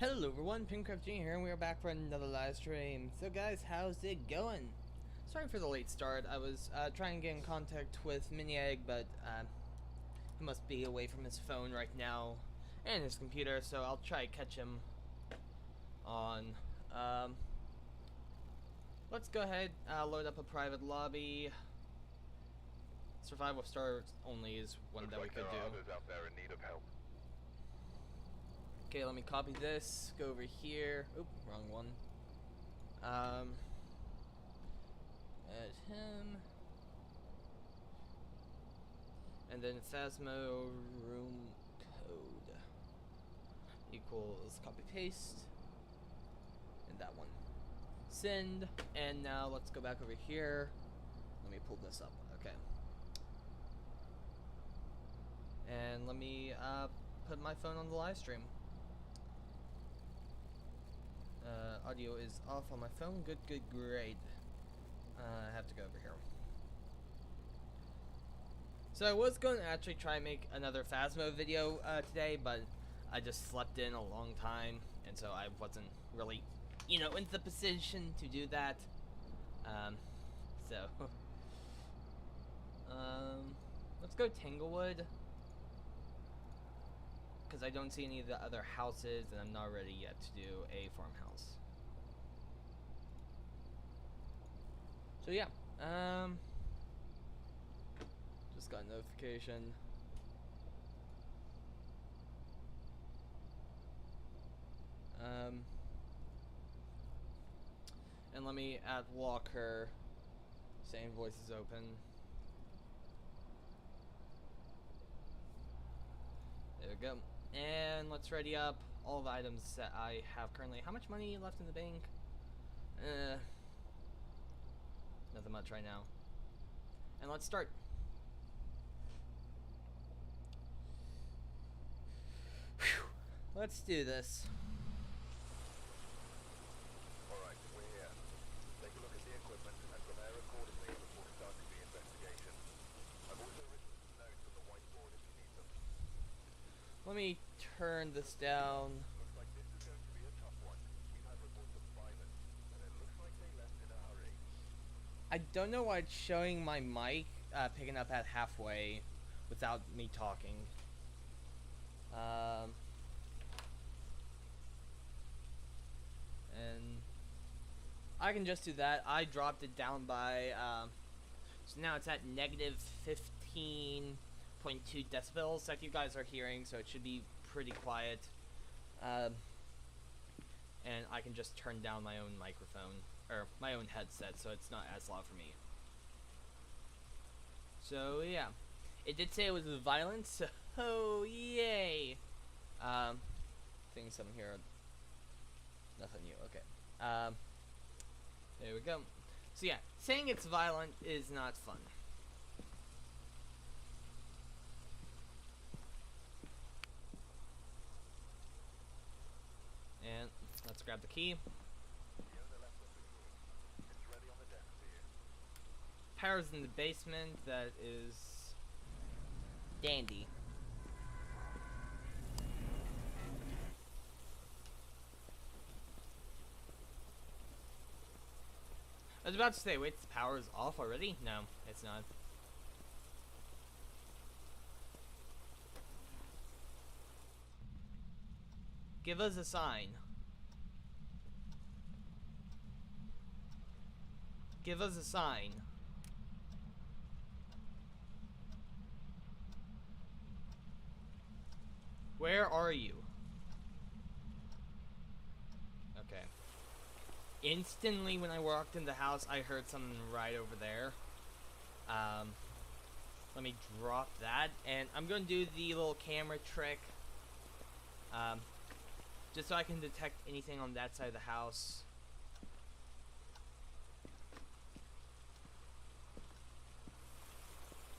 Hello everyone, Pincraft Jr. here, and we are back for another live stream. So guys, how's it going? Sorry for the late start. I was trying to get in contact with Miniegg, but he must be away from his phone right now and his computer, so I'll try to catch him on. Let's go ahead, load up a private lobby. Survival stars only is one that we could do. Others out there in need of help. Okay, let me copy this, go over here. Oop, wrong one. Add him. And then Phasmo room code equals copy paste. And that one. Send. And now let's go back over here. Let me pull this up. Okay. And let me put my phone on the live stream. Audio is off on my phone. Good, great. I have to go over here. So I was going to actually try and make another Phasmo video today, but I just slept in a long time, and so I wasn't really, in the position to do that. Let's go Tanglewood, because I don't see any of the other houses, and I'm not ready yet to do a farmhouse. So yeah, just got a notification. And let me add Walker. Same voice is open. There we go. And let's ready up all the items that I have currently. How much money left in the bank? Nothing much right now. And let's start. Whew. Let's do this. Alright, we're here. Take a look at the equipment and prepare accordingly before starting the investigation. I've also written some notes on the whiteboard if you need them. Let me turn this down. Looks like this is going to be a tough one. We've had reports of violence, and it looks like they left in a hurry. I don't know why it's showing my mic picking up at halfway without me talking. And I can just do that. I dropped it down by so now it's at negative 15.2 decibels that you guys are hearing, so it should be pretty quiet. And I can just turn down my own microphone, or my own headset, so it's not as loud for me. So yeah, it did say it was violent, so yay. Things I'm here, nothing new. Okay. There we go. So yeah, saying it's violent is not fun. And let's grab the key. Power's in the basement. That is dandy. I was about to say, wait, the power is off already? No, it's not. Give us a sign. Give us a sign. Where are you? Okay. Instantly when I walked in the house, I heard something right over there. Let me drop that, and I'm gonna do the little camera trick. Just so I can detect anything on that side of the house.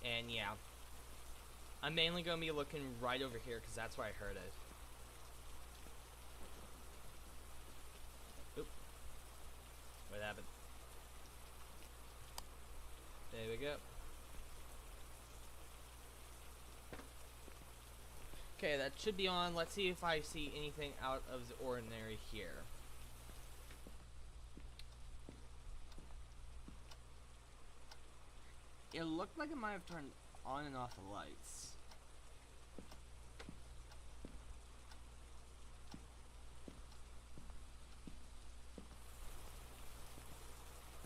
And yeah, I'm mainly going to be looking right over here because that's where I heard it. Oop. What happened? There we go. Okay, that should be on. Let's see if I see anything out of the ordinary here. It looked like it might have turned on and off the lights.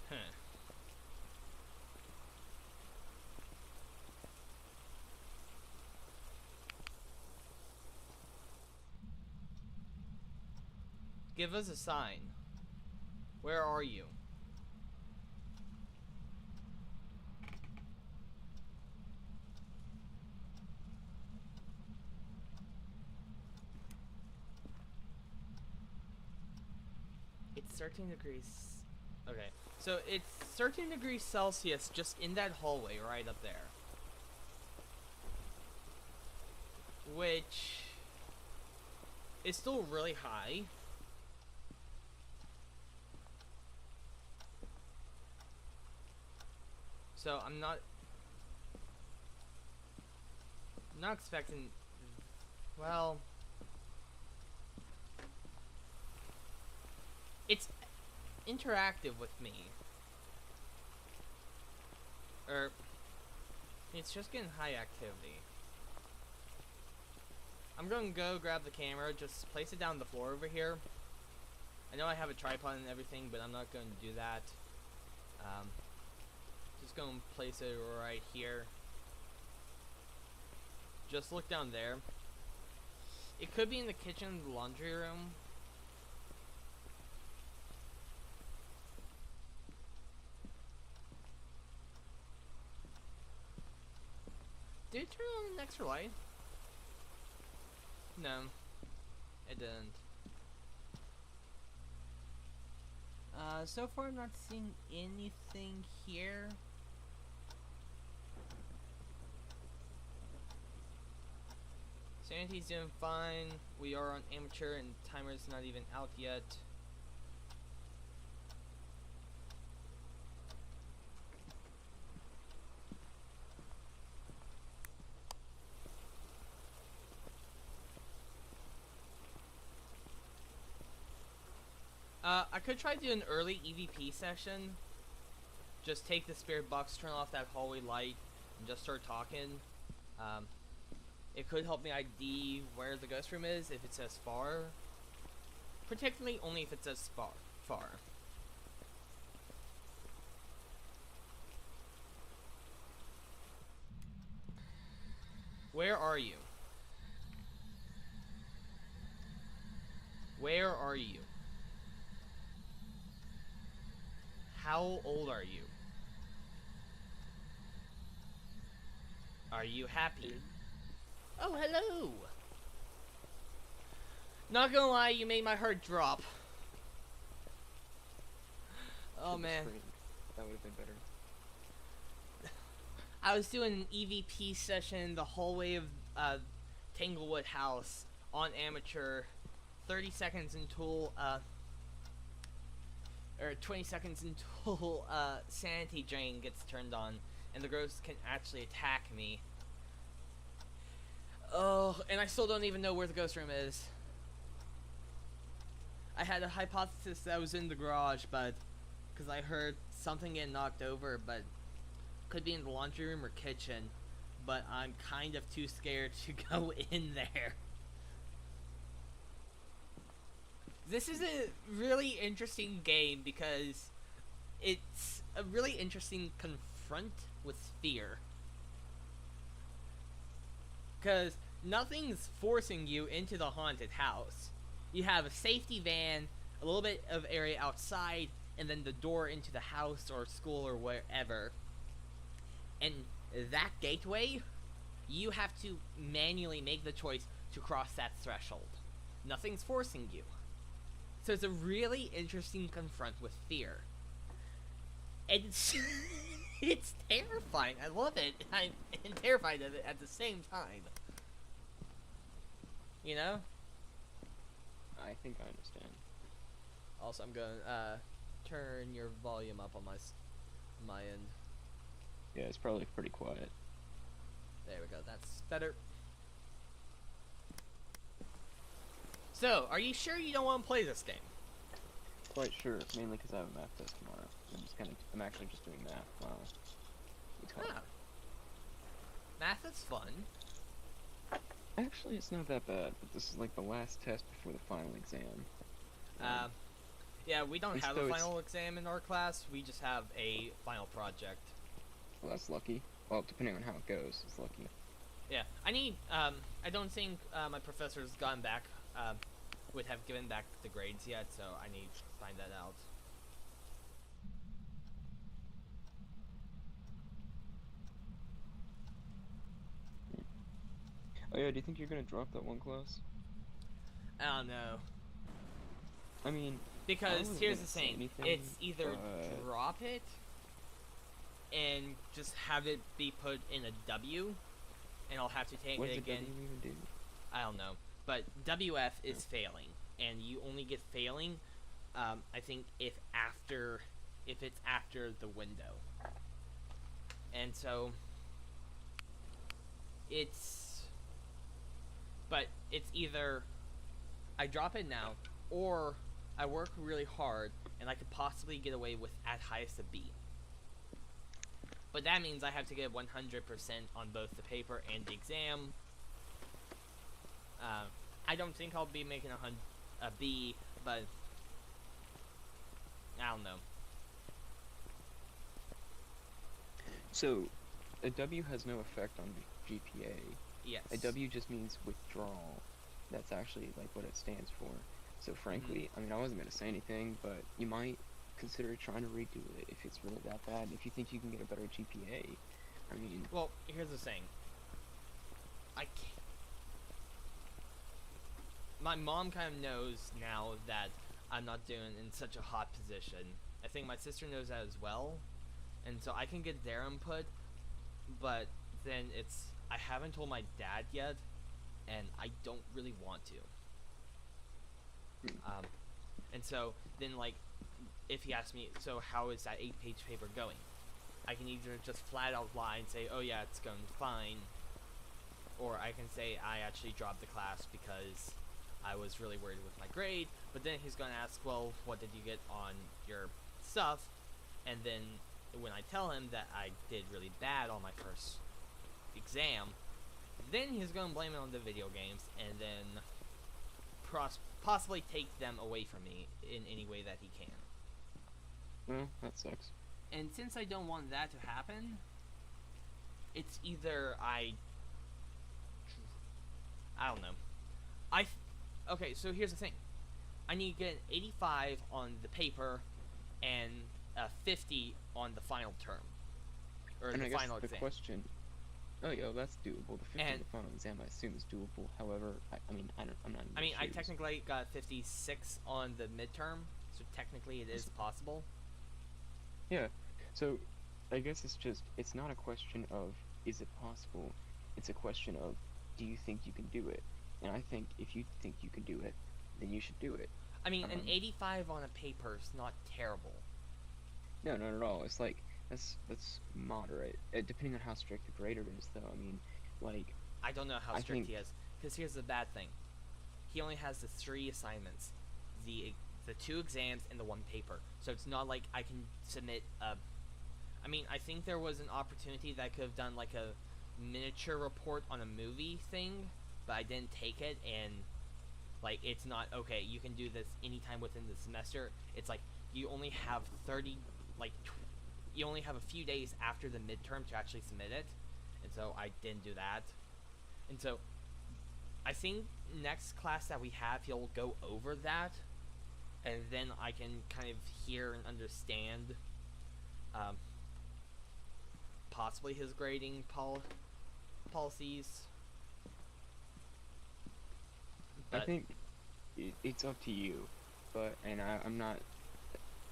Huh. Give us a sign. Where are you? It's 13 degrees. Okay, so it's 13 degrees Celsius just in that hallway right up there. Which is still really high. So I'm not expecting, well, it's interactive with me. Or it's just getting high activity. I'm gonna go grab the camera, just place it down on the floor over here. I know I have a tripod and everything, but I'm not going to do that. Just gonna place it right here. Just look down there. It could be in the kitchen, the laundry room. Did it turn on an extra light? No, it didn't. So far I'm not seeing anything here. Sanity's doing fine. We are on amateur and timer's not even out yet. I could try to do an early EVP session. Just take the spirit box, turn off that hallway light, and just start talking. It could help me ID where the ghost room is if it says far. Particularly only if it says far. Where are you? Where are you? How old are you? Are you happy? Oh, hello! Not gonna lie, you made my heart drop. Oh man. That would have been better. I was doing an EVP session in the hallway of Tanglewood House on amateur. 30 seconds until or 20 seconds until sanity drain gets turned on and the ghost can actually attack me. Oh, and I still don't even know where the ghost room is. I had a hypothesis that I was in the garage, but because I heard something get knocked over, but could be in the laundry room or kitchen, but I'm kind of too scared to go in there. This is a really interesting game because it's a really interesting confront with fear. Because nothing's forcing you into the haunted house. You have a safety van, a little bit of area outside, and then the door into the house or school or wherever. And that gateway, you have to manually make the choice to cross that threshold. Nothing's forcing you. So it's a really interesting confront with fear. And it's, it's terrifying. I love it. I'm terrified of it at the same time. You know? I think I understand. Also, I'm going to turn your volume up on my end. Yeah, it's probably pretty quiet. There we go. That's better. So, are you sure you don't want to play this game? Quite sure, mainly because I have a math test tomorrow. I'm actually just doing math while we talk. Ah, math is fun. Actually, it's not that bad, but this is like the last test before the final exam. Yeah, we don't And have so a it's- final exam in our class. We just have a final project. Well, that's lucky. Well, depending on how it goes, it's lucky. Yeah, I don't think my professor's gotten back, would have given back the grades yet, so I need to find that out. Oh yeah, do you think you're gonna drop that one class? I don't know. I mean, Because wasn't here's gonna the say thing, anything, it's either but- drop it and just have it be put in a W, and I'll have to take what it does again. it even do? I don't know, but WF is failing, and you only get failing, I think if it's after the window, and so but it's either I drop it now, or I work really hard and I could possibly get away with at highest a B. But that means I have to get 100% on both the paper and the exam. I don't think I'll be making a B, but I don't know. So, a W has no effect on the GPA. Yes. A W just means withdrawal. That's actually like what it stands for. So frankly, I mean, I wasn't gonna say anything, but you might consider trying to redo it if it's really that bad. If you think you can get a better GPA, I mean, Well, here's the thing. I can't. My mom kind of knows now that I'm not doing in such a hot position. I think my sister knows that as well, and so I can get their input, but then I haven't told my dad yet, and I don't really want to. And so then like, if he asks me, so how is that 8-page paper going? I can either just flat out lie and say, oh yeah, it's going fine, or I can say I actually dropped the class because I was really worried with my grade. But then he's going to ask, well, what did you get on your stuff? And then when I tell him that I did really bad on my first exam, then he's going to blame it on the video games, and then possibly take them away from me in any way that he can. well, that sucks. And since I don't want that to happen, it's either I don't know. Okay, so here's the thing. I need to get an 85 on the paper and a 50 on the final term. Or And the I guess final the exam. question. Oh yeah, that's doable. The 50 in And- the final exam, I assume, is doable. However, I'm not. In I mean, your I shoes. technically got 56 on the midterm, so technically it is possible. Yeah. So, I guess it's not a question of is it possible. It's a question of do you think you can do it. And I think if you think you can do it, then you should do it. I mean, an Um, 85 on a paper is not terrible. No, not at all. It's like that's moderate. Depending on how strict the grader is, though. I mean, like I don't know how I strict think- he is. Because here's the bad thing. He only has the 3 assignments. The 2 exams and the 1 paper. So it's not like I can submit a... I mean, I think there was an opportunity that I could have done like a miniature report on a movie thing, but I didn't take it, and like it's not, okay, you can do this anytime within the semester. It's like you only have 30, like you only have a few days after the midterm to actually submit it, and so I didn't do that. And so I think next class that we have, he'll go over that, and then I can kind of hear and understand possibly his grading policies. I But think it's up to you, but I'm not.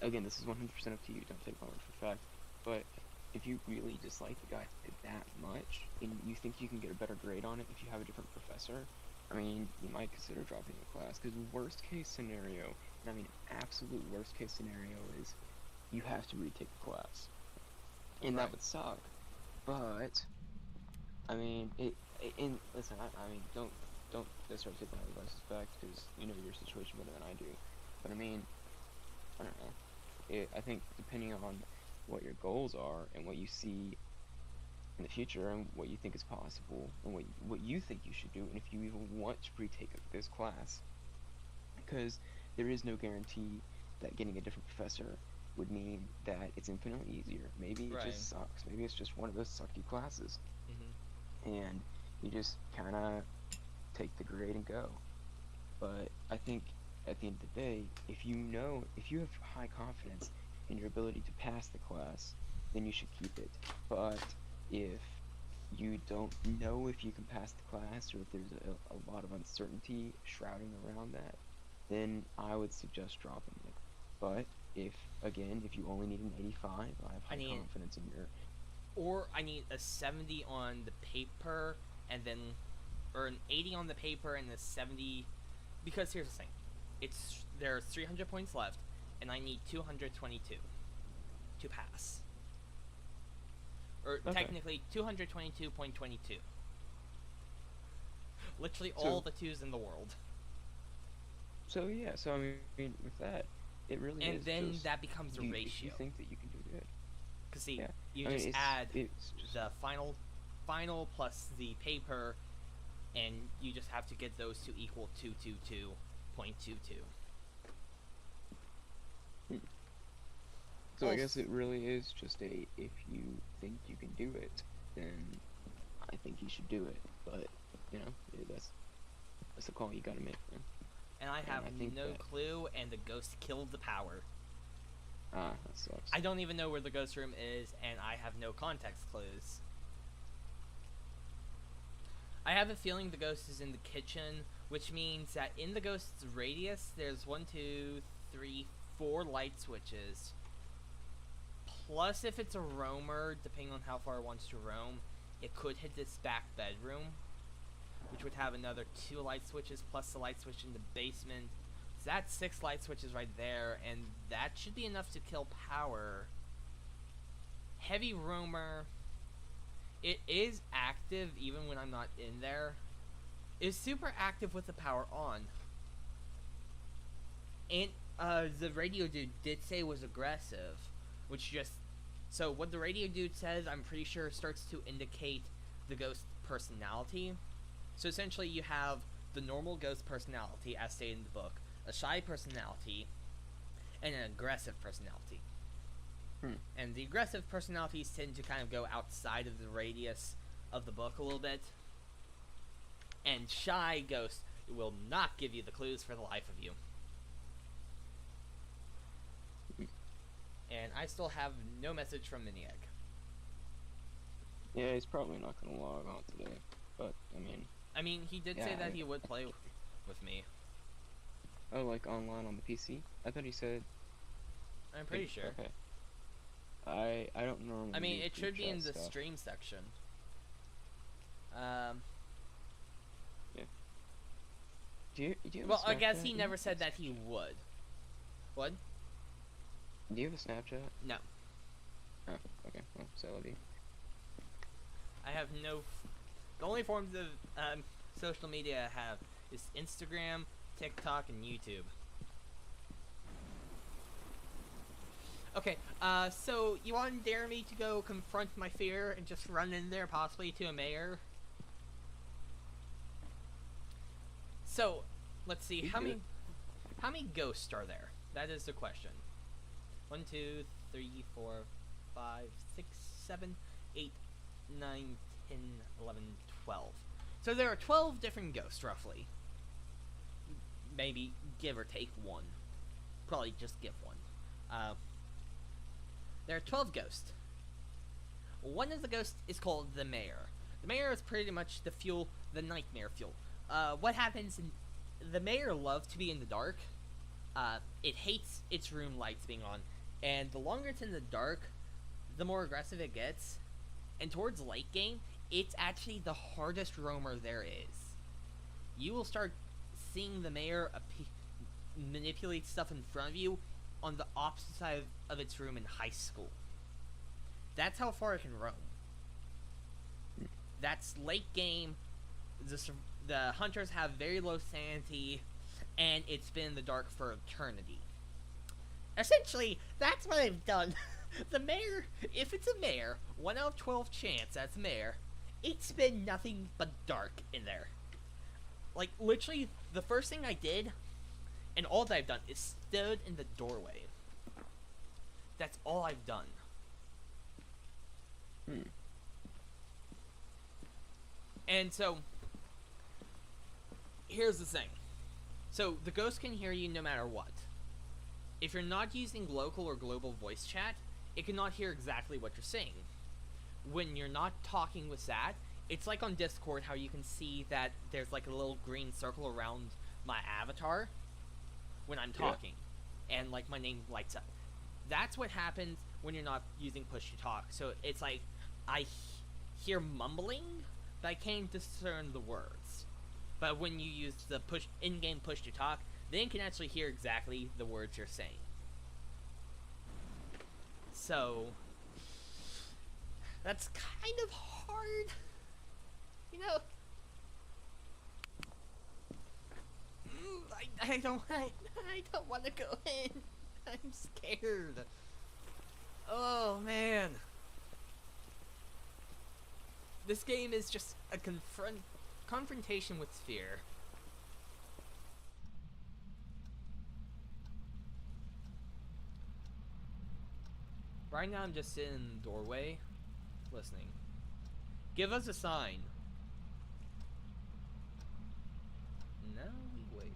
Again, this is 100% up to you. Don't take my word for fact. But if you really dislike the guy that much, and you think you can get a better grade on it if you have a different professor, I mean, you might consider dropping the class. Because worst case scenario, and I mean absolute worst case scenario, is you have to retake the class, and Right. that would suck. But I mean, and listen, I mean, don't don't necessarily take my advice back because you know your situation better than I do. But I mean, I don't know. I think depending on what your goals are and what you see in the future and what you think is possible and what you think you should do, and if you even want to retake this class, because there is no guarantee that getting a different professor would mean that it's infinitely easier. Maybe it Right. just sucks. Maybe it's just one of those sucky classes, Mhm. and you just kind of take the grade and go. But I think at the end of the day, if you have high confidence in your ability to pass the class, then you should keep it. But if you don't know if you can pass the class or if there's a lot of uncertainty shrouding around that, then I would suggest dropping it. But if you only need an 85, I have I high need, confidence in your. or I need a 70 on the paper, and then, or an 80 on the paper and a 70, because here's the thing, there are 300 points left, and I need 222 to pass, or Okay. technically 222.22. Literally all So the twos in the world. so yeah, so I mean with that, it really And is then just that becomes a if you ratio. think that you can do good. Cause see, Yeah. you I mean just add it's just the final plus the paper, and you just have to get those to equal 222.22. hmm. So I guess it really is just a if you think you can do it, then I think you should do it. But you know, that's a call you gotta make, man. And I have And I think no that clue, and the ghost killed the power. that sucks. I don't even know where the ghost room is, and I have no context clues. I have a feeling the ghost is in the kitchen, which means that in the ghost's radius, there's 1, 2, 3, 4 light switches. Plus, if it's a roamer, depending on how far it wants to roam, it could hit this back bedroom, which would have another 2 light switches plus the light switch in the basement. So that's 6 light switches right there, and that should be enough to kill power. Heavy roamer, it is active even when I'm not in there. It's super active with the power on. And the radio dude did say it was aggressive, which just, so what the radio dude says, I'm pretty sure starts to indicate the ghost personality. So essentially you have the normal ghost personality as stated in the book, a shy personality, and an aggressive personality. And the aggressive personalities tend to kind of go outside of the radius of the book a little bit. And shy ghosts will not give you the clues for the life of you. And I still have no message from Miniag. Yeah, he's probably not gonna log on today. But I mean, he did Yeah, say that he would play with me. oh, like online on the PC? I thought he said. I'm pretty sure. Okay. I don't normally. I mean, use it should group be in chat the stuff. stream section. Yeah. Do you have Well, a I guess Snapchat? he never said that he would. What? Do you have a Snapchat? No. Oh, okay. Well, so love you. I have no. The only forms of social media I have is Instagram, TikTok, and YouTube. Okay, so you want to dare me to go confront my fear and just run in there, possibly to a mayor? So, let's see, You how do many ghosts are there? That is the question. 1, 2, 3, 4, 5, 6, 7, 8, 9, 10, 11, 12. So there are 12 different ghosts, roughly. Maybe give or take one. Probably just give one. There are 12 ghosts. One of the ghosts is called the mayor. The mayor is pretty much the nightmare fuel. What happens in the mayor loves to be in the dark. It hates its room lights being on, and the longer it's in the dark, the more aggressive it gets. And towards late game, it's actually the hardest roamer there is. You will start seeing the mayor manipulate stuff in front of you on the opposite side of its room in high school. That's how far it can roam. That's late game. the hunters have very low sanity, and it's been in the dark for eternity. Essentially, that's what I've done. The mayor, if it's a mayor, 1 out of 12 chance that's mayor, it's been nothing but dark in there. Like, literally, the first thing I did, and all that I've done, is stood in the doorway. That's all I've done. And so, here's the thing. So, the ghost can hear you no matter what. If you're not using local or global voice chat, it cannot hear exactly what you're saying. When you're not talking with that, it's like on Discord how you can see that there's like a little green circle around my avatar when I'm talking. And like my name lights up. That's what happens when you're not using push to talk. So it's like I hear mumbling, but I can't discern the words. But when you use the in-game push to talk, then you can actually hear exactly the words you're saying. So that's kind of hard, you know. I don't want to go in. I'm scared. Oh man, this game is just a confrontation with fear. Right now I'm just sitting in the doorway, listening. Give us a sign. Now we wait.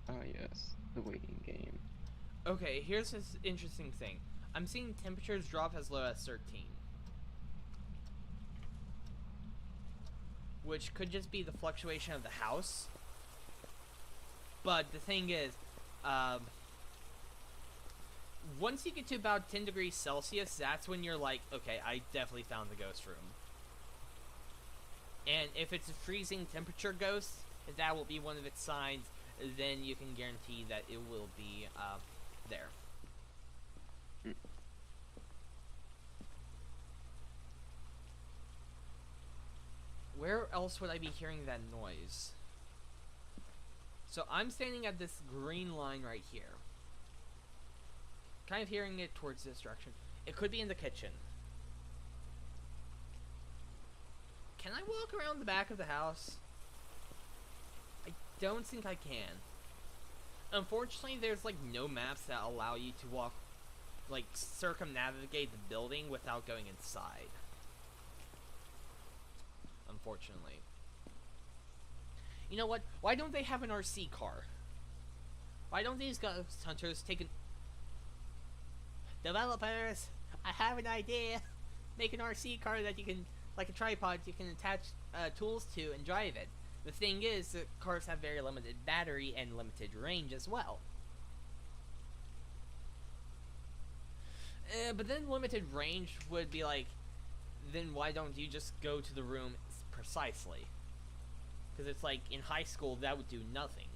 Ah, yes, the waiting game. Okay, here's this interesting thing. I'm seeing temperatures drop as low as 13. Which could just be the fluctuation of the house. But the thing is, once you get to about 10 degrees Celsius, that's when you're like, okay, I definitely found the ghost room. And if it's a freezing temperature ghost, that will be one of its signs, then you can guarantee that it will be there. Where else would I be hearing that noise? So I'm standing at this green line right here. Kind of hearing it towards this direction. It could be in the kitchen. Can I walk around the back of the house? I don't think I can. Unfortunately, there's like no maps that allow you to walk, like circumnavigate the building without going inside. Unfortunately. You know what? Why don't they have an RC car? Why don't these ghost hunters take an... Developers, I have an idea. Make an RC car that you can, like a tripod, you can attach tools to and drive it. The thing is that cars have very limited battery and limited range as well. But then limited range would be like, then why don't you just go to the room precisely? Because it's like, in high school, that would do nothing.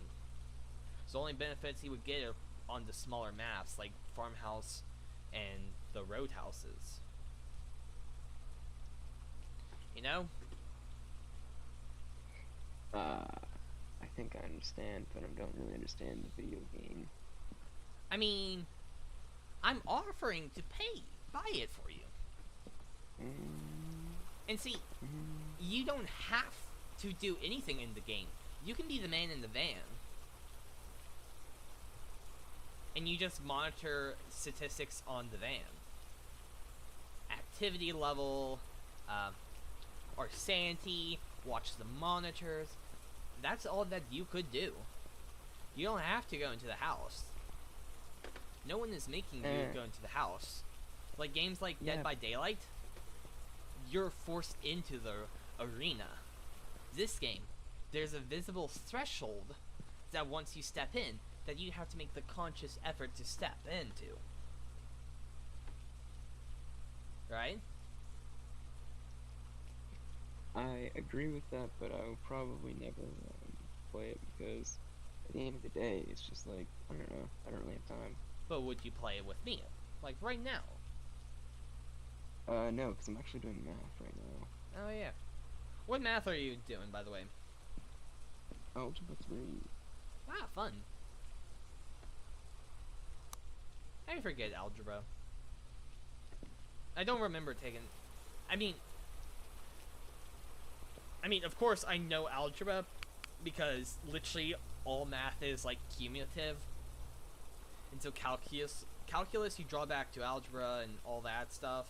So the only benefits you would get are on the smaller maps, like Farmhouse and the Roadhouses. You know? I think I understand, but I don't really understand the video game. I mean, I'm offering to buy it for you. And see, you don't have to do anything in the game. You can be the man in the van. And you just monitor statistics on the van. Activity level, or sanity, watch the monitors. That's all that you could do. You don't have to go into the house. No one is making you go into the house. Like games like Dead by Daylight, you're forced into the arena. This game, there's a visible threshold that once you step in, that you have to make the conscious effort to step into. Right? I agree with that, but I will probably never play it because at the end of the day, it's just like, I don't know, I don't really have time. But would you play it with me? Like right now? No, because I'm actually doing math right now. Oh yeah. What math are you doing, by the way? Algebra 3. Ah, fun. I forget algebra. I don't remember taking. I mean, of course I know algebra because literally all math is like cumulative. And so calculus, you draw back to algebra and all that stuff.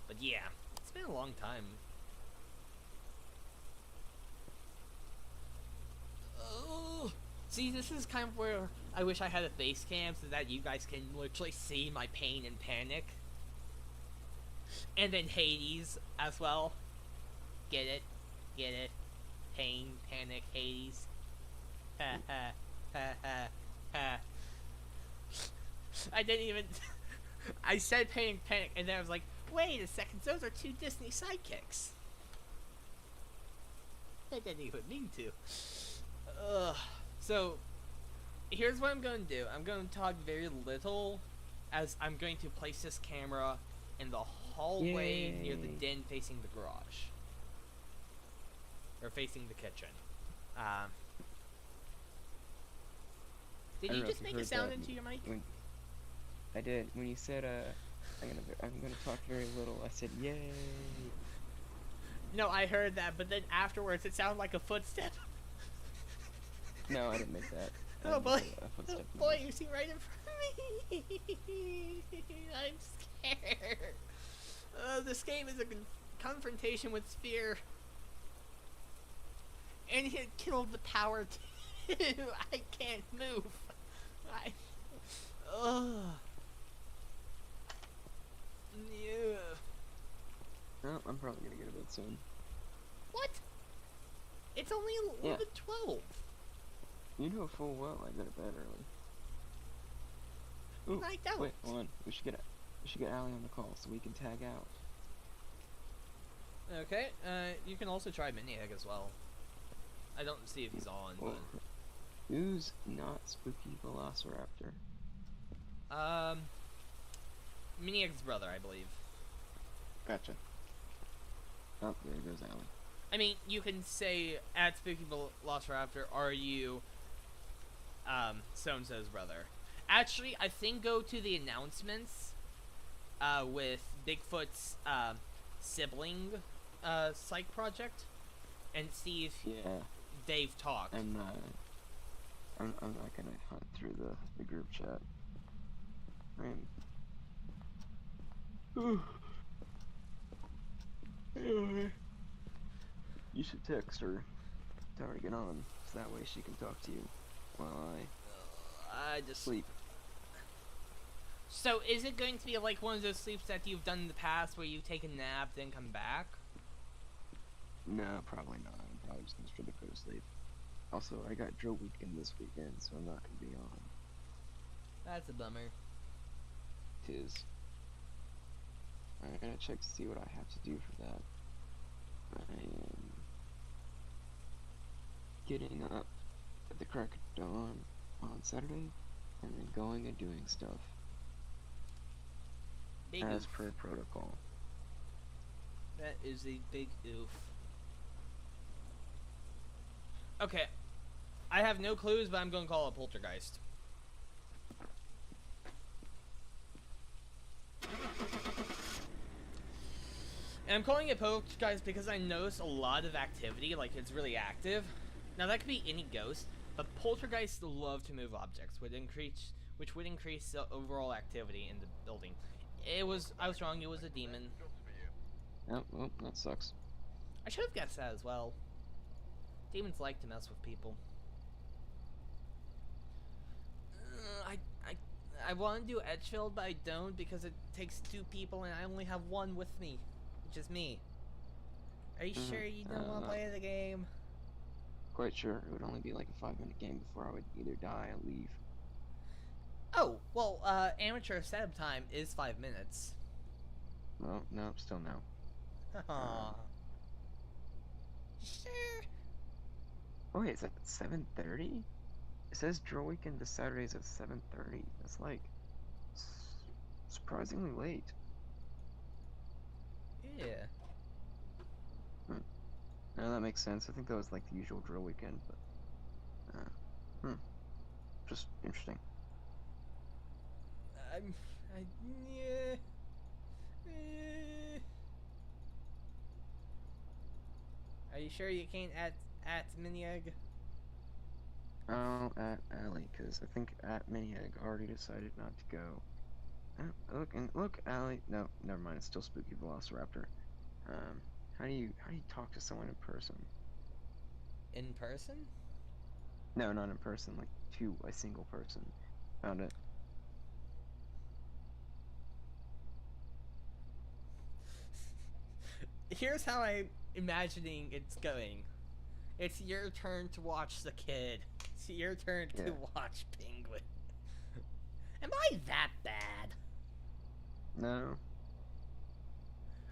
But yeah, it's been a long time. Oh, see, this is kind of where I wish I had a face cam so that you guys can literally see my pain and panic. And then Hades as well. Get it? Get it? Pain, panic, Hades. Ha ha ha ha ha. I didn't even. I said pain and panic, and then I was like, wait a second, those are two Disney sidekicks. I didn't even mean to. Ugh. So, here's what I'm going to do. I'm going to talk very little, as I'm going to place this camera in the hallway near the den facing the garage. Or facing the kitchen. Did you just make a sound into your mic? I did. When you said, I'm gonna talk very little, I said, yay! No, I heard that, but then afterwards it sounded like a footstep. No, I didn't make that. Oh boy, Boy, you see right in front of me. I'm scared. This game is a confrontation with fear. And it killed the power too. I can't move. Ugh. Yeah. Oh, I'm probably gonna get to bed soon. What? It's only 11:12. You know full well I go to bed early. Ooh, I don't. wait, hold on. We should get Allie on the call so we can tag out. Okay, you can also try Miniag as well. I don't see if he's on, Well, but... Who's not Spooky Velociraptor? Miniag's brother, I believe. Gotcha. Oh, there goes Allie. I mean, you can say, at Spooky Velociraptor, are you, so-and-so's brother? Actually, I think go to the announcements, with Bigfoot's, sibling, psych project, and see if they've talked. I'm not gonna hunt through the group chat. Anyway, you should text her. Tell her to get on, so that way she can talk to you while I just sleep. So, is it going to be like one of those sleeps that you've done in the past where you take a nap, then come back? No, probably not. I'm probably just gonna straight up go to sleep. Also, I got drill weekend this weekend, so I'm not gonna be on. That's a bummer. Tis. I gotta check to see what I have to do for that. I am getting up at the crack of dawn on Saturday, and then going and doing stuff. Big as oof. per protocol. That is a big oof. Okay. I have no clues, but I'm going to call it poltergeist. And I'm calling it poltergeist because I notice a lot of activity, like it's really active. Now that could be any ghost, but poltergeists love to move objects, which would increase the overall activity in the building. I was wrong, it was a demon. Oh, well, that sucks. I should have guessed that as well. Demons like to mess with people. I want to do Edgefield, but I don't because it takes 2 people and I only have 1 with me, which is me. Are you sure you don't want to play the game? Quite sure. It would only be like a 5-minute game before I would either die or leave. Oh, well, amateur setup time is 5 minutes. Well, no, still no. Aww. Sure. Oh wait, is that 7:30? It says drill weekend this Saturdays at 7:30. That's like surprisingly late. No, that makes sense. I think that was like the usual drill weekend, but just interesting. Yeah. Eh. Are you sure you can't at Miniag? Oh, at Allie, because I think at Miniag already decided not to go. Look, Allie. No, never mind. It's still Spooky Velociraptor. How do you talk to someone in person? In person? No, not in person. Like to a single person. Found it. Here's how I'm imagining it's going. It's your turn to watch the kid. It's your turn Yeah. to watch Penguin. Am I that bad? No.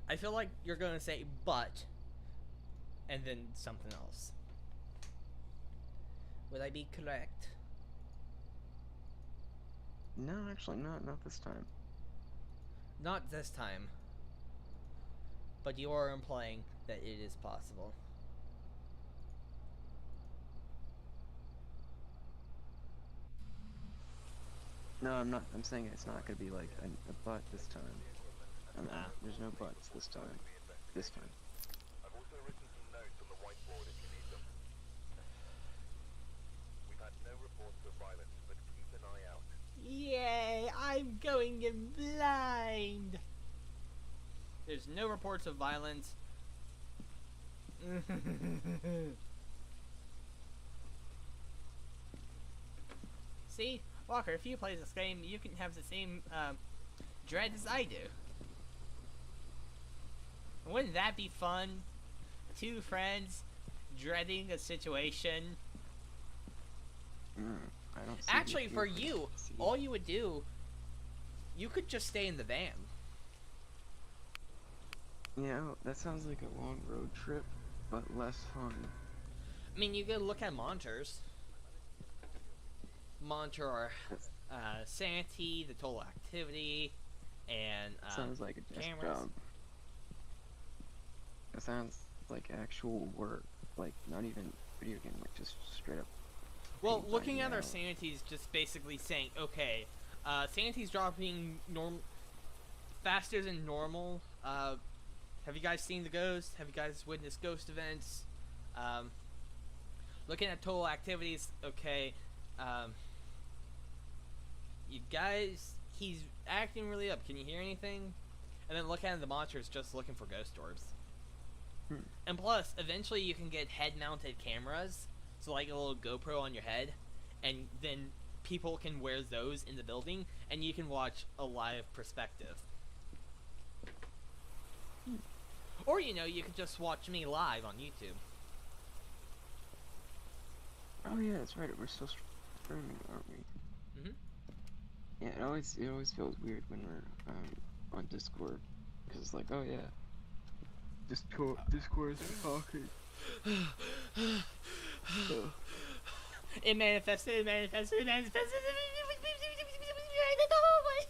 I feel like you're gonna say but, and then something else. Would I be correct? No, actually, not this time. Not this time. But you are implying that it is possible. No, I'm not. I'm saying it's not gonna be like a butt this time. Ah. There's no butts this time. This time. I've also written some notes on the whiteboard if you need them. We've had no reports of violence, but keep an eye out. Yay! I'm going in blind! There's no reports of violence. See? Walker, if you play this game, you can have the same dread as I do. Wouldn't that be fun? Two friends dreading a situation. I don't see Actually, the for appeal you, this. all you would do, you could just stay in the van. Yeah, that sounds like a long road trip, but less fun. I mean, you could look at monitors. Monitor sanity, the total activity, and Sounds like a desk cameras. job. That sounds like actual work, like not even video game, like just straight up. Well, paint looking by at our now. sanity is just basically saying, okay, sanity's dropping faster than normal. Have you guys seen the ghost? Have you guys witnessed ghost events? Looking at total activities, okay. You guys, he's acting really up. Can you hear anything? And then looking at the monitors, just looking for ghost orbs. And plus, eventually you can get head-mounted cameras, so like a little GoPro on your head, and then people can wear those in the building, and you can watch a live perspective. Or, you know, you could just watch me live on YouTube. Oh yeah, that's right. We're still streaming, aren't we? Yeah, it always feels weird when we're on Discord, because it's like, oh yeah, Discord is talking. It manifested right in the hallway.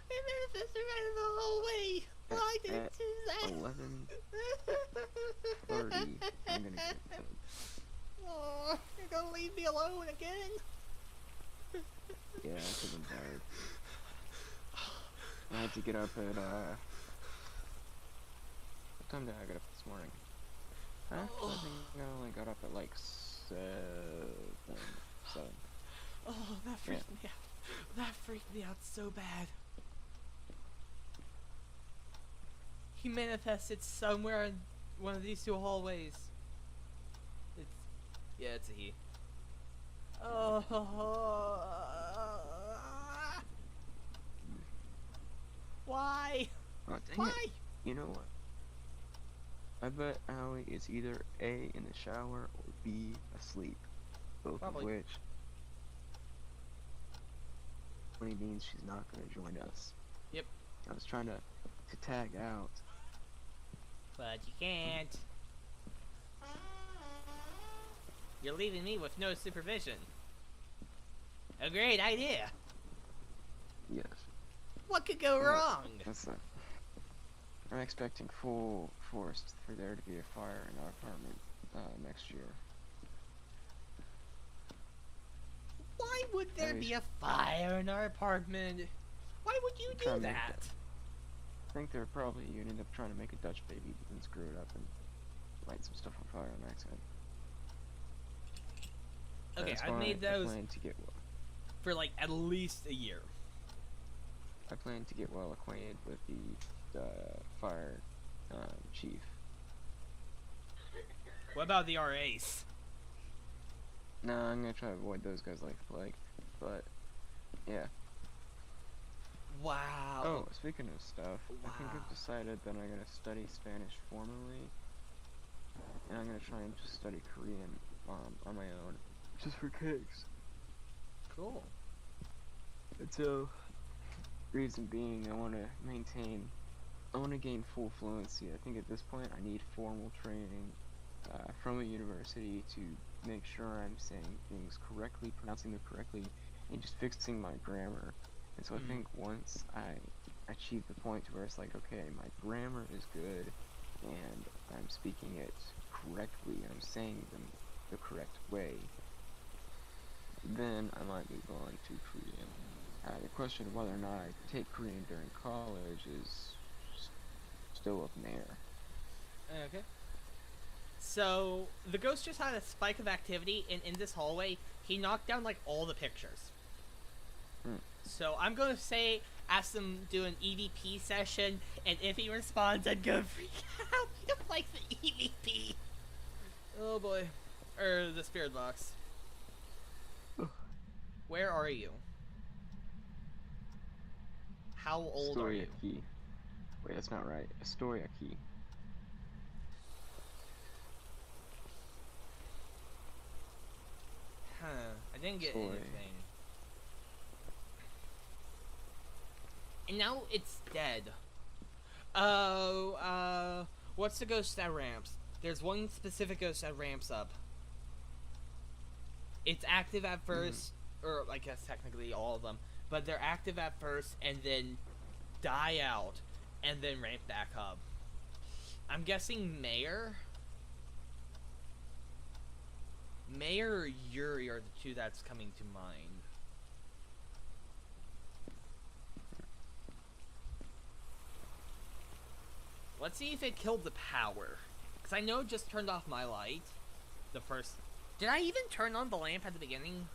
It manifested right in the hallway. Why did it do that? 11:30. I'm gonna get to. Oh, you're gonna leave me alone again? Yeah, because I'm tired. I had to get up at what time did I get up this morning? Huh? I think I only got up at like 7. Oh, that freaked me out. That freaked me out so bad. He manifested somewhere in one of these two hallways. It's a he. Oh. Why? Oh, dang Why? it. You know what? I bet Allie is either A, in the shower, or B, asleep. Both Probably. of which only means she's not going to join us. Yep. I was trying to tag out. But you can't. You're leaving me with no supervision. A great idea. Yes. What could go wrong? That's not. I'm expecting full force for there to be a fire in our apartment next year. Why would At there least be a fire in our apartment? Why would you try do to make that? I think they're probably you ended up trying to make a Dutch baby, but then screw it up and light some stuff on fire on accident. Okay, That's I've why made I those plan to get for like at least a year. well acquainted with the fire chief. What about the RAs? No, I'm gonna try to avoid those guys like the plague. But yeah. Wow. Oh, speaking of stuff, I think Wow. I've decided that I'm gonna study Spanish formally, and I'm gonna try and just study Korean on my own, just for kicks. Cool. And so, reason being, I want to gain full fluency. I think at this point I need formal training from a university to make sure I'm saying things correctly, pronouncing them correctly, and just fixing my grammar. And so I think once I achieve the point to where it's like, okay, my grammar is good, and I'm speaking it correctly, and I'm saying them the correct way, then I might move on to Korean. The question of whether or not I take Korean during college is still up in the air. Okay. So the ghost just had a spike of activity, and in this hallway, he knocked down like all the pictures. So I'm gonna say, ask them do an EVP session, and if he responds, I'm gonna freak out. He don't like the EVP. Oh boy, or the spirit box. Where are you? How old are you? Key. Wait, that's not right. Astoria key. Huh? I didn't get Story. anything. And now it's dead. Oh, what's the ghost that ramps? There's one specific ghost that ramps up. It's active at first, or I guess technically all of them, but they're active at first and then die out and then ramp back up. I'm guessing Mayor? Mayor or Yuri are the two that's coming to mind. Let's see if it killed the power. Because I know it just turned off my light. The first... Did I even turn on the lamp at the beginning?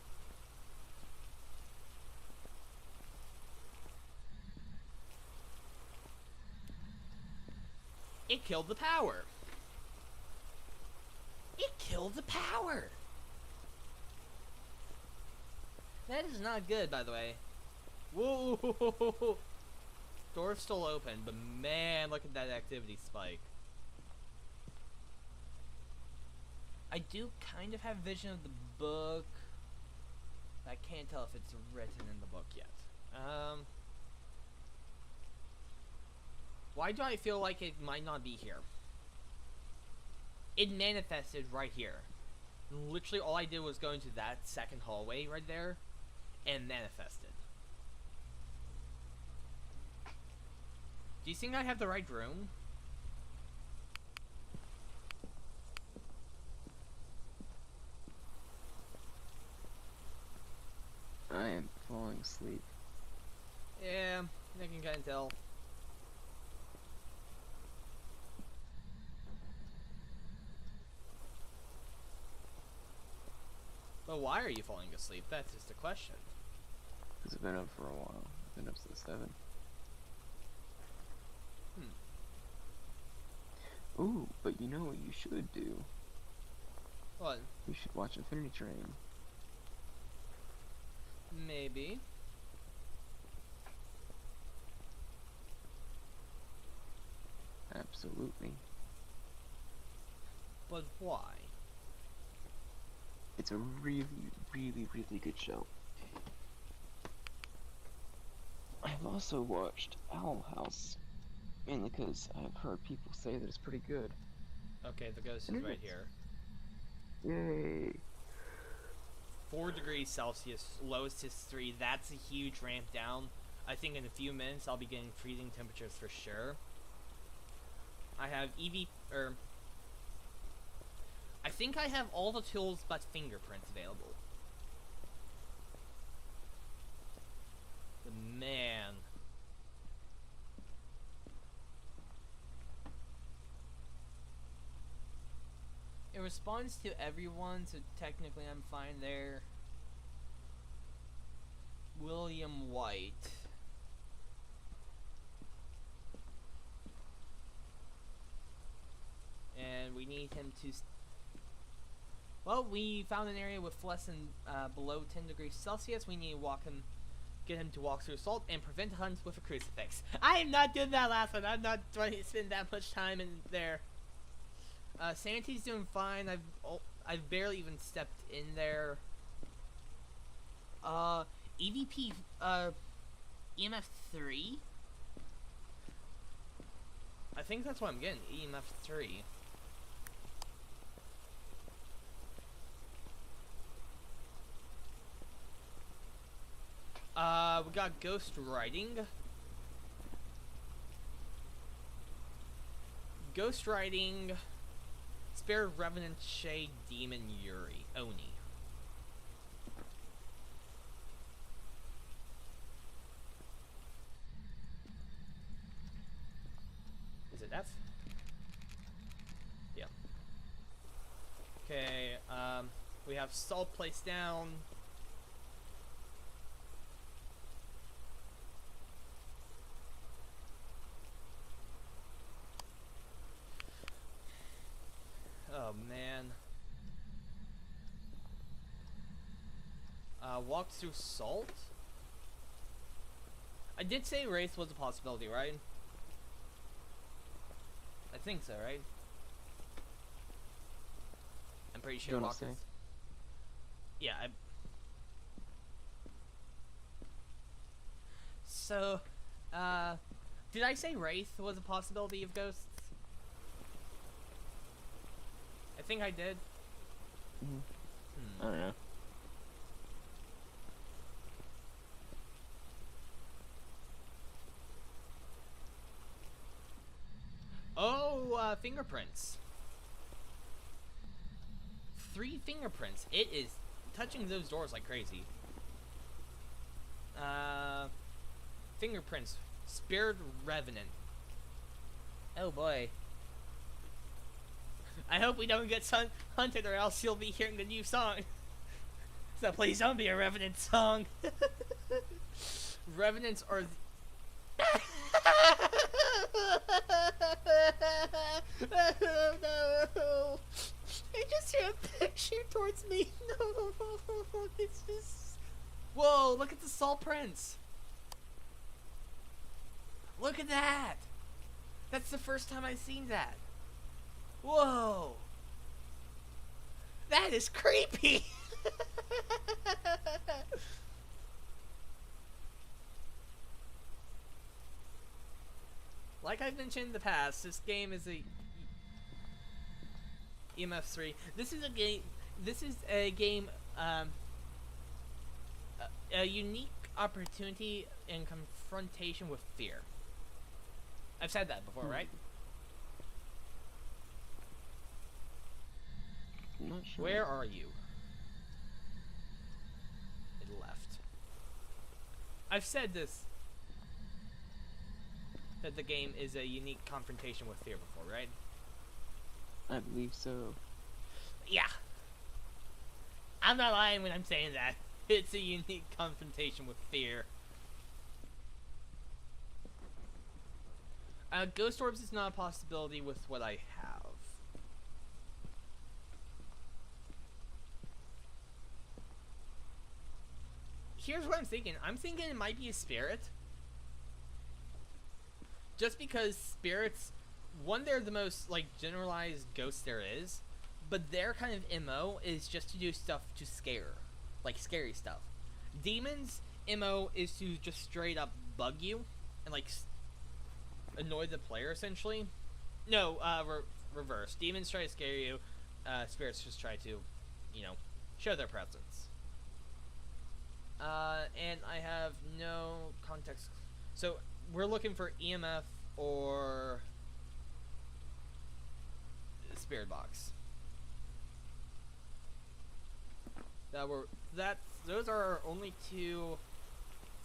It killed the power. It killed the power. That is not good, by the way. Whoa! Door's still open, but man, look at that activity spike. I do kind of have vision of the book. I can't tell if it's written in the book yet. Why do I feel like it might not be here? It manifested right here. Literally all I did was go into that second hallway right there and manifested. Do you think I have the right room? I am falling asleep. Yeah, I can kind of tell. But why are you falling asleep? That's just a question. Because I've been up for a while. I've been up since 7. Ooh, but you know what you should do? What? You should watch Infinity Train. Maybe. Absolutely. But why? It's a really, really, really good show. I've also watched Owl House. Mainly because I've heard people say that it's pretty good. Okay, the ghost is right here. Yay! 4 degrees Celsius, lowest is 3. That's a huge ramp down. I think in a few minutes I'll be getting freezing temperatures for sure. I have I think I have all the tools but fingerprints available. But man. It responds to everyone, so technically I'm fine there. William White. And we need him to... Well, we found an area with less than below 10 degrees Celsius. We need to get him to walk through salt and prevent hunts with a crucifix. I am not doing that last one. I'm not trying to spend that much time in there. Sanity's doing fine. I've barely even stepped in there. EVP, EMF 3? I think that's what I'm getting, EMF 3. We got ghost writing. Ghost writing, Spirit Revenant Shade Demon Yuri, Oni. Is it F? Yeah. Okay, we have salt placed down. Oh man. Walk through salt? I did say Wraith was a possibility, right? I think so, right? I'm pretty sure walk. Yeah, So, did I say Wraith was a possibility of ghosts? I think I did. I don't know. Oh, fingerprints. 3 fingerprints. It is touching those doors like crazy. Fingerprints. Spirit Revenant. Oh boy. I hope we don't get hunted, or else you'll be hearing the new song. So please don't be a Revenant song. Revenants are... Oh no! I just threw a picture towards me. No, it's just... Whoa, look at the salt prints. Look at that. That's the first time I've seen that. Whoa! That is creepy! Like I've mentioned in the past, this game is a EMF 3. This is a game a unique opportunity in confrontation with fear. I've said that before, right? I'm not sure. Where are you? It left. I've said this, that the game is a unique confrontation with fear before, right? I believe so. Yeah. I'm not lying when I'm saying that. It's a unique confrontation with fear. Ghost orbs is not a possibility with what I have. Here's what I'm thinking. I'm thinking it might be a spirit. Just because spirits, one, they're the most, like, generalized ghosts there is, but their kind of MO is just to do stuff to scare. Like, scary stuff. Demons' MO is to just straight up bug you and, like, annoy the player, essentially. No, reverse. Demons try to scare you, spirits just try to, you know, show their presence. And I have no context. So, we're looking for EMF or spirit box. Those are our only two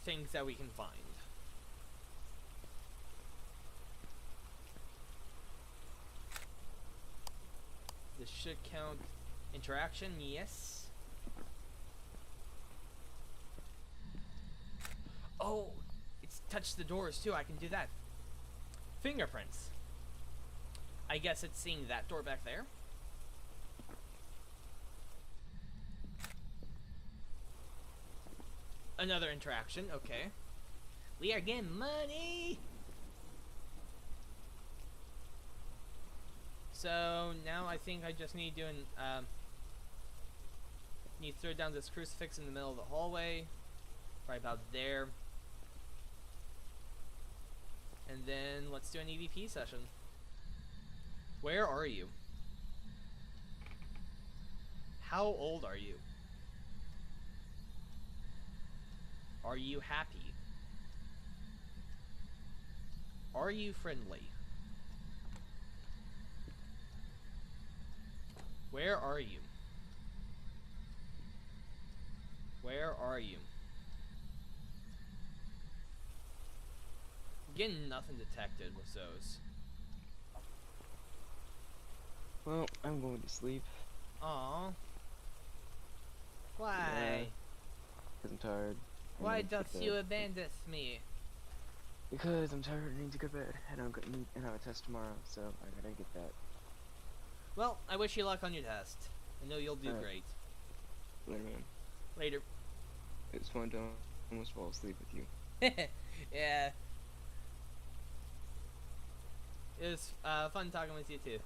things that we can find. This should count interaction, yes. Oh, it's touched the doors too. I can do that. Fingerprints. I guess it's seeing that door back there. Another interaction, okay. We are getting money! So now I think I just need to need to throw down this crucifix in the middle of the hallway. Right about there. And then let's do an EVP session. Where are you? How old are you? Are you happy? Are you friendly? Where are you? Where are you? Getting nothing detected with those. Well, I'm going to sleep. Aww. Yeah, Why? 'cause I'm tired. I Why need to doth get you bed. abandon me? Because I'm tired and need to go to bed. And I have a test tomorrow, so I gotta get that. Well, I wish you luck on your test. I know you'll do Alright. great. Later, man. Later. It's fun to almost fall asleep with you. Yeah. It was fun talking with you too.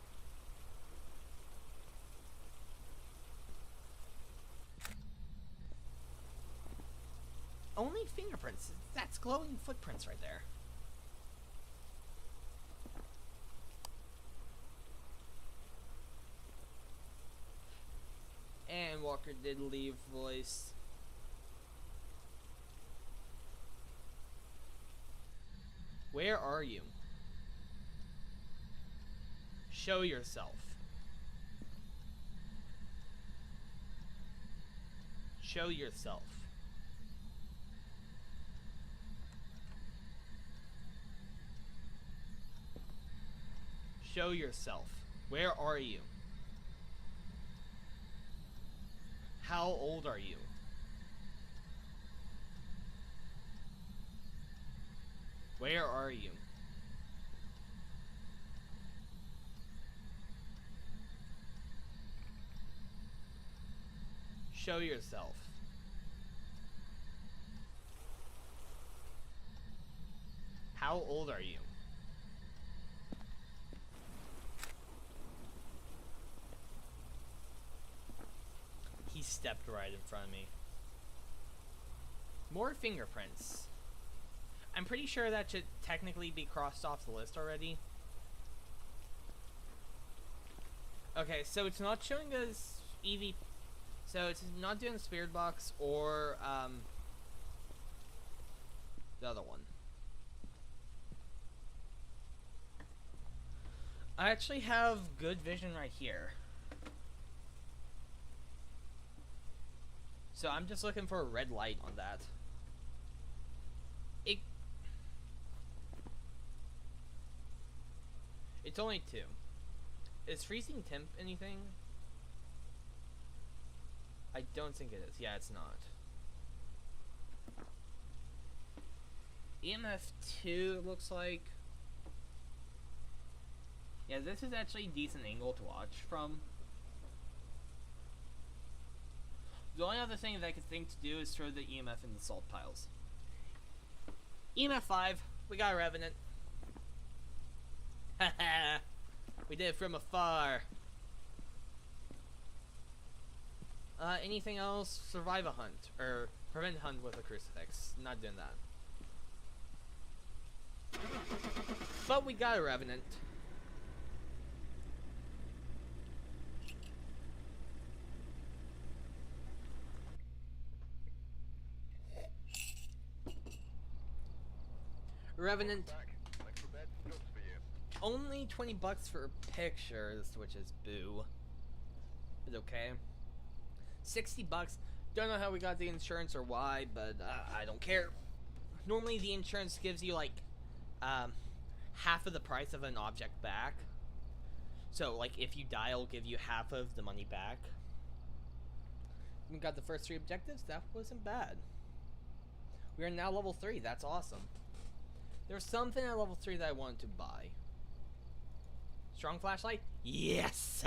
Only fingerprints. That's glowing footprints right there. And Walker did leave voice. Where are you? Show yourself. Show yourself. Show yourself. Where are you? How old are you? Where are you? Show yourself. How old are you? He stepped right in front of me. More fingerprints. I'm pretty sure that should technically be crossed off the list already. Okay, so it's not showing us EV. So it's not doing the spirit box or the other one. I actually have good vision right here. So I'm just looking for a red light on that. It's only 2. Is freezing temp anything? I don't think it is. Yeah, it's not. EMF 2 looks like. Yeah, this is actually a decent angle to watch from. The only other thing that I could think to do is throw the EMF in the salt piles. EMF 5, we got a Revenant. Haha, we did it from afar. Anything else? Survive a hunt, or prevent a hunt with a crucifix. Not doing that. But we got a Revenant. Revenant. Back. An extra bed and jobs for you. Only 20 bucks for a picture, which is boo. But okay. 60 bucks. Don't know how we got the insurance or why, but I don't care. Normally the insurance gives you like half of the price of an object back. So like if you die, it'll give you half of the money back. We got the first 3 objectives. That wasn't bad. We are now level 3. That's awesome. There's something at level 3 that I wanted to buy. Strong flashlight? Yes!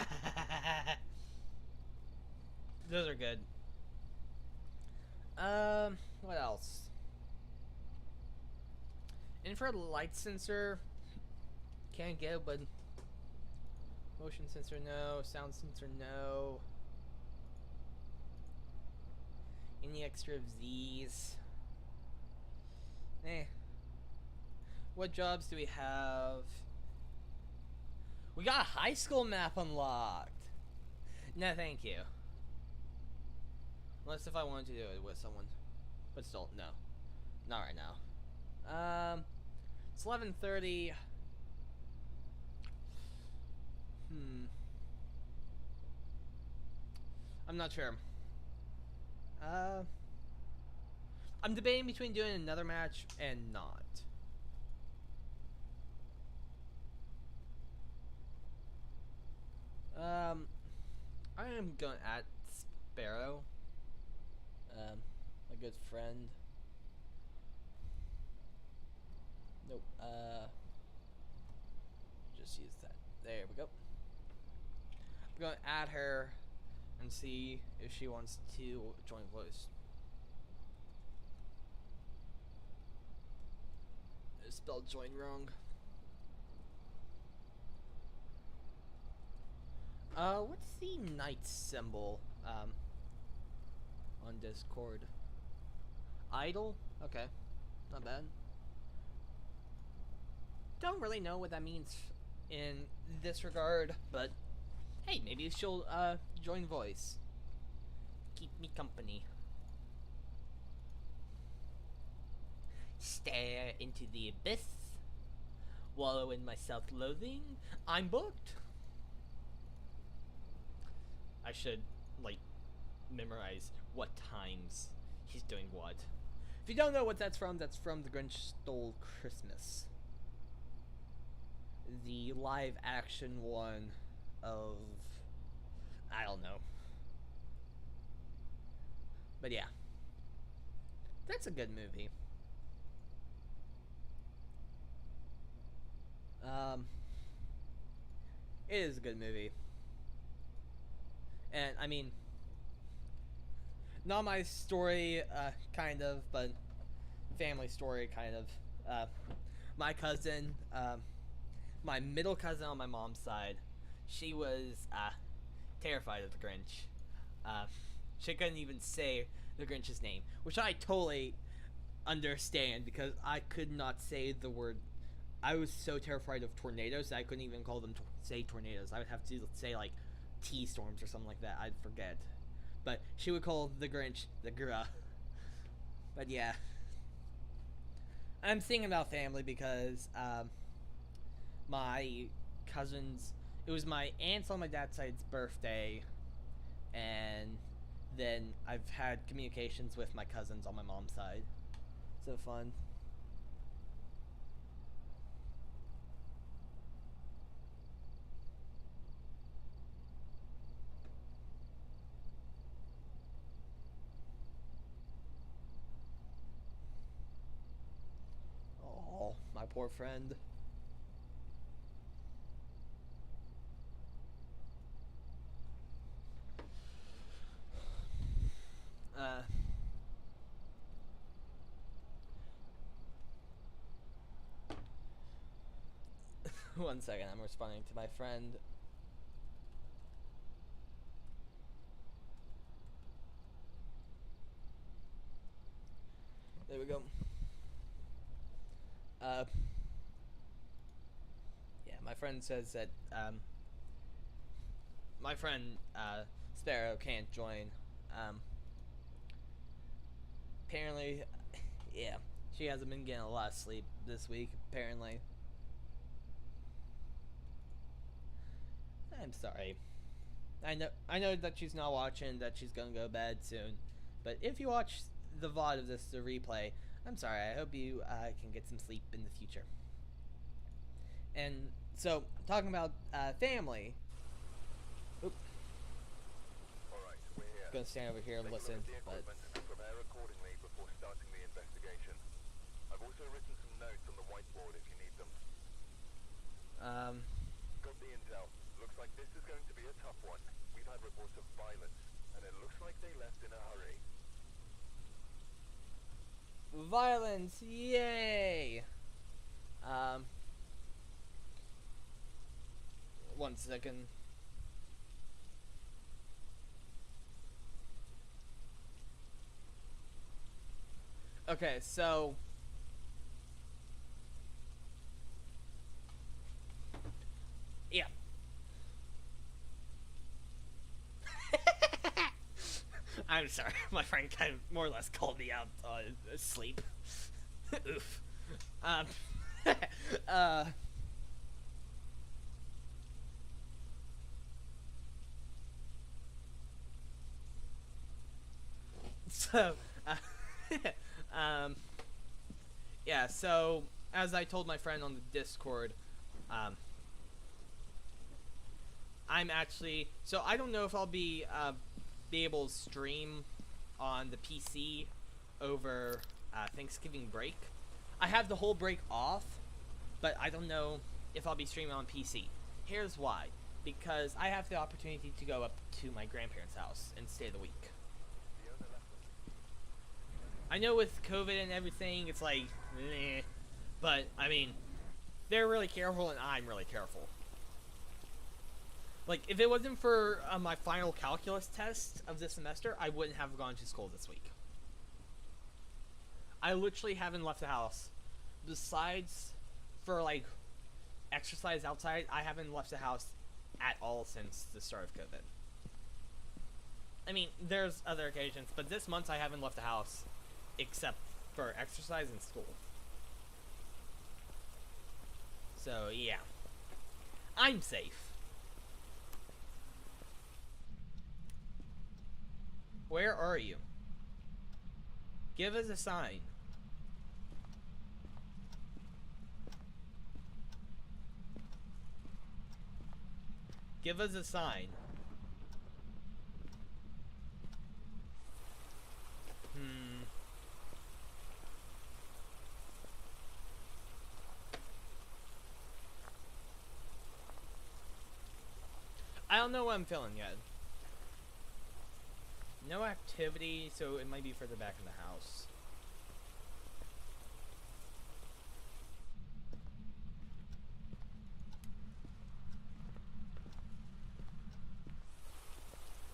Those are good. What else? Infrared light sensor. Can't get it, but motion sensor, no. Sound sensor, no. Any extra of these? Eh. What jobs do we have? We got a high school map unlocked. No, thank you. Unless if I wanted to do it with someone. But still, no. Not right now. It's 11:30. I'm not sure. I'm debating between doing another match and not. I am going at Sparrow. A good friend. Nope. Just use that. There we go. I'm going to add her and see if she wants to join voice. I spelled join wrong. What's the knight symbol on Discord? Idle? Okay, not bad. Don't really know what that means in this regard, but hey, maybe she'll join voice. Keep me company. Stare into the abyss. Wallow in my self-loathing. I'm booked. I should, like, memorize what times he's doing what. If you don't know what that's from The Grinch Stole Christmas. The live action one of, I don't know. But yeah. That's a good movie. It is a good movie. And, I mean, not my story, kind of, but family story, kind of. My cousin, my middle cousin on my mom's side, she was, terrified of the Grinch. She couldn't even say the Grinch's name, which I totally understand, because I could not say the word. I was so terrified of tornadoes that I couldn't even call them say tornadoes. I would have to say, like, T-storms or something like that. I'd forget. But she would call the Grinch the Grr. But yeah. I'm thinking about family because my cousin's, it was my aunt's on my dad's side's birthday, and then I've had communications with my cousins on my mom's side. So fun. Oh, my poor friend. One second, I'm responding to my friend. There we go. Yeah, my friend says that, my friend, Sparrow can't join. Apparently, yeah, she hasn't been getting a lot of sleep this week, apparently. I'm sorry. I know that she's not watching, that she's gonna go to bed soon. But if you watch the VOD of this, the replay, I'm sorry. I hope you can get some sleep in the future. And so, talking about family. Oop, Alright, we're here. gonna stand over here and Take a listen, look at the but equipment and prepare accordingly before starting the investigation. I've also written some notes on the whiteboard if you need them. Got the intel. Looks like this is going to be a tough one. We've had reports of violence, and it looks like they left in a hurry. violence, yay! 1 second. Okay, so yeah. I'm sorry, my friend kind of more or less called me out asleep. Oof. Um, uh, so, uh, um, yeah, so, as I told my friend on the Discord, um, I'm actually, so I don't know if I'll be able to stream on the PC over Thanksgiving break. I have the whole break off, but I don't know if I'll be streaming on PC. Here's why. Because I have the opportunity to go up to my grandparents' house and stay the week. I know with COVID and everything, it's like, meh, but I mean, they're really careful and I'm really careful. Like, if it wasn't for my final calculus test of this semester, I wouldn't have gone to school this week. I literally haven't left the house. Besides for, like, exercise outside, I haven't left the house at all since the start of COVID. I mean, there's other occasions, but this month I haven't left the house except for exercise and school. So, yeah. I'm safe. Where are you? Give us a sign. Give us a sign. I don't know what I'm feeling yet. No activity, so it might be further back in the house.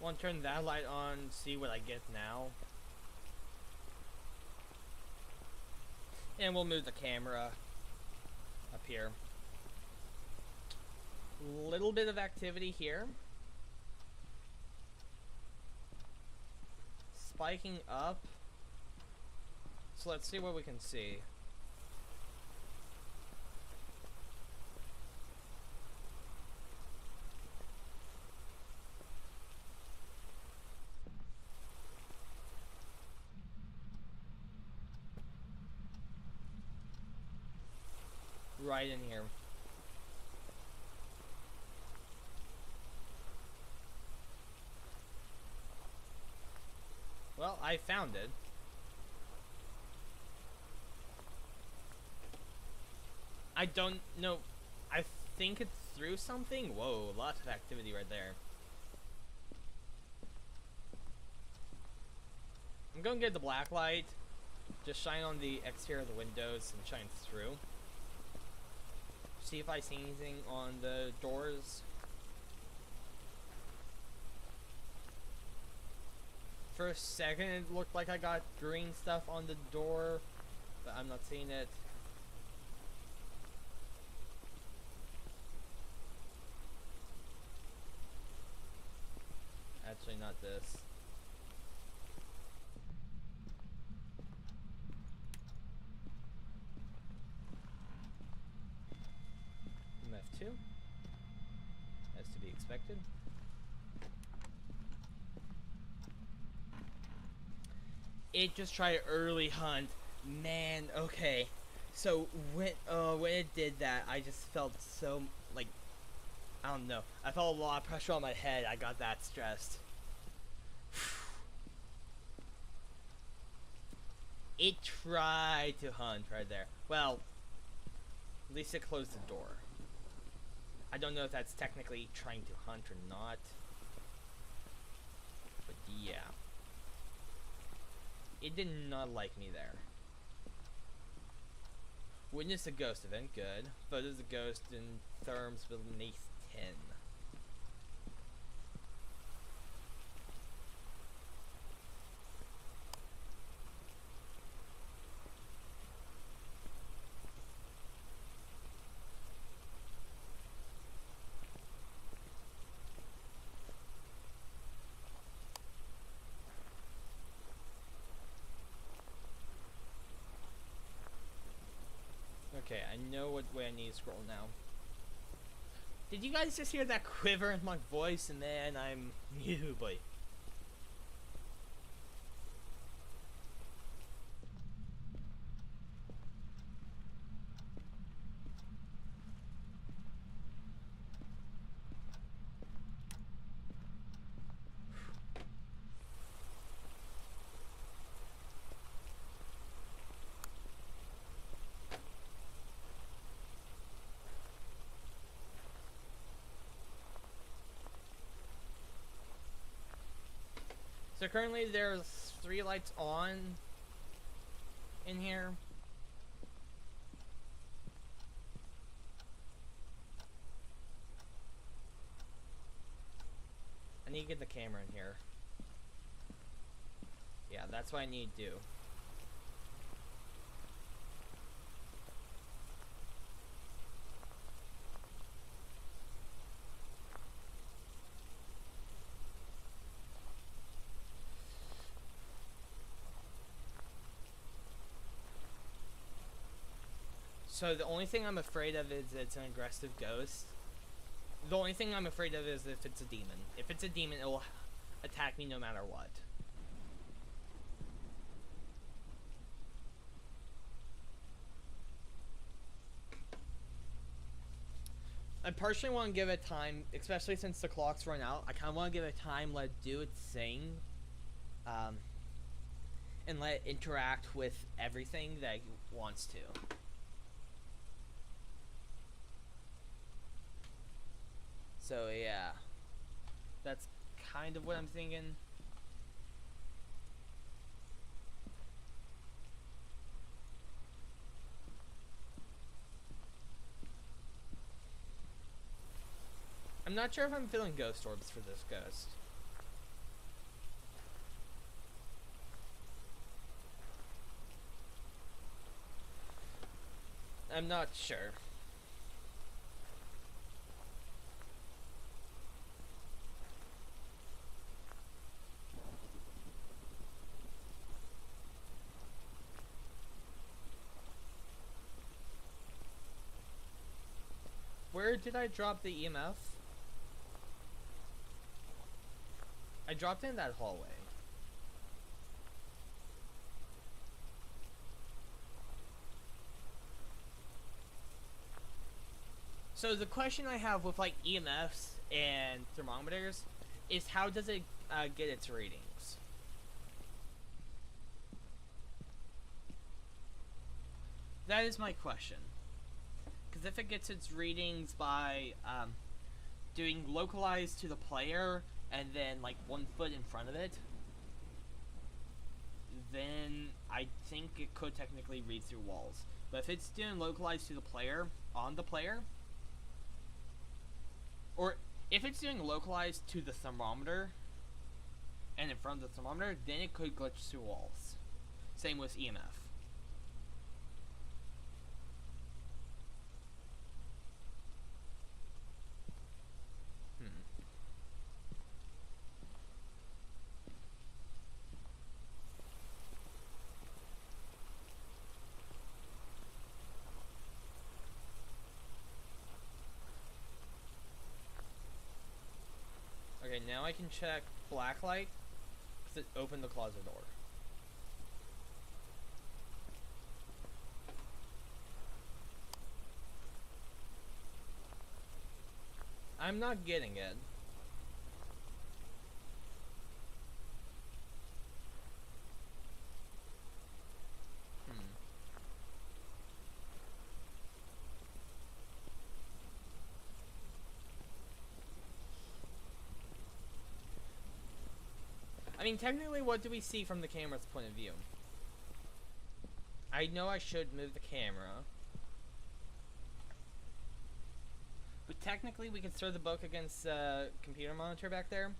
Want to turn that light on, see what I get now. And we'll move the camera up here. Little bit of activity here. Spiking up. So let's see what we can see. Right in here. Well, I found it. I don't know. I think it's through something. Whoa, lots of activity right there. I'm gonna get the black light. Just shine on the exterior of the windows and shine through. See if I see anything on the doors. For a second, it looked like I got green stuff on the door, but I'm not seeing it. Actually, not this. F2. That's to be expected. expected. It just tried early hunt. Man, okay. So when it did that, I just felt so like, I don't know. I felt a lot of pressure on my head. I got that stressed. It tried to hunt right there. Well, at least it closed the door. I don't know if that's technically trying to hunt or not. But yeah. It did not like me there. Witness a ghost event, good. Photos of ghost in therms beneath 10. Okay, I know what way I need to scroll now. Did you guys just hear that quiver in my voice and then I'm mute, boy? So currently there's 3 lights on in here. I need to get the camera in here. Yeah, that's what I need to do. So the only thing I'm afraid of is it's an aggressive ghost. The only thing I'm afraid of is if it's a demon. If it's a demon, it will attack me no matter what. I personally want to give it time, especially since the clock's run out. I kind of want to give it time, let it do its thing, and let it interact with everything that it wants to. So yeah, that's kind of what I'm thinking. I'm not sure if I'm feeling ghost orbs for this ghost. I'm not sure. Where did I drop the EMF? I dropped it in that hallway. So the question I have with like EMFs and thermometers is how does it get its readings? That is my question. Because if it gets its readings by doing localized to the player and then like 1 foot in front of it, then I think it could technically read through walls. But if it's doing localized to the player, on the player, or if it's doing localized to the thermometer and in front of the thermometer, then it could glitch through walls. Same with EMF. I can check blacklight, because it opened the closet door. I'm not getting it. I mean, technically, what do we see from the camera's point of view? I know I should move the camera. But technically, we could throw the book against the computer monitor back there.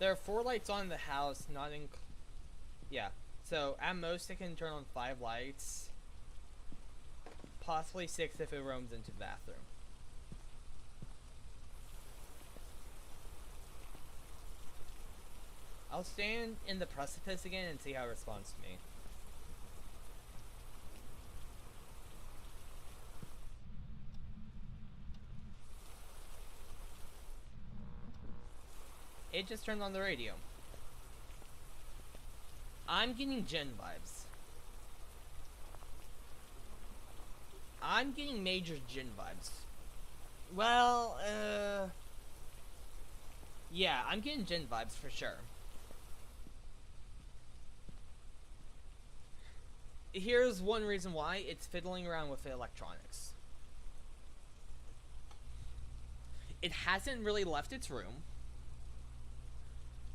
There are 4 lights on in the house, not in... Yeah. So, at most, it can turn on 5 lights. Possibly 6 if it roams into the bathroom. I'll stand in the precipice again and see how it responds to me. It just turned on the radio. I'm getting Jen vibes. I'm getting major Jen vibes. Well, yeah, I'm getting Jen vibes for sure. Here's one reason why. It's fiddling around with the electronics. It hasn't really left its room.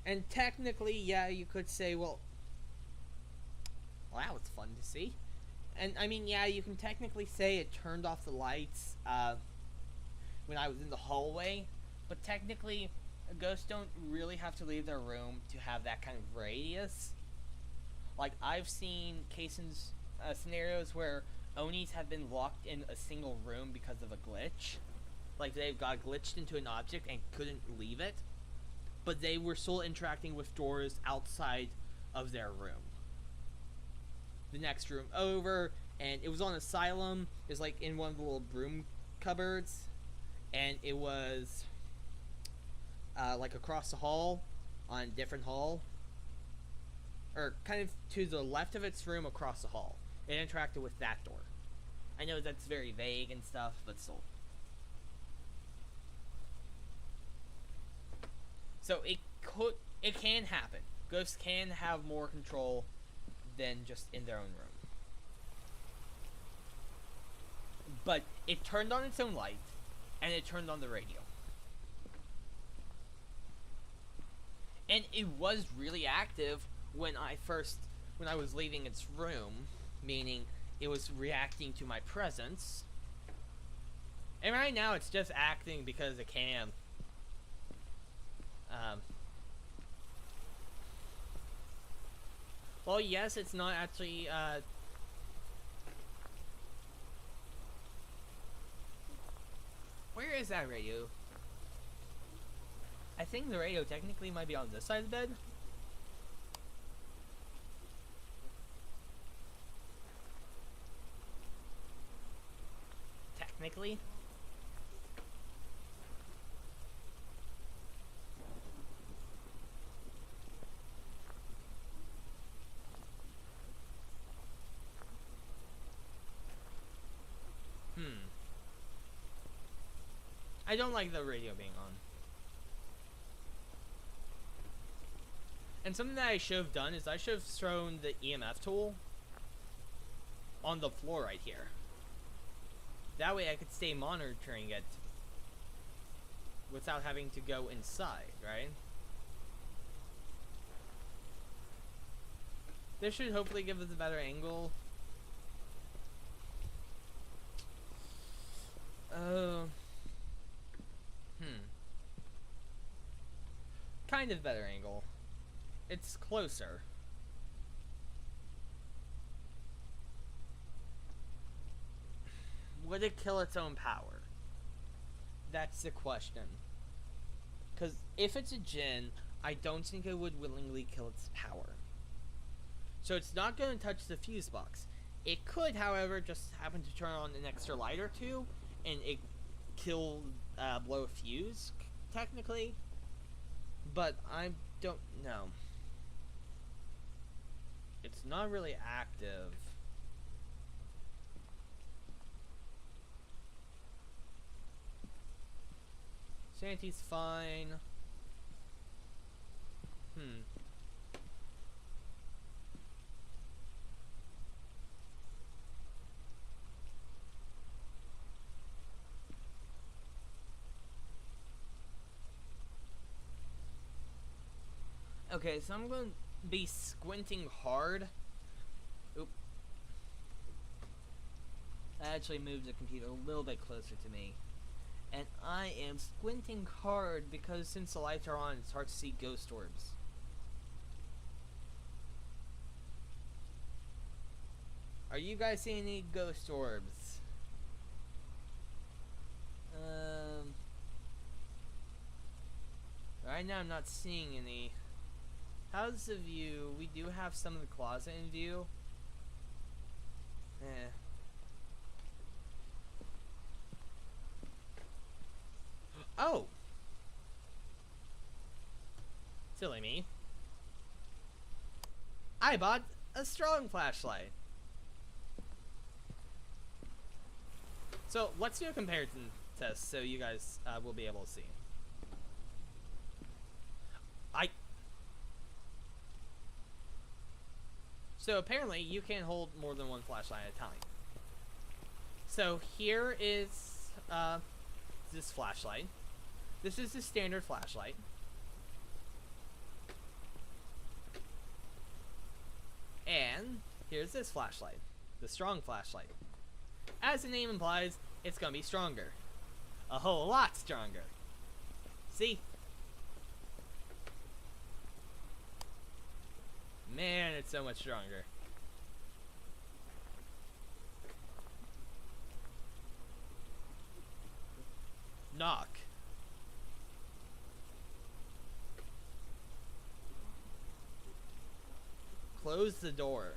And technically, yeah, you could say, well, that was fun to see. And, I mean, yeah, you can technically say it turned off the lights when I was in the hallway. But technically, ghosts don't really have to leave their room to have that kind of radius. Like, I've seen cases, scenarios where Onis have been locked in a single room because of a glitch. Like, they've got glitched into an object and couldn't leave it. But they were still interacting with doors outside of their room. The next room over, and it was on Asylum. It was like in one of the little broom cupboards, and it was like across the hall, on a different hall, or kind of to the left of its room across the hall. It interacted with that door. I know that's very vague and stuff, but still. So it can happen. Ghosts can have more control than just in their own room. But it turned on its own light, and it turned on the radio. And it was really active when I was leaving its room, meaning it was reacting to my presence. And right now it's just acting because it can. Well, yes, it's not actually, where is that radio? I think the radio technically might be on this side of the bed. Technically. I don't like the radio being on. And something that I should have done is I should have thrown the EMF tool on the floor right here. That way I could stay monitoring it without having to go inside, right? This should hopefully give us a better angle. Kind of better angle. It's closer. Would it kill its own power? That's the question. Because if it's a djinn, I don't think it would willingly kill its power. So it's not going to touch the fuse box. It could, however, just happen to turn on an extra light or two, and it blow a fuse, technically. But I don't know. It's not really active. Sanity's fine. Okay, so I'm going to be squinting hard. Oop. I actually moved the computer a little bit closer to me. And I am squinting hard because since the lights are on, it's hard to see ghost orbs. Are you guys seeing any ghost orbs? Right now I'm not seeing any. How's the view? We do have some of the closet in view. Oh! Silly me. I bought a strong flashlight. So let's do a comparison test so you guys will be able to see. So apparently you can hold more than one flashlight at a time. So here is this flashlight. This is the standard flashlight. And here's this flashlight, the strong flashlight. As the name implies, it's gonna be stronger. A whole lot stronger. See? Man, it's so much stronger. Knock. Close the door.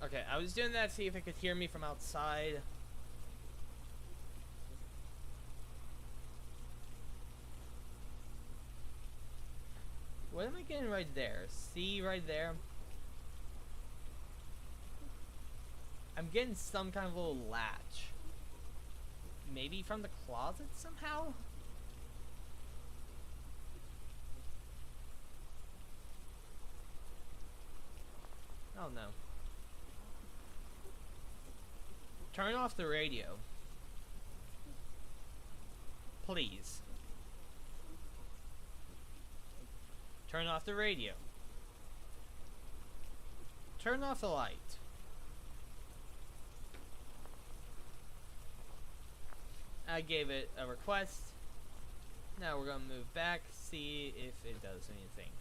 Okay, I was doing that to see if it could hear me from outside. What am I getting right there? See right there? I'm getting some kind of little latch. Maybe from the closet somehow? Oh no. Turn off the radio. Please. Turn off the radio. Turn off the light. I gave it a request. Now we're gonna move back, see if it does anything.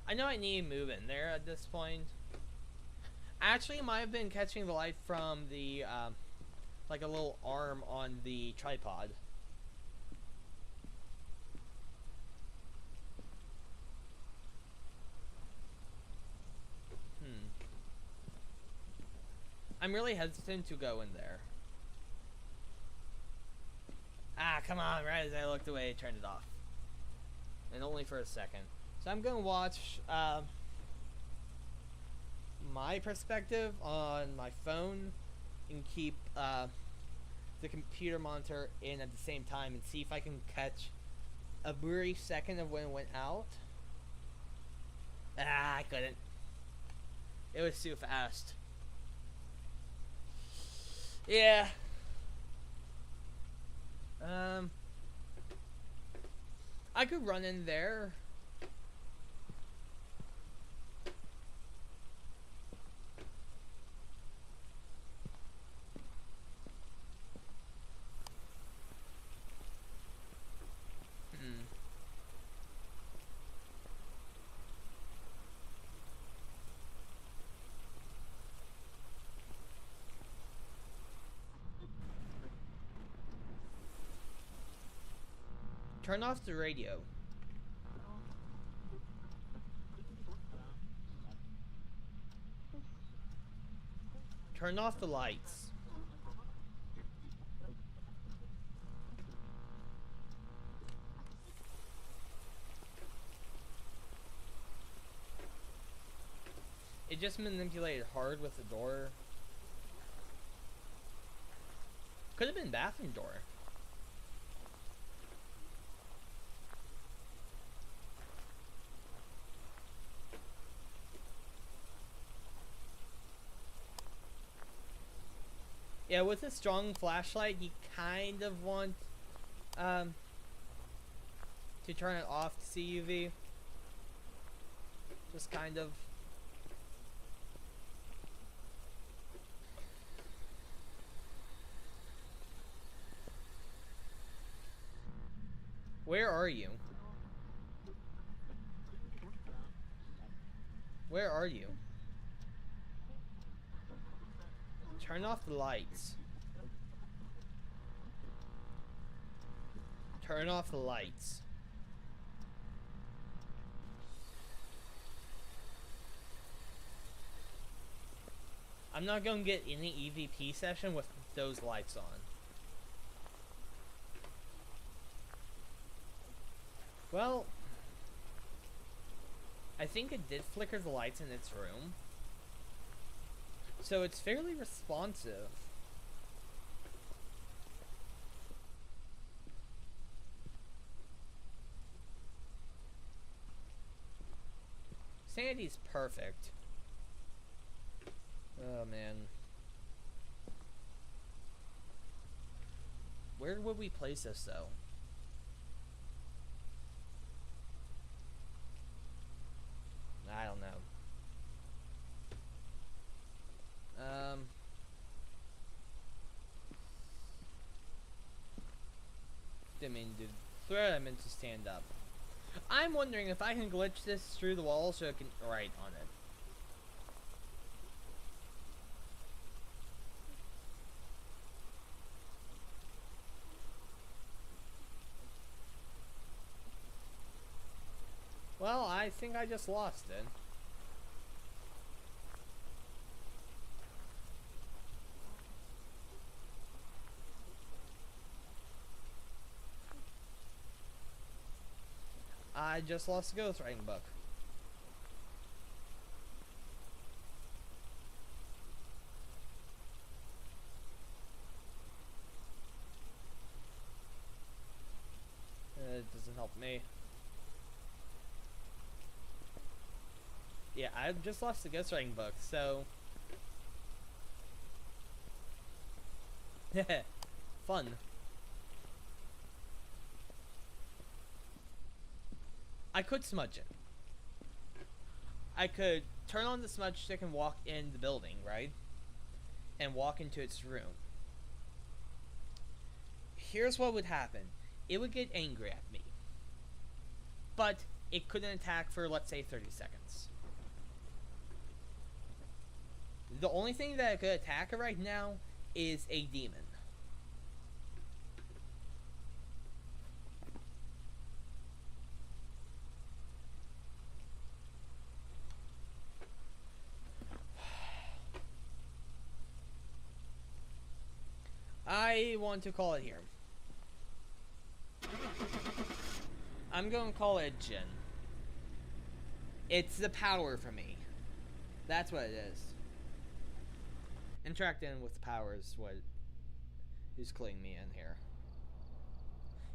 I know I need to move in there at this point. Actually, I might have been catching the light from the, like a little arm on the tripod. I'm really hesitant to go in there. Ah, come on, right as I looked away, I turned it off. And only for a second. So I'm gonna watch my perspective on my phone and keep the computer monitor in at the same time and see if I can catch a brief second of when it went out. Ah, I couldn't. It was too fast. Yeah. I could run in there. Turn off the radio. Turn off the lights. It just manipulated hard with the door. Could have been bathroom door. Yeah, with a strong flashlight, you kind of want to turn it off to see UV. Just kind of. Where are you? Where are you? Turn off the lights. Turn off the lights. I'm not gonna get any EVP session with those lights on. Well, I think it did flicker the lights in its room. So it's fairly responsive. Sanity's perfect. Oh man. Where would we place this though? I don't know. Didn't mean to throw. I meant to stand up. I'm wondering if I can glitch this through the wall so I can write on it. Well, I think I just lost it. I just lost the ghostwriting book. It doesn't help me. Yeah, I just lost the ghostwriting book, so... Fun. I could smudge it. I could turn on the smudge stick and walk in the building, right? And walk into its room. Here's what would happen. It would get angry at me. But it couldn't attack for, let's say, 30 seconds. The only thing that could attack it right now is a demon. I want to call it here. I'm going to call it Jin. It's the power for me. That's what it is. Interacting with the power is what is cluing me in here.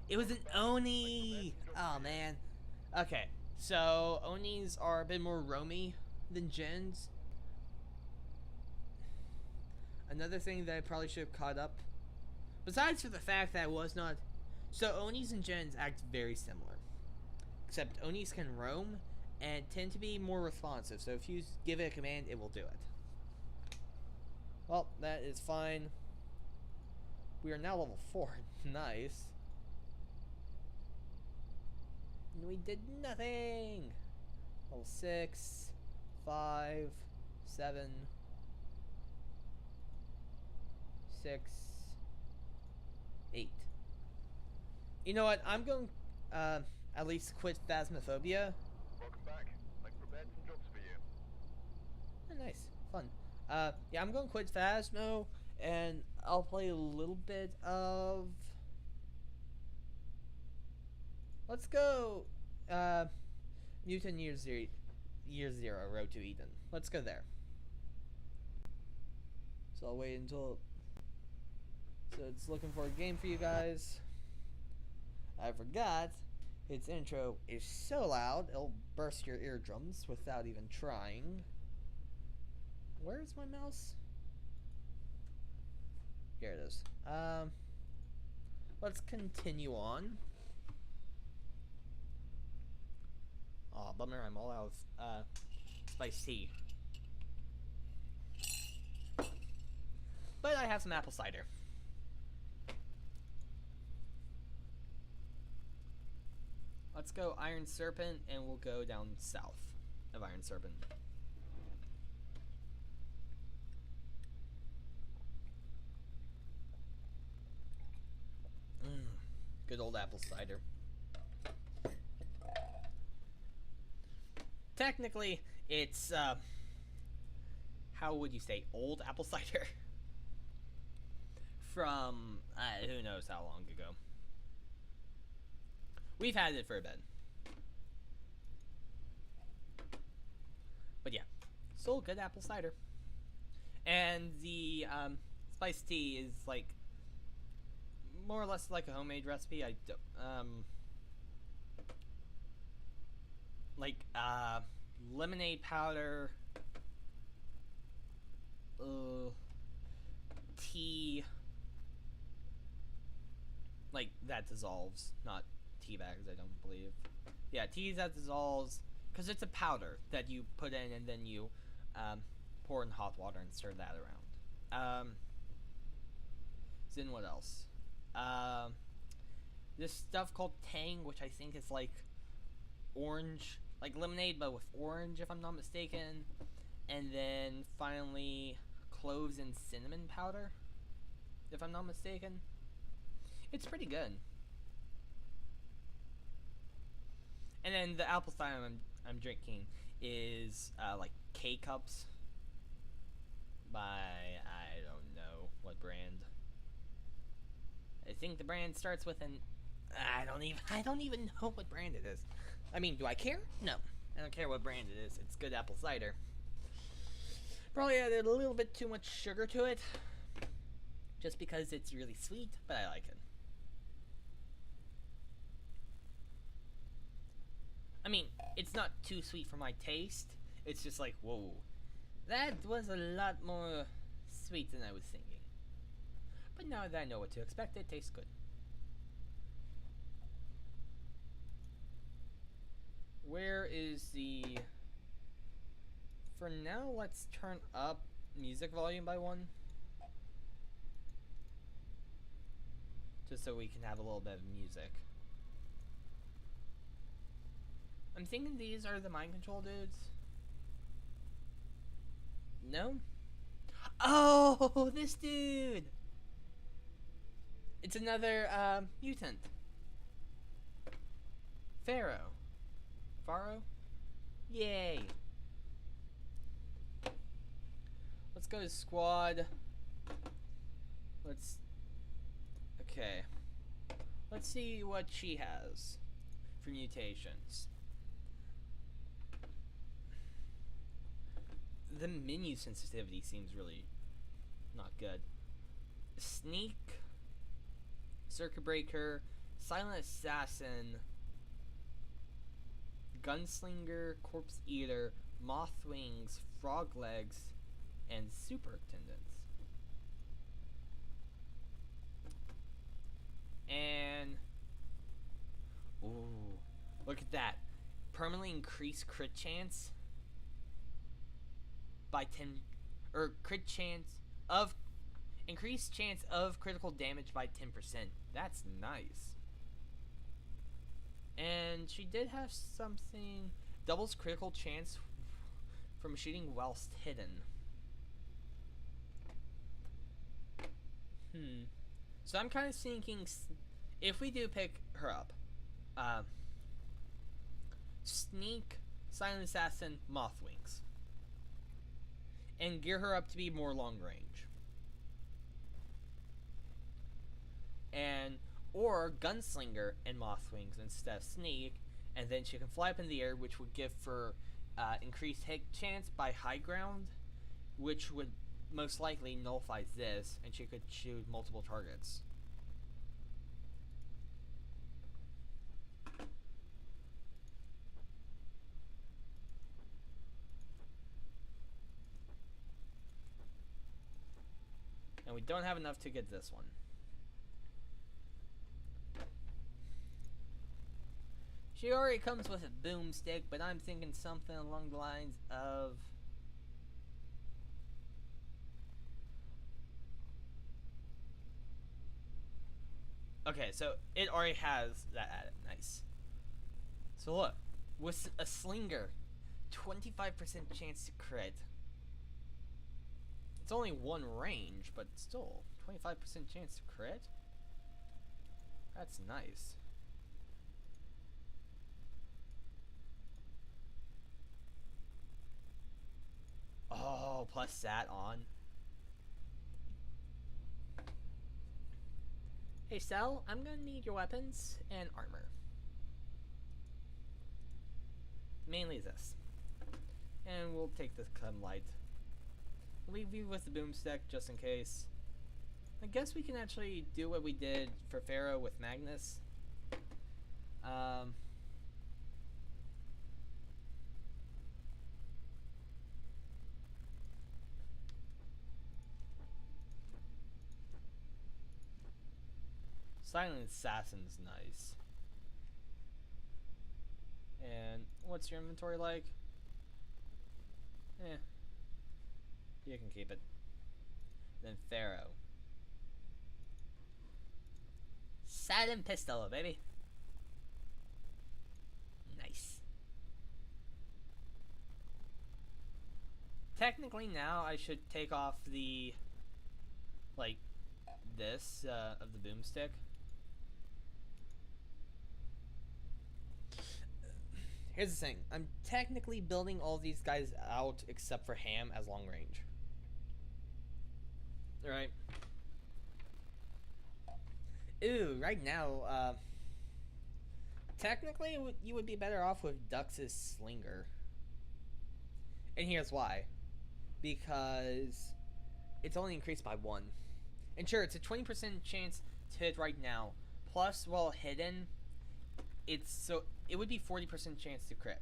It was an Oni! Oh, man. Okay, so Onis are a bit more roamy than Jins. Another thing that I probably should have caught up, besides for the fact that it was not... So Onis and Jins act very similar. Except Onis can roam and tend to be more responsive, so if you give it a command, it will do it. Well, that is fine. We are now level 4. Nice. We did nothing! Level 6, 5, 7, 6, 8. You know what? I'm going at least quit Phasmophobia. Welcome back. I've prepared some jobs for you. Oh, nice, fun. Yeah, I'm going to quit Phasmo, and I'll play a little bit of. Let's go. Mutant Year Zero, Road to Eden. Let's go there. So I'll wait until. So it's looking for a game for you guys. I forgot. Its intro is so loud it'll burst your eardrums without even trying. Where's my mouse? Here it is. Let's continue on. Aw, bummer, I'm all out of spiced tea. But I have some apple cider. Let's go Iron Serpent, and we'll go down south of Iron Serpent. Good old apple cider. Technically, it's, how would you say, old apple cider? From, who knows how long ago. We've had it for a bit. But yeah, still good apple cider. And the spiced tea is like more or less like a homemade recipe. I like lemonade powder, tea, like that dissolves, not tea bags, I don't believe. Yeah, tea that dissolves, because it's a powder that you put in and then you pour in hot water and stir that around. Then what else? This stuff called Tang, which I think is like orange, like lemonade but with orange if I'm not mistaken. And then finally cloves and cinnamon powder, if I'm not mistaken. It's pretty good. And then the apple cider I'm drinking is like K-Cups by, I don't know what brand. I think the brand starts with an, I don't even know what brand it is. I mean, do I care? No. I don't care what brand it is. It's good apple cider. Probably added a little bit too much sugar to it, just because it's really sweet, but I like it. I mean, it's not too sweet for my taste. It's just like, whoa, that was a lot more sweet than I was thinking. But now that I know what to expect, it tastes good. Where is the... For now, let's turn up music volume by 1. Just so we can have a little bit of music. I'm thinking these are the mind control dudes. No? Oh, this dude! It's another, mutant. Pharaoh. Yay! Let's go to squad. Okay. Let's see what she has for mutations. The menu sensitivity seems really not good. Sneak, Circuit Breaker, Silent Assassin, Gunslinger, Corpse Eater, Moth Wings, Frog Legs, and Superintendents. And ooh, look at that. Permanently increase crit chance by 10, or crit chance of, increased chance of critical damage by 10%. That's nice. And she did have something, doubles critical chance from shooting whilst hidden. So I'm kind of thinking, if we do pick her up, uh, Sneak, Silent Assassin, Moth Wings, and gear her up to be more long range. And or Gunslinger and Moth Wings instead of Sneak, and then she can fly up in the air, which would give her increased hit chance by high ground, which would most likely nullify this, and she could shoot multiple targets. And we don't have enough to get this one. She already comes with a boomstick, but I'm thinking something along the lines of... Okay, so it already has that added. Nice. So look, with a slinger, 25% chance to crit. It's only one range, but still, 25% chance to crit? That's nice. Oh, plus that on. Hey, Cell, I'm gonna need your weapons and armor. Mainly this. And we'll take the Clem Light. Leave you with the boomstick just in case. I guess we can actually do what we did for Pharaoh with Magnus. Silent Assassin's nice. And what's your inventory like? Eh. You can keep it. Then Pharaoh. Silent Pistol, baby. Nice. Technically now I should take off the... like, this, of the boomstick. Here's the thing. I'm technically building all these guys out except for Ham as long range. Alright. Ooh, right now, technically you would be better off with Dux's Slinger. And here's why. Because it's only increased by 1. And sure, it's a 20% chance to hit right now. Plus, while hidden, it would be 40% chance to crit.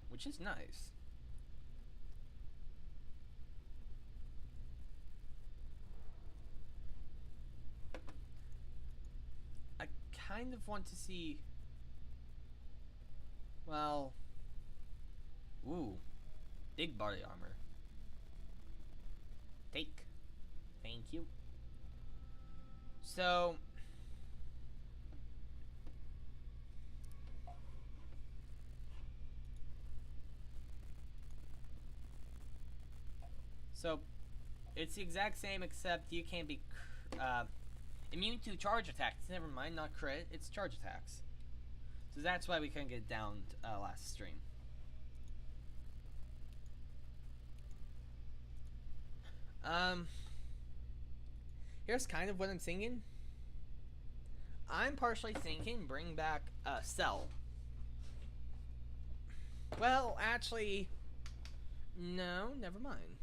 Which is nice. I kind of want to see... well... ooh. Big body armor. Take. Thank you. So... it's the exact same, except you can't be immune to charge attacks. Never mind, not crit, it's charge attacks. So that's why we couldn't get down last stream. Here's kind of what I'm thinking. I'm partially thinking bring back Cell. Well, actually, no, never mind.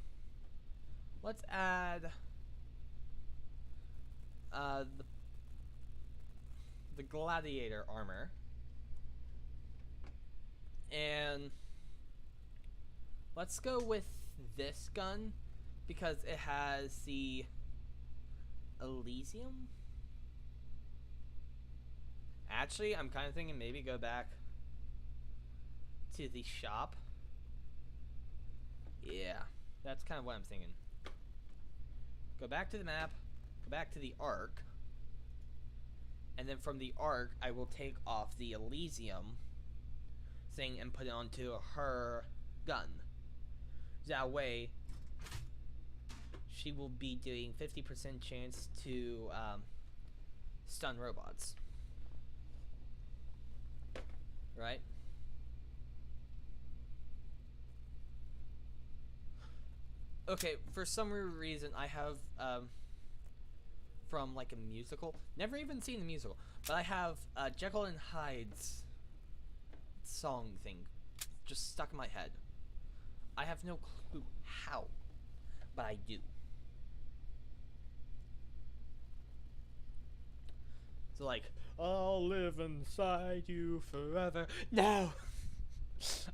Let's add the gladiator armor, and let's go with this gun because it has the Elysium. Actually, I'm kind of thinking maybe go back to the shop. Yeah, that's kind of what I'm thinking. Go back to the map, go back to the Ark, and then from the Ark, I will take off the Elysium thing and put it onto her gun. That way, she will be doing 50% chance to stun robots. right? Okay, for some reason I have from like a musical. Never even seen the musical, but I have Jekyll and Hyde's song thing just stuck in my head. I have no clue how, but I do. So like, I'll live inside you forever. No!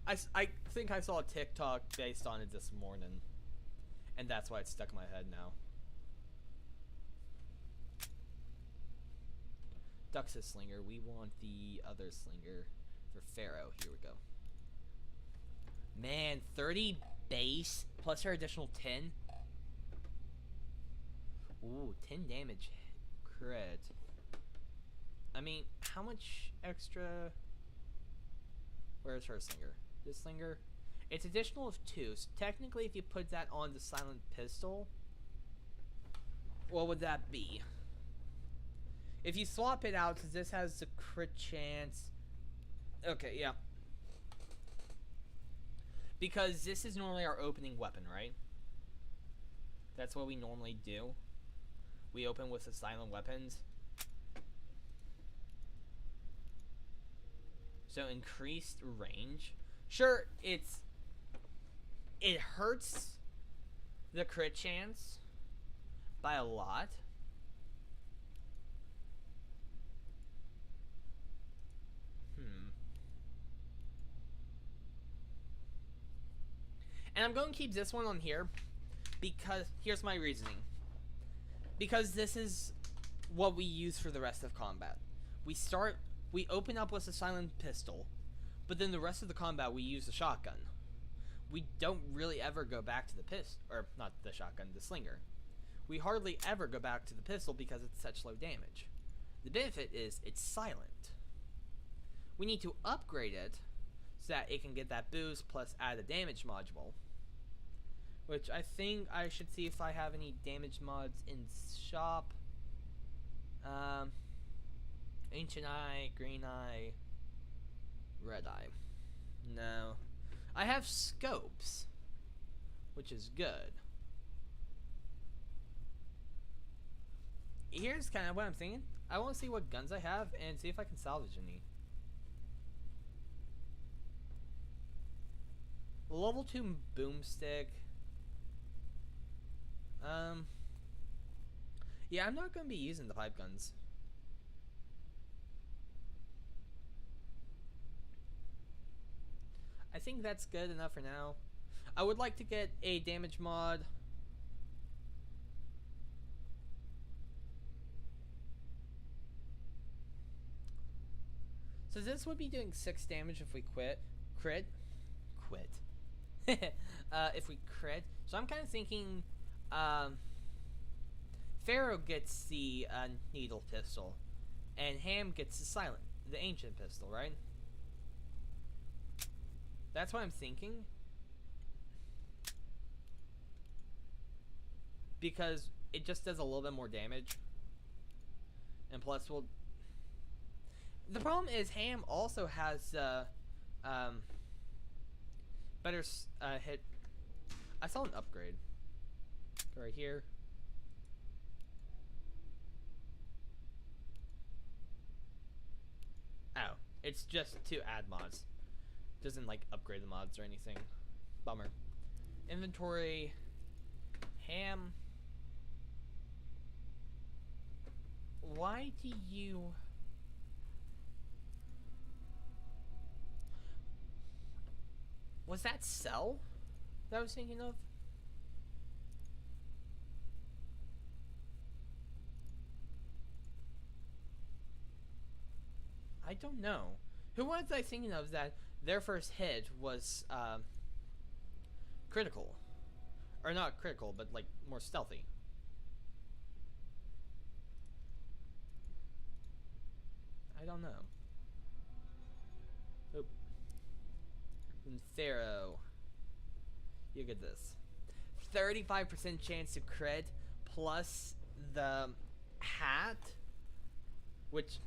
I think I saw a TikTok based on it this morning. And that's why it's stuck in my head now. Duck's a slinger. We want the other slinger for Pharaoh. Here we go. Man, 30 base plus her additional 10. Ooh, 10 damage crit. I mean, how much extra? Where's her slinger? This slinger? It's additional of 2. So technically, if you put that on the silent pistol, what would that be? If you swap it out, because this has the crit chance. Okay, yeah. Because this is normally our opening weapon, right? That's what we normally do. We open with the silent weapons. So increased range. Sure, it hurts the crit chance by a lot. And I'm going to keep this one on here because here's my reasoning. Because this is what we use for the rest of combat. We open up with a silent pistol, but then the rest of the combat we use the shotgun. We don't really ever go back to the pistol, or not the shotgun, the slinger. We hardly ever go back to the pistol because it's such low damage. The benefit is it's silent. We need to upgrade it so that it can get that boost plus add a damage module. Which I think I should see if I have any damage mods in shop. Ancient Eye, Green Eye, Red Eye. No. I have scopes, which is good. Here's kind of what I'm thinking. I want to see what guns I have and see if I can salvage any. Level 2 boomstick. Yeah, I'm not going to be using the pipe guns. I think that's good enough for now. I would like to get a damage mod. So this would be doing 6 damage if we quit. If we crit. So I'm kind of thinking Pharaoh gets the needle pistol and Ham gets the ancient pistol, right? That's what I'm thinking. Because it just does a little bit more damage. And plus the problem is Ham also has better hit. I saw an upgrade. Go right here. Oh, it's just to add mods. Doesn't like upgrade the mods or anything. Bummer. Inventory. Ham. Why do you... Was that Cell that I was thinking of? I don't know. Who was I thinking of that their first hit was critical? Or not critical, but like more stealthy. I don't know. Oop. And Pharaoh. You get this. 35% chance to crit plus the hat, which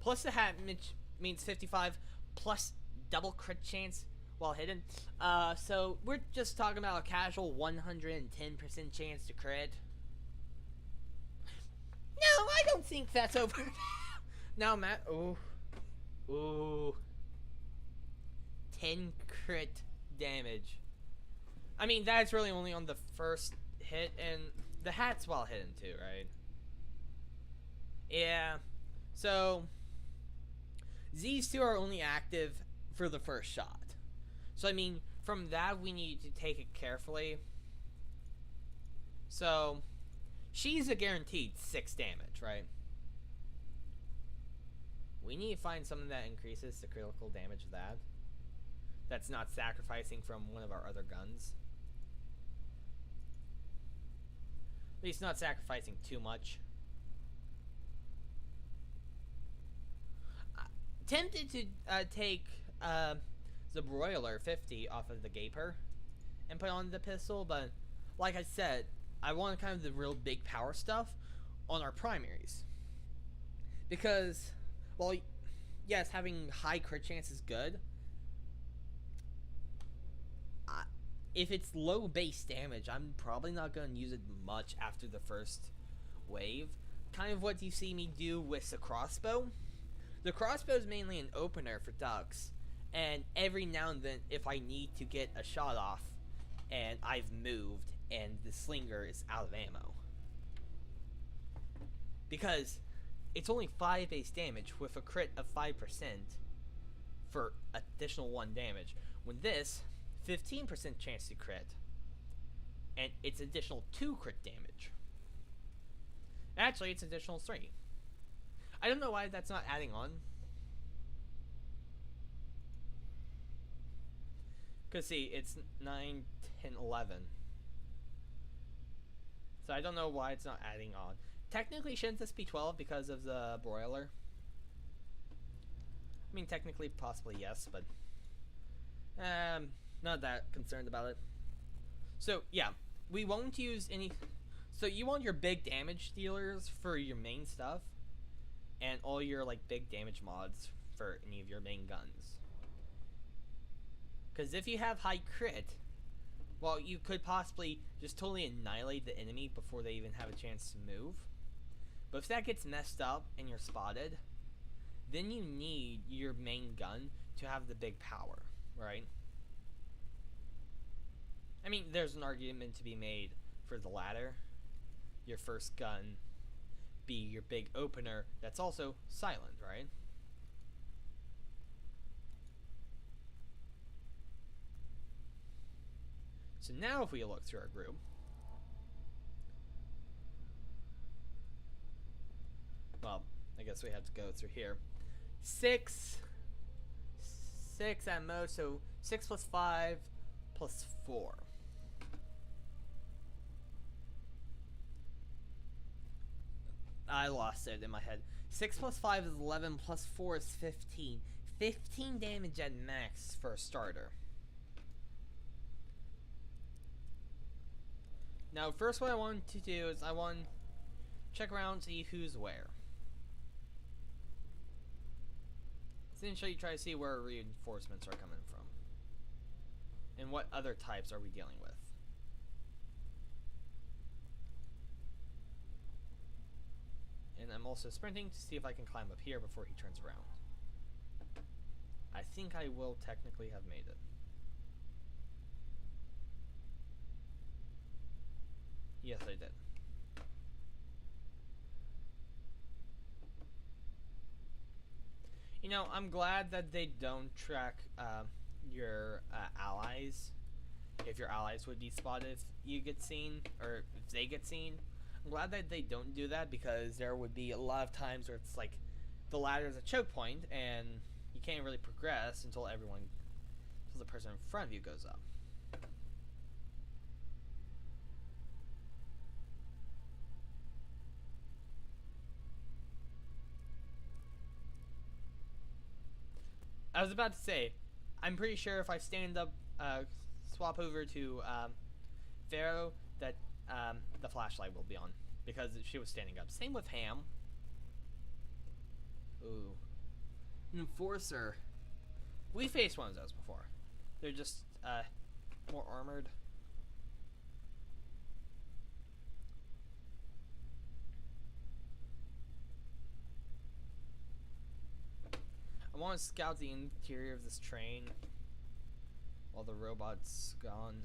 plus the hat, which means 55, plus double crit chance while hidden. So we're just talking about a casual 110% chance to crit. No, I don't think that's over. Now, Matt. Ooh. 10 crit damage. I mean, that's really only on the first hit, and the hat's while hidden too, right? Yeah. So, these two are only active for the first shot. So, I mean, from that, we need to take it carefully. So, she's a guaranteed 6 damage, right? We need to find something that increases the critical damage of that. That's not sacrificing from one of our other guns. At least not sacrificing too much. Tempted to take the broiler 50 off of the gaper and put on the pistol, but like I said, I want kind of the real big power stuff on our primaries. Because, well, yes, having high crit chance is good. If it's low base damage, I'm probably not going to use it much after the first wave. Kind of what you see me do with the crossbow. The crossbow is mainly an opener for ducks, and every now and then, if I need to get a shot off, and I've moved, and the slinger is out of ammo. Because it's only 5 base damage with a crit of 5% for additional 1 damage. When this, 15% chance to crit, and it's additional 2 crit damage. Actually, it's additional 3. I don't know why that's not adding on. Because see, it's 9, 10, 11. So I don't know why it's not adding on. Technically, shouldn't this be 12 because of the broiler? I mean, technically, possibly yes, but not that concerned about it. So yeah, we won't use any. So you want your big damage dealers for your main stuff, and all your like big damage mods for any of your main guns. Because if you have high crit, well, you could possibly just totally annihilate the enemy before they even have a chance to move. But if that gets messed up and you're spotted, then you need your main gun to have the big power, right? I mean, there's an argument to be made for the latter. Your first gun be your big opener that's also silent, right? So now if we look through our group, well, I guess we have to go through here. 6 at most, so 6 plus 5 plus 4. I lost it in my head. 6 plus 5 is 11, plus 4 is 15. 15 damage at max for a starter. Now, first what I want to do is I want to check around, see who's where. Essentially try to see where reinforcements are coming from. And what other types are we dealing with. And I'm also sprinting to see if I can climb up here before he turns around. I think I will technically have made it. Yes, I did. You know, I'm glad that they don't track your allies. If your allies would be spotted if you get seen, or if they get seen. I'm glad that they don't do that, because there would be a lot of times where it's like the ladder is a choke point and you can't really progress until the person in front of you goes up. I was about to say, I'm pretty sure if I stand up, swap over to Pharaoh, that the flashlight will be on, because she was standing up. Same with Ham. Ooh, Enforcer. We faced one of those before. They're just more armored. I want to scout the interior of this train while the robot's gone.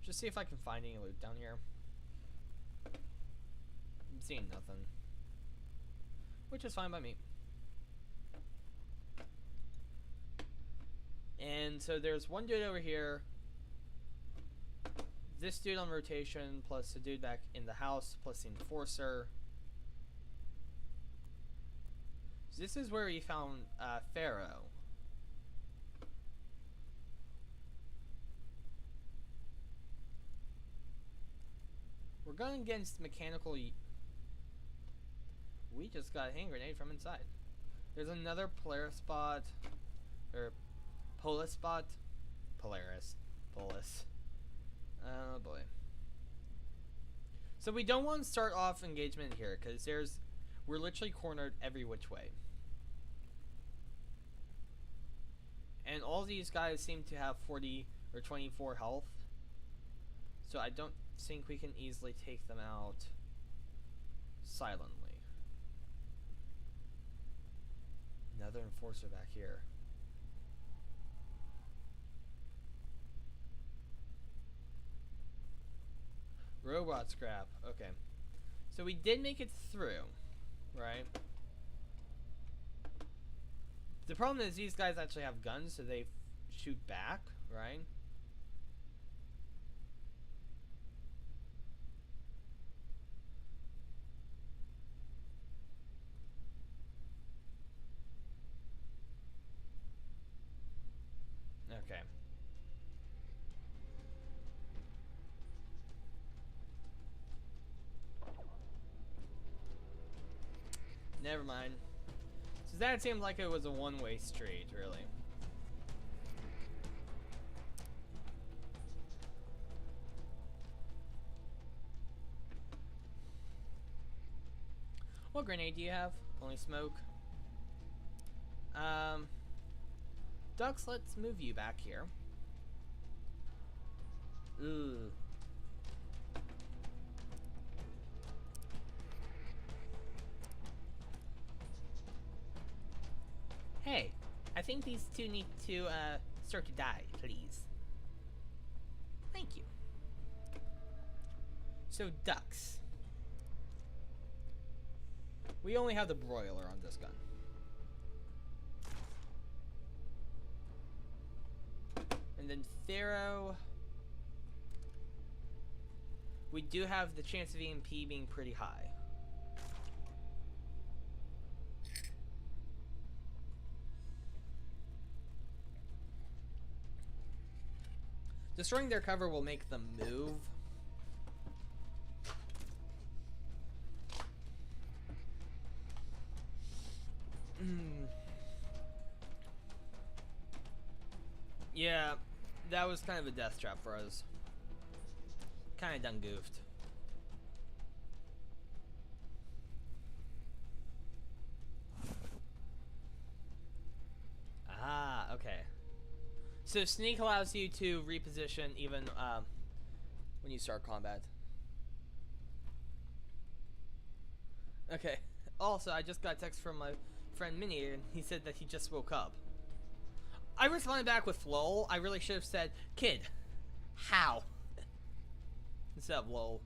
Just see if I can find any loot down here. I'm seeing nothing. Which is fine by me. And so there's one dude over here. This dude on rotation, plus the dude back in the house, plus the enforcer. So this is where we found Pharaoh. We're going against mechanical. We just got a hand grenade from inside. There's another Polaris spot. Or Polis spot. Polaris. Polis. Oh boy. So we don't want to start off engagement here because we're literally cornered every which way. And all these guys seem to have 40 or 24 health. So I don't think we can easily take them out silently. Another enforcer back here. Robot scrap. Okay. So we did make it through, right? The problem is these guys actually have guns, so they shoot back, right? Okay. Never mind. So that seemed like it was a one-way street, really. What grenade do you have? Only smoke. Ducks, let's move you back here. Ooh. Hey, I think these two need to start to die, please. Thank you. So ducks. We only have the broiler on this gun. And then Pharaoh. We do have the chance of EMP being pretty high. Destroying their cover will make them move. Yeah, that was kind of a death trap for us. Kind of done goofed. Ah, okay. So sneak allows you to reposition even when you start combat. Okay. Also, I just got a text from my friend Minnie, and he said that he just woke up. I responded back with lol. I really should have said, kid, how? Instead of lol.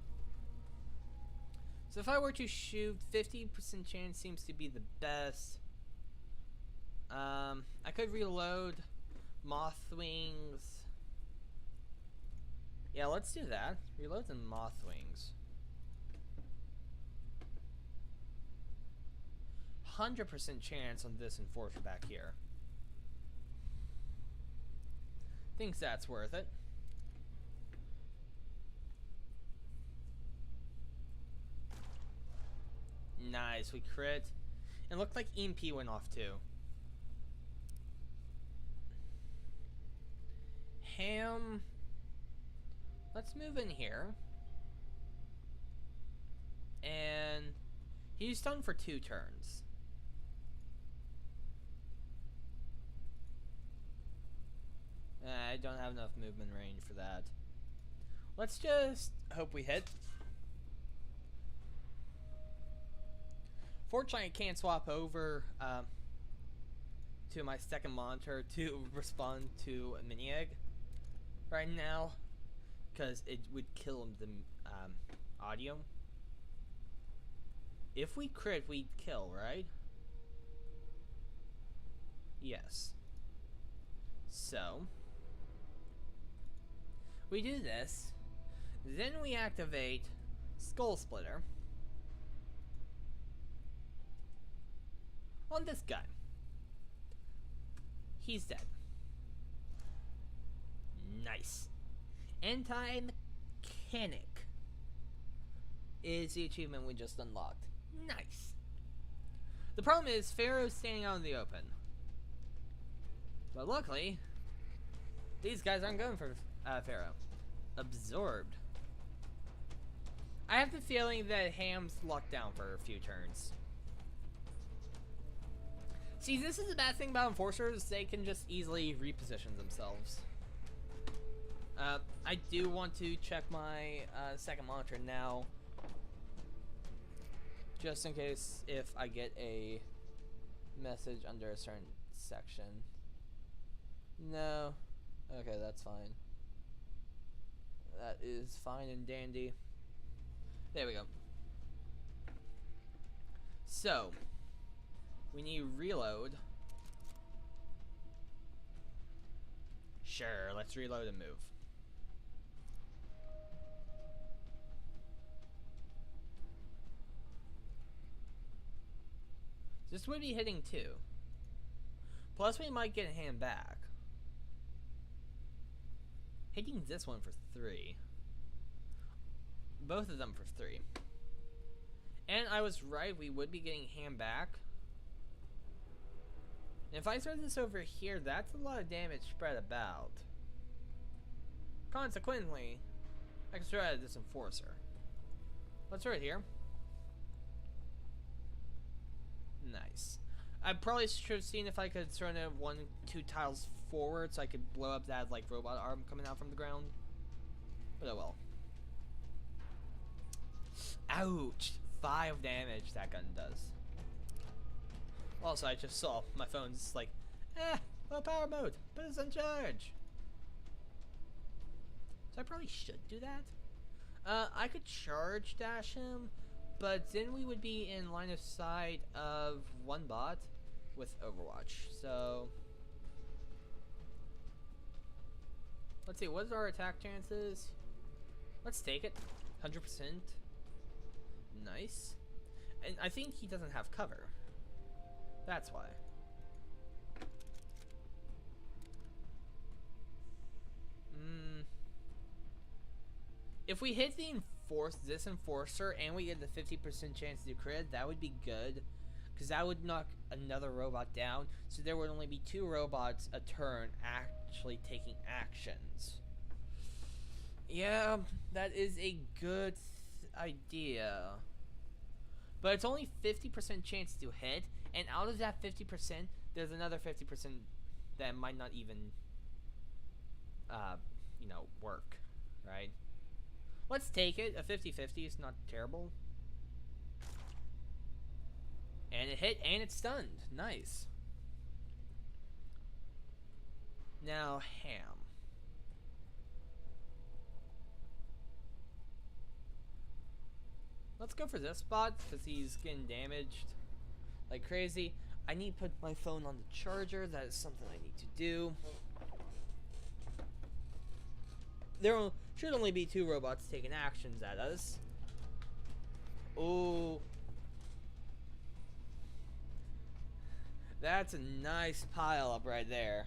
So if I were to shoot, 50% chance seems to be the best. I could reload moth wings. Yeah, let's do that. Reload the moth wings. 100% chance on this enforcer back here. Thinks that's worth it. Nice, we crit. And looked like EMP went off too. Ham. Let's move in here. And he's done for 2 turns. I don't have enough movement range for that. Let's just hope we hit. Fortunately, I can't swap over to my second monitor to respond to a mini egg right now, because it would kill the audio. If we crit, we'd kill, right? Yes. So we do this, then we activate Skull Splitter on this guy. He's dead. Nice. Anti-mechanic is the achievement we just unlocked. Nice. The problem is Pharaoh's standing out in the open. But luckily, these guys aren't going for Pharaoh. Absorbed. I have the feeling that Ham's locked down for a few turns. See, this is the bad thing about Enforcers. They can just easily reposition themselves. I do want to check my second monitor now, just in case if I get a message under a certain section. No. Okay, that's fine. That is fine and dandy. There we go. So, we need reload. Sure, let's reload and move. This would be hitting 2. Plus, we might get a hand back. Hitting this one for 3. Both of them for 3. And I was right, we would be getting hand back. And if I throw this over here, that's a lot of damage spread about. Consequently, I can throw out this Enforcer. Let's throw it here. Nice. I probably should have seen if I could throw it 1-2 tiles forward so I could blow up that like robot arm coming out from the ground. But oh well. Ouch! 5 damage that gun does. Also, I just saw my phone's like, low power mode, but it's on charge. So I probably should do that. I could charge dash him, but then we would be in line of sight of one bot with Overwatch. So let's see, what is our attack chances? Let's take it. 100%. Nice. And I think he doesn't have cover. That's why. If we hit the this Enforcer and we get the 50% chance to crit, that would be good. Because that would knock another robot down. So there would only be 2 robots a turn actually taking actions. Yeah, that is a good idea. But it's only 50% chance to hit. And out of that 50%, there's another 50% that might not even, work, right? Let's take it. A 50-50 is not terrible. And it hit, and it's stunned. Nice. Now, Ham. Let's go for this spot, because he's getting damaged like crazy. I need to put my phone on the charger. That is something I need to do. There should only be 2 robots taking actions at us. Oh, that's a nice pile up right there.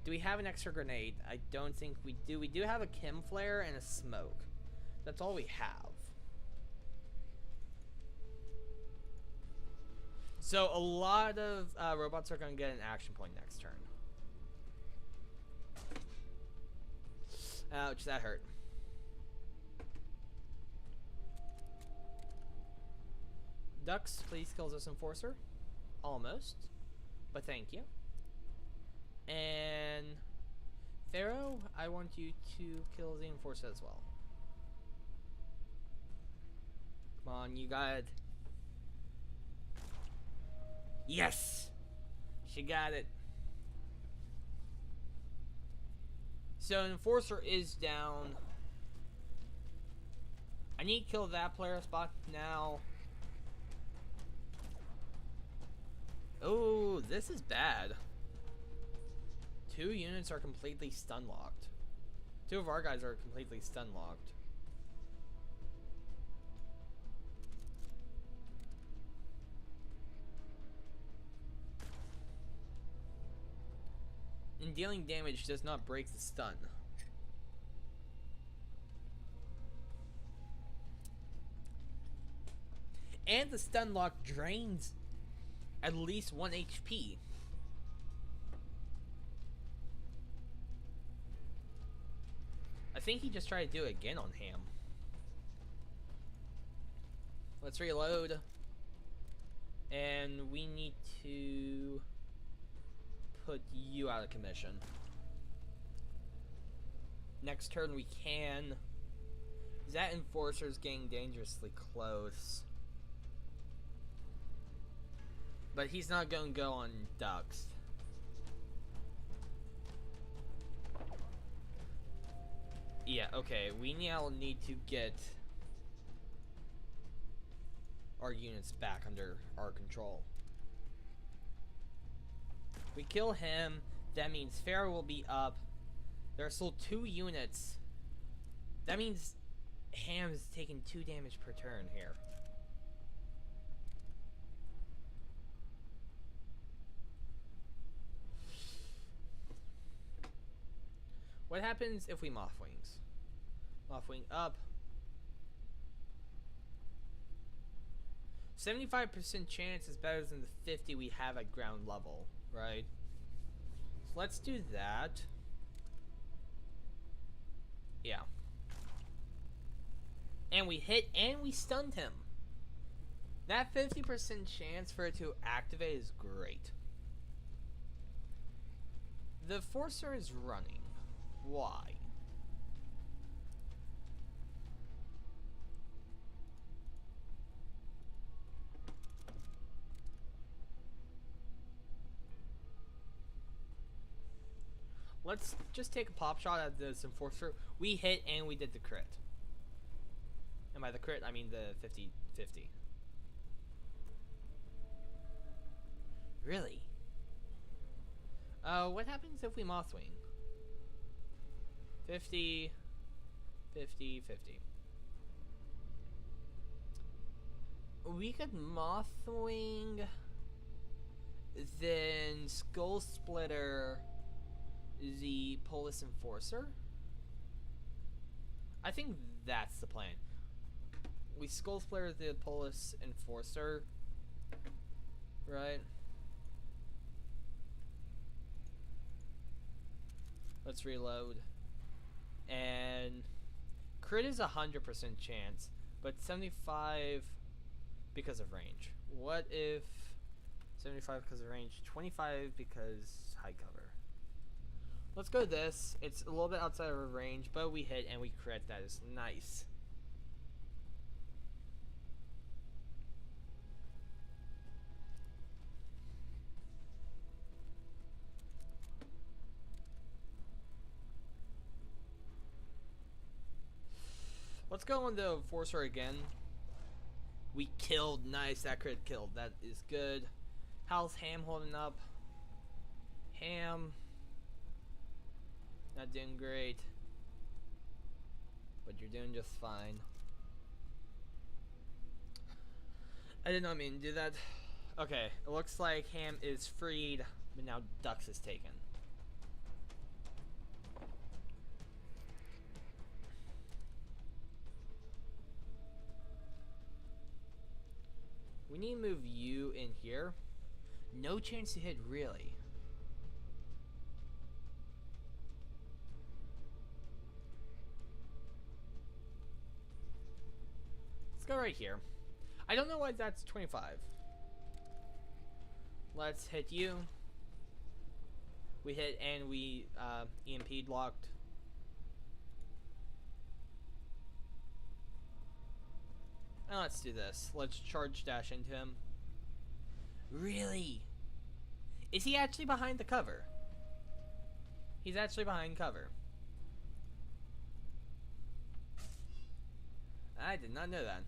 Do we have an extra grenade? I don't think we do. We do have a chem flare and a smoke. That's all we have. So a lot of robots are going to get an action point next turn. Ouch, that hurt. Ducks, please kill this Enforcer. Almost. But thank you. And Pharaoh, I want you to kill the Enforcer as well. Come on, you got it. Yes! She got it. So Enforcer is down. I need to kill that player spot now. Oh, this is bad. 2 units are completely stun locked. 2 of our guys are completely stun locked. And dealing damage does not break the stun. And the stun lock drains at least 1 HP. I think he just tried to do it again on Ham. Let's reload. And we need to put you out of commission. Next turn we can. That Enforcer's getting dangerously close. But he's not going to go on ducks. Yeah, okay. We now need to get our units back under our control. We kill him. That means Pharaoh will be up. There are still 2 units. That means Ham is taking 2 damage per turn here. What happens if we Moth Wings? Moth Wing up. 75% chance is better than the 50 we have at ground level, right? So let's do that. Yeah. And we hit and we stunned him. That 50% chance for it to activate is great. The Forcer is running. Why? Let's just take a pop shot at this Enforcer. We hit and we did the crit. And by the crit, I mean the 50-50. Really? What happens if we Mothwing? 50, 50, 50. We could Mothwing, then Skull Splitter the Polis Enforcer. I think that's the plan. We Skull Splitter the Polis Enforcer, right? Let's reload. And crit is 100% chance, but 75 because of range. What if 75 because of range, 25 because high cover? Let's go this. It's a little bit outside of our range, but we hit and we crit. That is nice. Let's go on the Enforcer again. We killed. Nice. That crit killed. That is good. How's Ham holding up? Ham. Not doing great. But you're doing just fine. I did not mean to do that. Okay. It looks like Ham is freed. But now Dux is taken. We need to move you in here. No chance to hit, really. Let's go right here. I don't know why that's 25. Let's hit you. We hit and we EMP'd locked. Now let's do this. Let's charge dash into him. Really? Is he actually behind the cover? He's actually behind cover. I did not know that.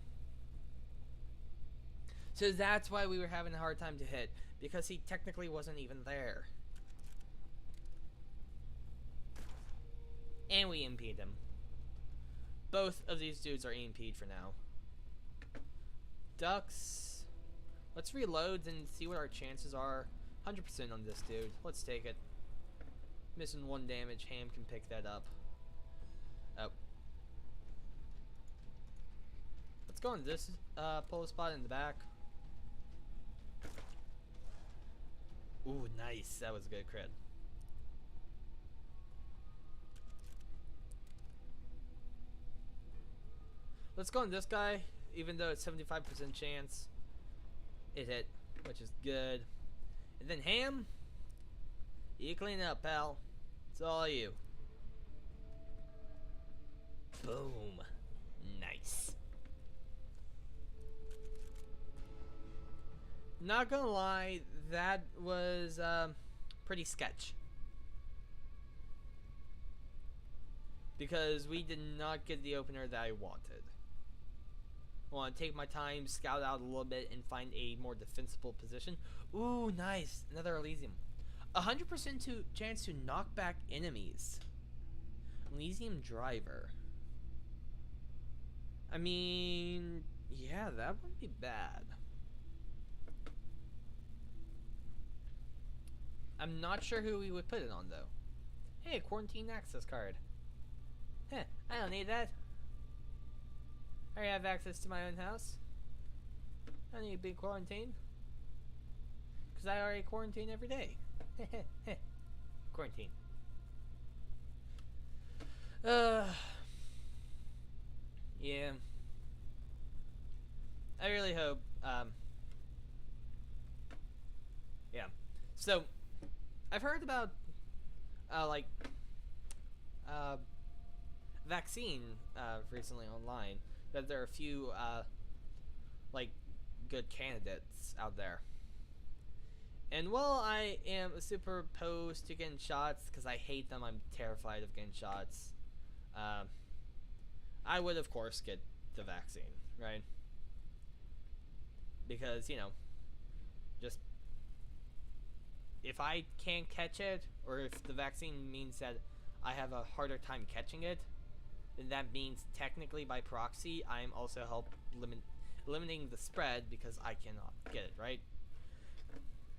So that's why we were having a hard time to hit, because he technically wasn't even there. And we EMP'd him. Both of these dudes are EMP'd for now. Ducks. Let's reload and see what our chances are. 100% on this dude. Let's take it. Missing 1 damage. Ham can pick that up. Oh. Let's go on this pull spot in the back. Ooh, nice. That was a good crit. Let's go on this guy, even though it's 75% chance. It hit, which is good. And then Ham, you clean up, pal. It's all you. Boom. Nice. Not gonna lie, that was pretty sketch. Because we did not get the opener that I wanted. I want to take my time, scout out a little bit, and find a more defensible position. Ooh, nice. Another Elysium. 100% chance to knock back enemies. Elysium Driver. I mean, yeah, that wouldn't be bad. I'm not sure who we would put it on, though. Hey, quarantine access card. Heh, I don't need that. I already have access to my own house. I don't need to be quarantined. Because I already quarantine every day. Quarantine. Yeah. I really hope, yeah. So, I've heard about, vaccine, recently online. That there are a few, good candidates out there. And while I am super opposed to getting shots, because I hate them, I'm terrified of getting shots, I would, of course, get the vaccine, right? Because, you know, just, if I can't catch it, or if the vaccine means that I have a harder time catching it, then that means technically by proxy, I'm also limiting the spread because I cannot get it, right?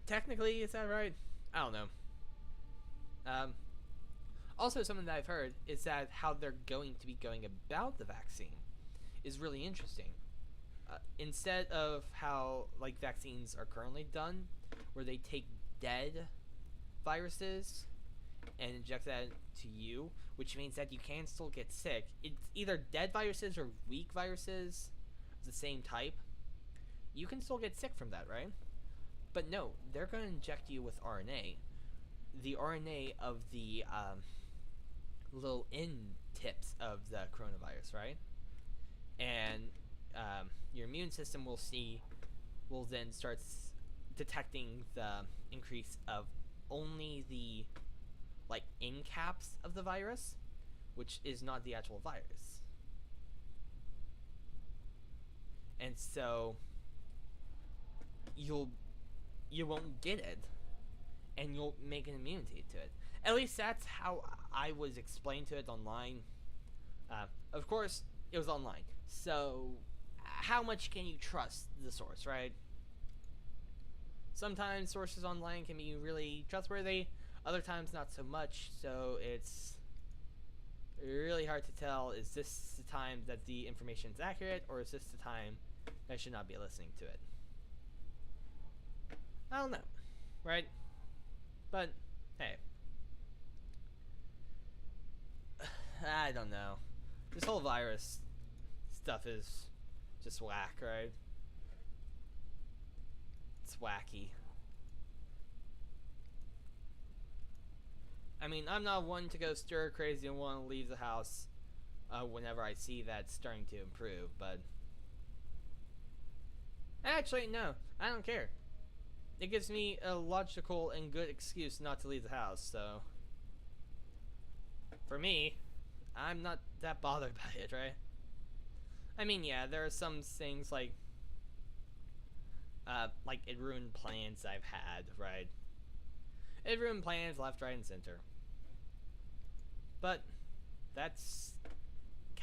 Technically, is that right? I don't know. Also, something that I've heard is that how they're going to be going about the vaccine is really interesting. Instead of how vaccines are currently done, where they take dead viruses and inject that to you, which means that you can still get sick. It's either dead viruses or weak viruses of the same type. You can still get sick from that, right? But no, they're going to inject you with RNA. The RNA of the little end tips of the coronavirus, right? And your immune system will then start detecting the increase of only the end caps of the virus, which is not the actual virus. And so you won't get it, and you'll make an immunity to it. At least that's how I was explained to it online. Of course, it was online, so how much can you trust the source, right? Sometimes sources online can be really trustworthy, other times not so much, so it's really hard to tell, is this the time that the information is accurate, or is this the time I should not be listening to it? I don't know, right? But, hey. I don't know. This whole virus stuff is just whack, right? It's wacky. I mean, I'm not one to go stir crazy and want to leave the house whenever I see that starting to improve, but actually, no, I don't care. It gives me a logical and good excuse not to leave the house, so for me, I'm not that bothered by it, right? I mean, yeah, there are some things like it ruined plans I've had, right? It ruined plans left, right, and center. But that's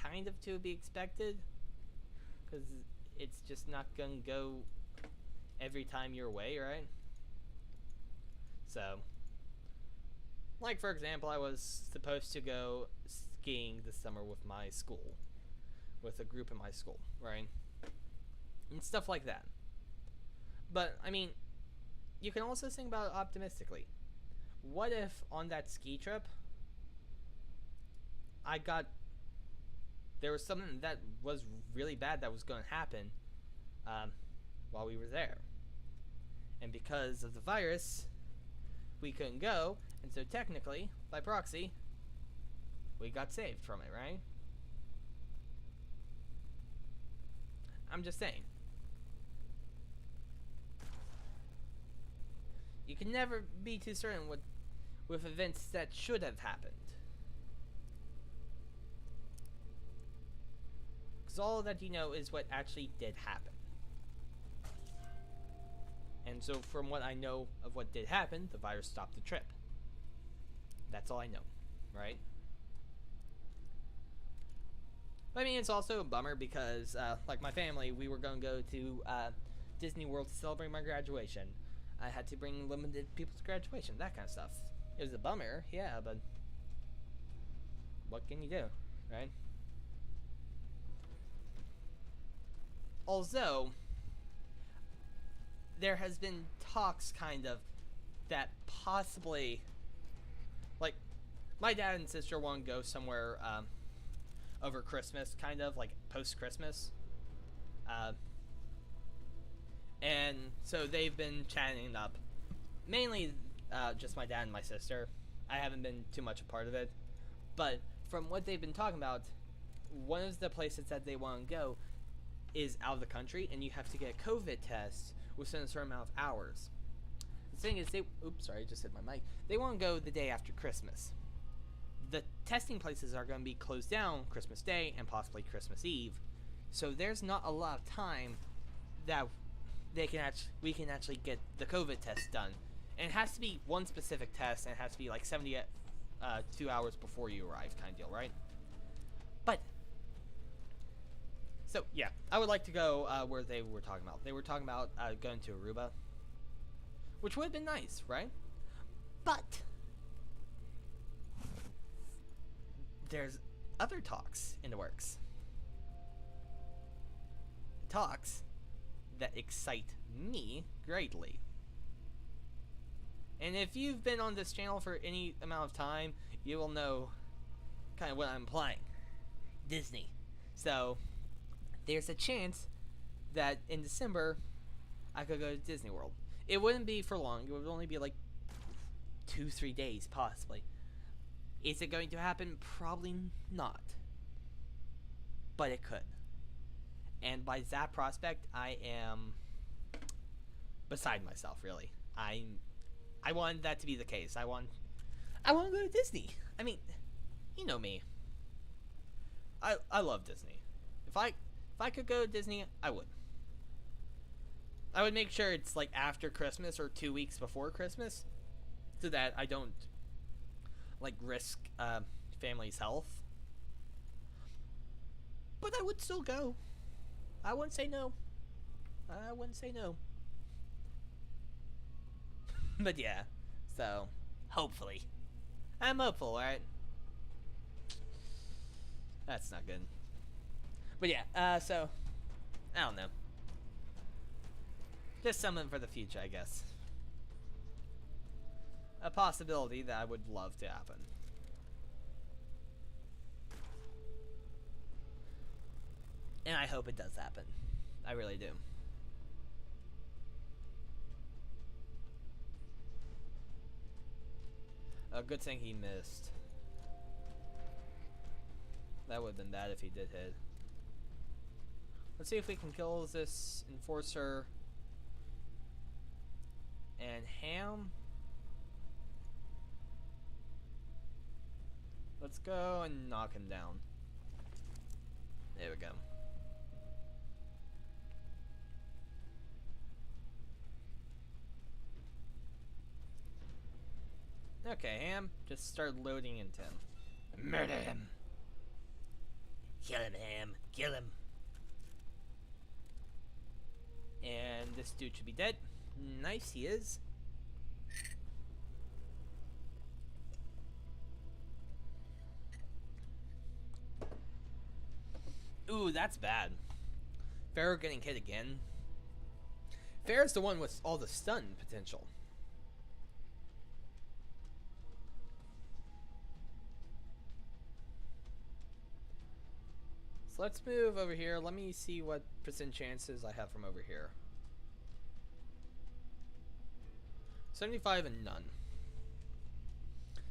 kind of to be expected, because it's just not gonna go every time your way, right? So, like for example, I was supposed to go skiing this summer with my school, with a group in my school, right? And stuff like that. But, I mean, you can also think about it optimistically. What if on that ski trip, there was something that was really bad that was going to happen while we were there. And because of the virus, we couldn't go, and so technically, by proxy, we got saved from it, right? I'm just saying. You can never be too certain with events that should have happened. Because all that you know is what actually did happen. And so from what I know of what did happen, the virus stopped the trip. That's all I know, right? But I mean, it's also a bummer because, like my family, we were going to go to Disney World to celebrate my graduation. I had to bring limited people to graduation, that kind of stuff. It was a bummer, yeah, but what can you do, right? Although, there has been talks, kind of, that possibly, like, my dad and sister want to go somewhere over Christmas, kind of, like, post-Christmas. And so they've been chatting it up. Mainly just my dad and my sister. I haven't been too much a part of it. But from what they've been talking about, one of the places that they want to go is out of the country, and you have to get a COVID test within a certain amount of hours. The thing is, oops, sorry, I just hit my mic. They want to go the day after Christmas. The testing places are going to be closed down Christmas Day and possibly Christmas Eve. So there's not a lot of time that we can actually get the COVID test done. And it has to be one specific test, and it has to be like 72 hours before you arrive, kind of deal, right? But so yeah, I would like to go where they were talking about. They were talking about going to Aruba, which would have been nice, right? But there's other talks in the works. Talks that excite me greatly. And if you've been on this channel for any amount of time, you will know kind of what I'm implying. Disney. So, there's a chance that in December, I could go to Disney World. It wouldn't be for long. It would only be like 2-3 days, possibly. Is it going to happen? Probably not. But it could. And by that prospect, I am beside myself, really. I want that to be the case. I want to go to Disney. I mean, you know me. I love Disney. If I could go to Disney, I would. I would make sure it's like after Christmas or 2 weeks before Christmas, so that I don't like risk family's health. But I would still go. I wouldn't say no. I wouldn't say no. But yeah, so hopefully. I'm hopeful, right? That's not good. But yeah, so I don't know. Just something for the future, I guess. A possibility that I would love to happen. And I hope it does happen. I really do. A good thing he missed. That would have been bad if he did hit. Let's see if we can kill this enforcer. And Ham. Let's go and knock him down. There we go. Okay, Ham, just start loading into him. Murder him! Kill him, Ham. Kill him. And this dude should be dead. Nice, he is. Ooh, that's bad. Pharaoh getting hit again. Pharaoh's the one with all the stun potential. So let's move over here. Let me see what percent chances I have from over here. 75 and none.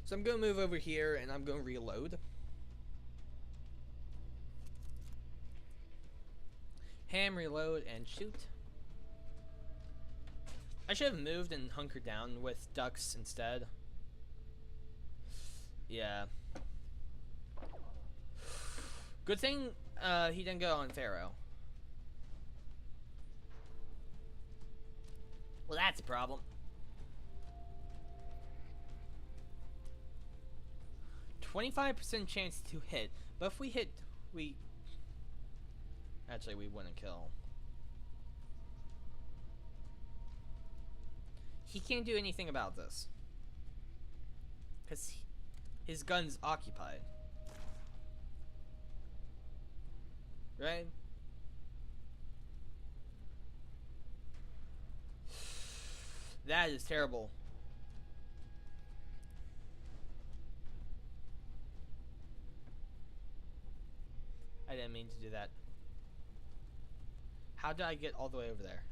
So I'm going to move over here and I'm going to reload. Ham, reload, and shoot. I should have moved and hunkered down with ducks instead. Yeah. Good thing he didn't go on Pharaoh. Well, that's a problem. 25% chance to hit, but if we hit, actually, we wouldn't kill. He can't do anything about this. Because his gun's occupied. Right? That is terrible. I didn't mean to do that. How did I get all the way over there?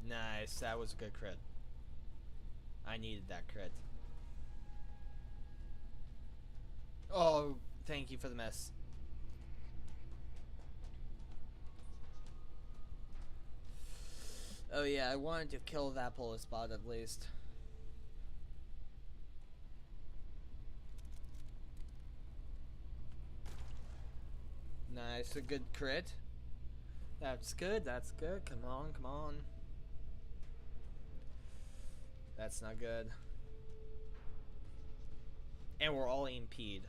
Nice, that was a good crit. I needed that crit. Oh, thank you for the mess. Oh yeah, I wanted to kill that police spot at least. Nice, a good crit. That's good, that's good. Come on, come on. That's not good. And we're all EMP'd.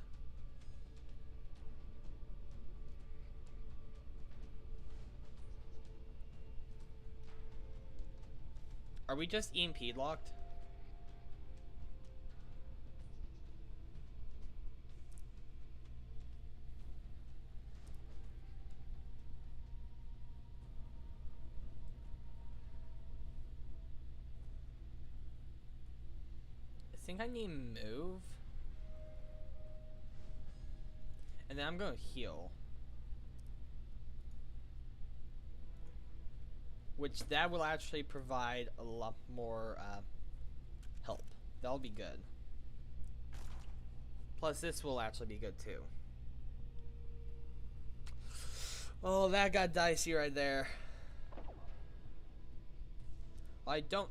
Are we just EMP locked? I think I need to move. And then I'm going to heal. Which that will actually provide a lot more help. That'll be good. Plus this will actually be good too. Oh, that got dicey right there. I don't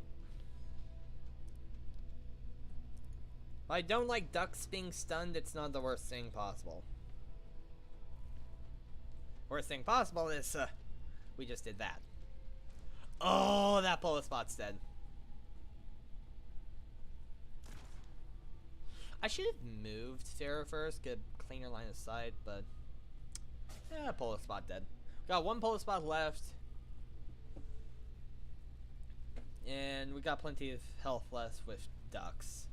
like ducks being stunned. It's not the worst thing possible. Worst thing possible is we just did that. Oh, that bullet spot's dead. I should have moved Sarah first, get a cleaner line of sight, but yeah, bullet spot dead. Got one bullet spot left, and we got plenty of health left with ducks.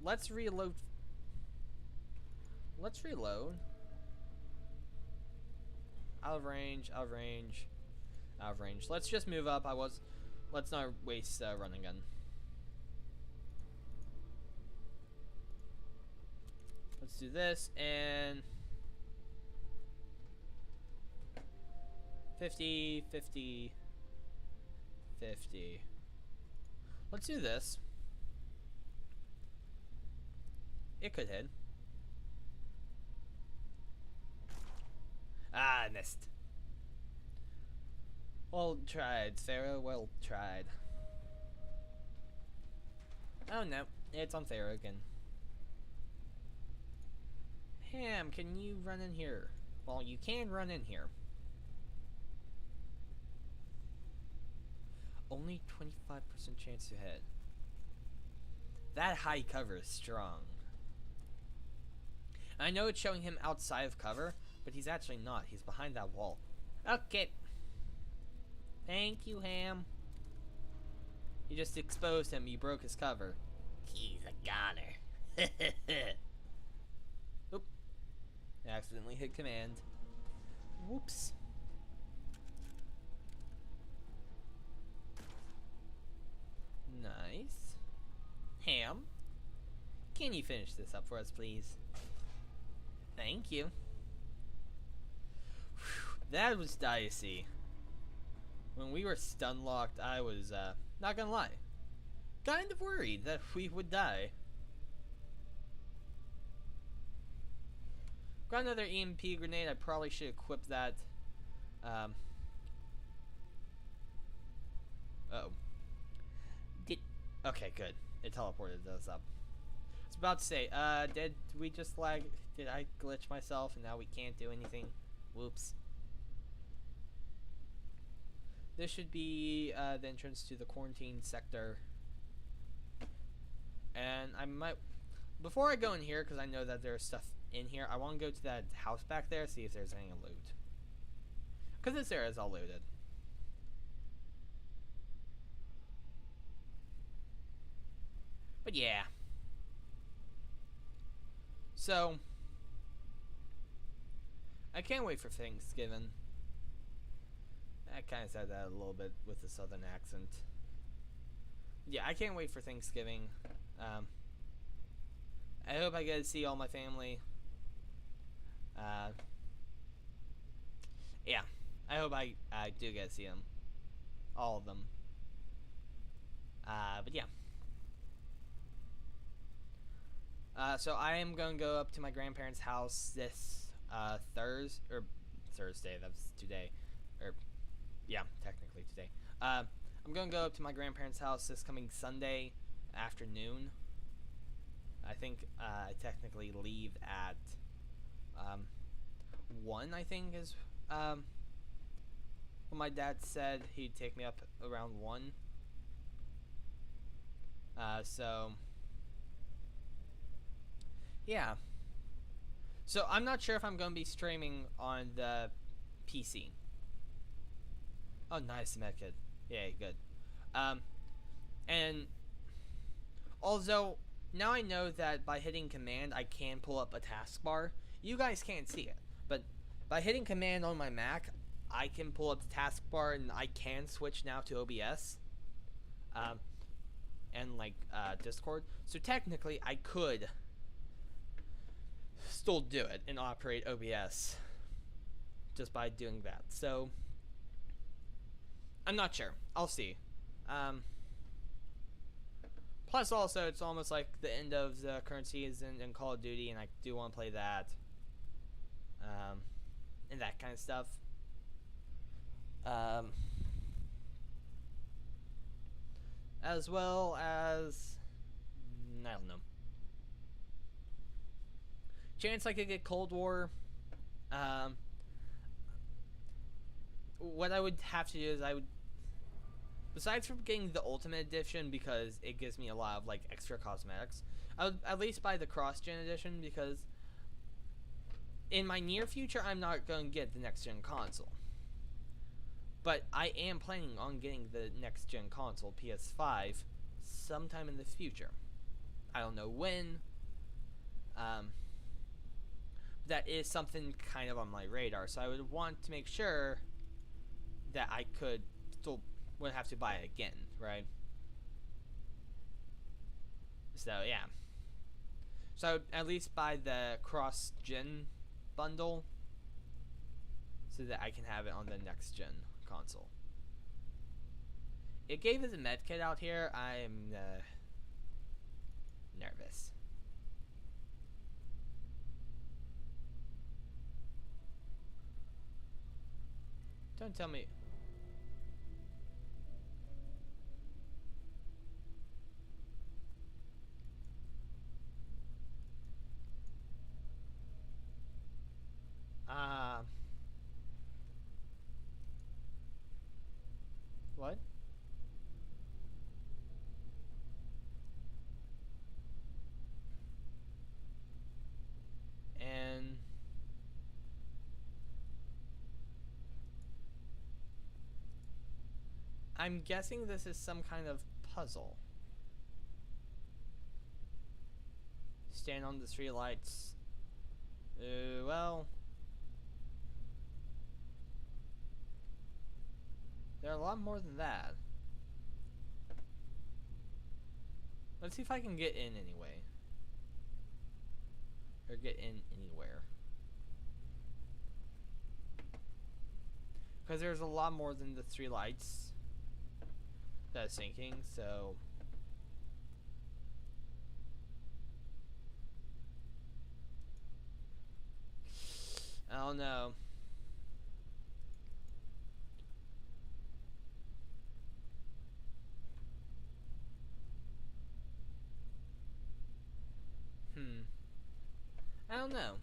Let's reload. Let's reload. Out of range, out of range. Out of range. Let's just move up. Let's not waste running gun. Let's do this and 50, 50, 50. Let's do this. It could hit. Ah, I missed. Well tried, Sarah. Well tried. Oh no, it's on Sarah again. Ham, can you run in here? Well, you can run in here. Only 25% chance to hit. That high cover is strong. I know it's showing him outside of cover, but he's actually not. He's behind that wall. Okay. Thank you, Ham. You just exposed him. You broke his cover. He's a goner. Oop. I accidentally hit command. Whoops. Nice. Ham, can you finish this up for us, please? Thank you. Whew, that was dicey. When we were stun locked, I was, not gonna lie, kind of worried that we would die. Got another EMP grenade. I probably should equip that. Uh-oh. Okay, good. It teleported us up. I was about to say, did we just lag? Did I glitch myself and now we can't do anything? Whoops. This should be the entrance to the quarantine sector. And I might, before I go in here, because I know that there's stuff in here, I want to go to that house back there, see if there's any loot. Because this area is all looted. But yeah. So, I can't wait for Thanksgiving. I kind of said that a little bit with the southern accent. Yeah, I can't wait for Thanksgiving. I hope I get to see all my family. Yeah, I hope I do get to see them. All of them. But yeah. So I am going to go up to my grandparents' house this Thursday. That's today, or yeah, technically today. I'm going to go up to my grandparents' house this coming Sunday afternoon. I think I technically leave at 1. I think is what my dad said. He'd take me up around 1. So. Yeah. So I'm not sure if I'm going to be streaming on the PC. Oh, nice, medkit. Yeah, good. And although now I know that by hitting command I can pull up a taskbar. You guys can't see it, but by hitting command on my Mac, I can pull up the taskbar and I can switch now to OBS. And like Discord. So technically I could still do it and operate OBS just by doing that. So I'm not sure. I'll see. Plus also it's almost like the end of the current season in Call of Duty and I do want to play that. And that kind of stuff. As well as I don't know. Chance I could get Cold War. What I would have to do is I would, besides from getting the Ultimate Edition because it gives me a lot of like extra cosmetics, I would at least buy the Cross-Gen Edition because in my near future I'm not going to get the next-gen console. But I am planning on getting the next-gen console, PS5, sometime in the future. I don't know when. That is something kind of on my radar, so I would want to make sure that I could still wouldn't have to buy it again, right? So yeah. So at least buy the cross-gen bundle so that I can have it on the next-gen console. It gave us a medkit out here. I'm nervous. Don't tell me. What? And I'm guessing this is some kind of puzzle. Stand on the streetlights. Well, there are a lot more than that. Let's see if I can get in anyway. Or get in anywhere. Because there's a lot more than the three lights that's sinking, so... I don't know. I don't know.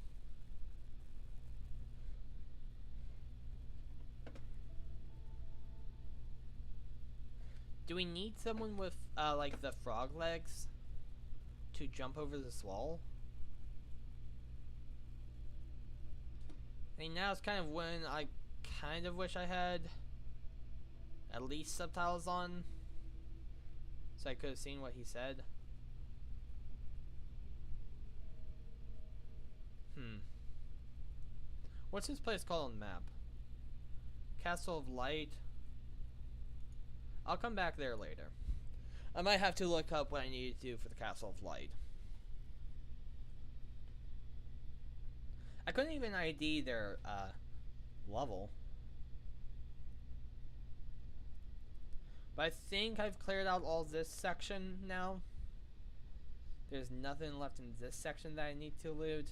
Do we need someone with, like the frog legs to jump over this wall? I mean, now it's kind of when I kind of wish I had at least subtitles on, so I could have seen what he said. What's this place called on the map? Castle of Light. I'll come back there later. I might have to look up what I need to do for the Castle of Light. I couldn't even ID their level. But I think I've cleared out all this section now. There's nothing left in this section that I need to loot.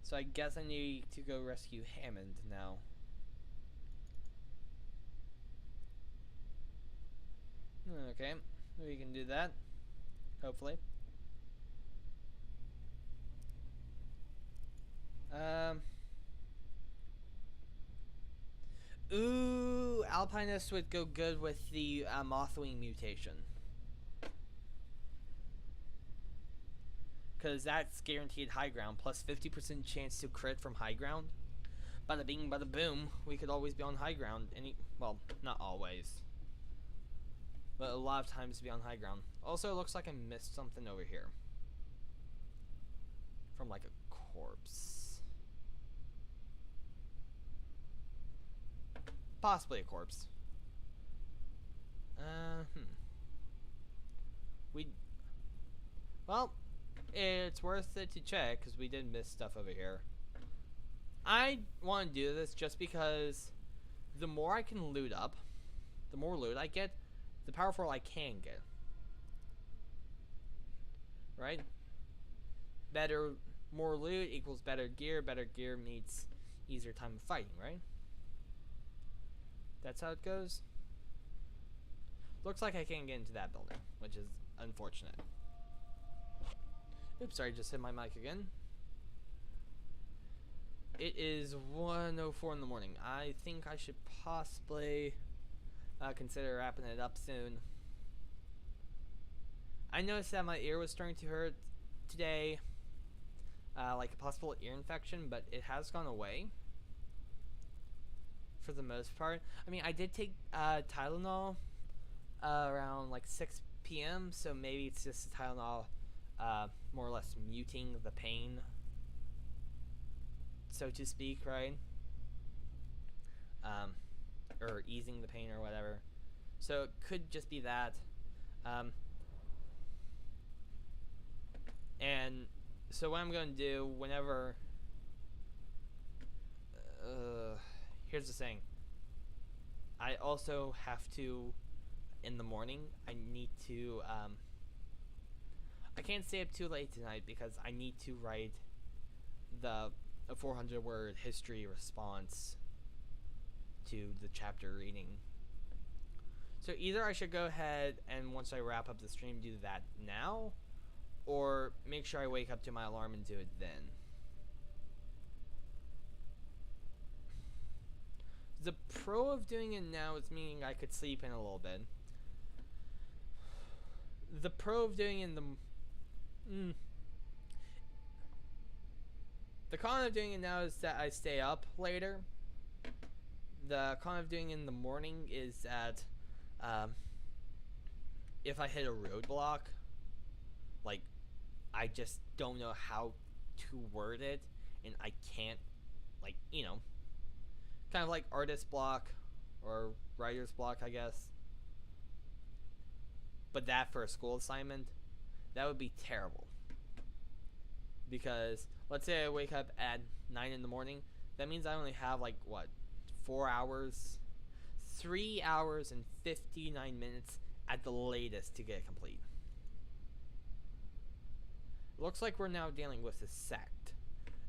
So I guess I need to go rescue Hammond now. Okay, we can do that. Hopefully. Ooh, Alpinist would go good with the Mothwing mutation. Because that's guaranteed high ground, plus 50% chance to crit from high ground. Bada bing, bada boom, we could always be on high ground. Well, not always. But a lot of times to be on high ground. Also, it looks like I missed something over here. From like a corpse. Possibly a corpse. Well, it's worth it to check because we did miss stuff over here. I want to do this just because the more I can loot up, the more loot I get, the powerful I can get. Right? More loot equals better gear means easier time of fighting, right? That's how it goes. Looks like I can't get into that building, which is unfortunate. Oops, sorry, just hit my mic again. It is 1:04 in the morning. I think I should possibly consider wrapping it up soon. I noticed that my ear was starting to hurt today, like a possible ear infection, but it has gone away for the most part. I mean, I did take Tylenol around like 6 p.m., so maybe it's just Tylenol more or less muting the pain, so to speak, right? Or easing the pain or whatever. So it could just be that. And So what I'm going to do whenever... here's the thing. I also have to, in the morning, I need to, I can't stay up too late tonight because I need to write a 400-word history response to the chapter reading. So either I should go ahead and once I wrap up the stream do that now, or make sure I wake up to my alarm and do it then. The pro of doing it now is meaning I could sleep in a little bit. The pro of doing it in the con of doing it now is that I stay up later. The con of doing it in the morning is that if I hit a roadblock, like, I just don't know how to word it, and I can't, like, you know, kind of like artist block or writer's block, I guess. But that for a school assignment, that would be terrible. Because let's say I wake up at 9 in the morning, that means I only have like what, 4 hours, 3 hours and 59 minutes at the latest to get it complete. Looks like we're now dealing with the sect.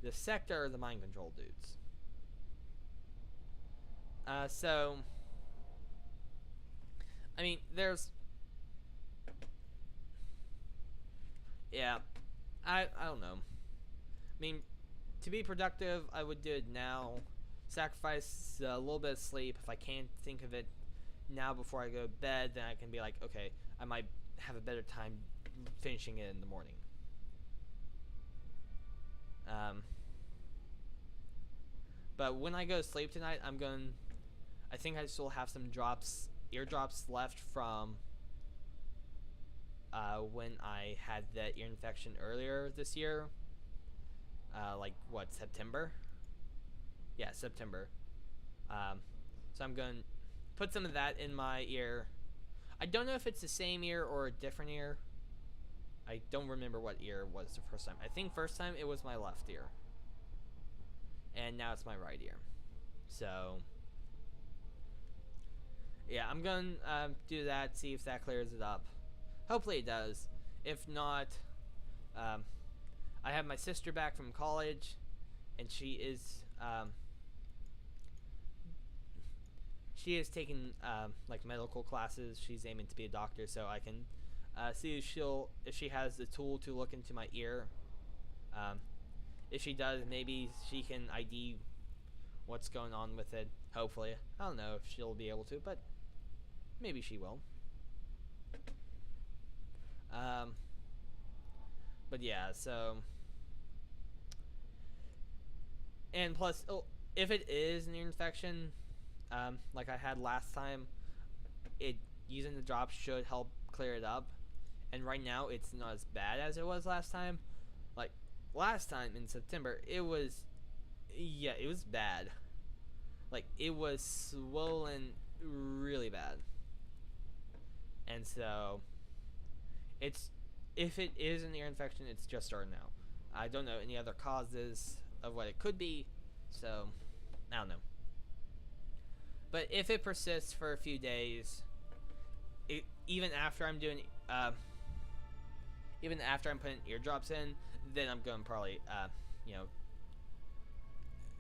The sect are the mind control dudes. So I mean, there's, yeah, I don't know. I mean, to be productive, I would do it now. Sacrifice a little bit of sleep. If I can't think of it now before I go to bed, then I can be like, okay, I might have a better time finishing it in the morning. But when I go to sleep tonight, I think I still have some eardrops left from when I had that ear infection earlier this year. Like, what, September? Yeah, September. So I'm going to put some of that in my ear. I don't know if it's the same ear or a different ear. I don't remember what ear it was the first time. I think first time it was my left ear. And now it's my right ear. So, yeah, I'm going to do that, see if that clears it up. Hopefully it does. If not, I have my sister back from college, and she is taking like medical classes. She's aiming to be a doctor, so I can see if she has the tool to look into my ear. If she does, maybe she can ID what's going on with it. Hopefully, I don't know if she'll be able to, but maybe she will. But yeah, so, and plus, if it is an ear infection, like I had last time, using the drops should help clear it up. And right now, it's not as bad as it was last time. Like, last time in September, it was bad. Like, it was swollen really bad. And so, if it is an ear infection, it's just starting now. I don't know any other causes of what it could be, so I don't know. But if it persists for a few days, even after I'm putting eardrops in, then I'm going to probably,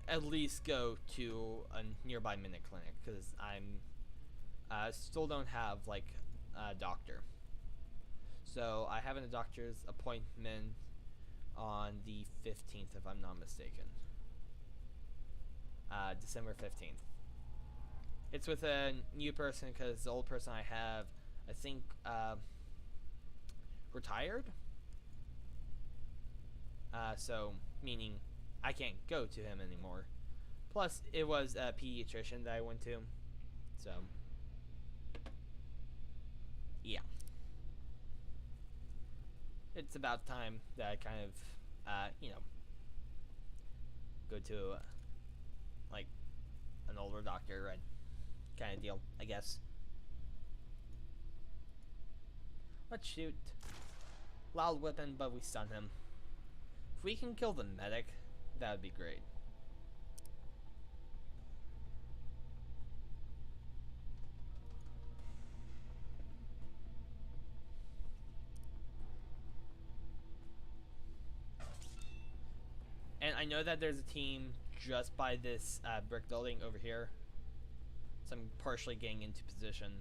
at least go to a nearby minute clinic, because I still don't have like a doctor. So I have a doctor's appointment on the 15th, if I'm not mistaken. December 15th. It's with a new person because the old person I have, I think, retired. So, meaning I can't go to him anymore. Plus, it was a pediatrician that I went to. So, yeah. It's about time that I kind of, go to, like, an older doctor, right? Kind of deal, I guess. Let's shoot. Loud weapon, but we stun him. If we can kill the medic, that would be great. And I know that there's a team just by this brick building over here. So I'm partially getting into position.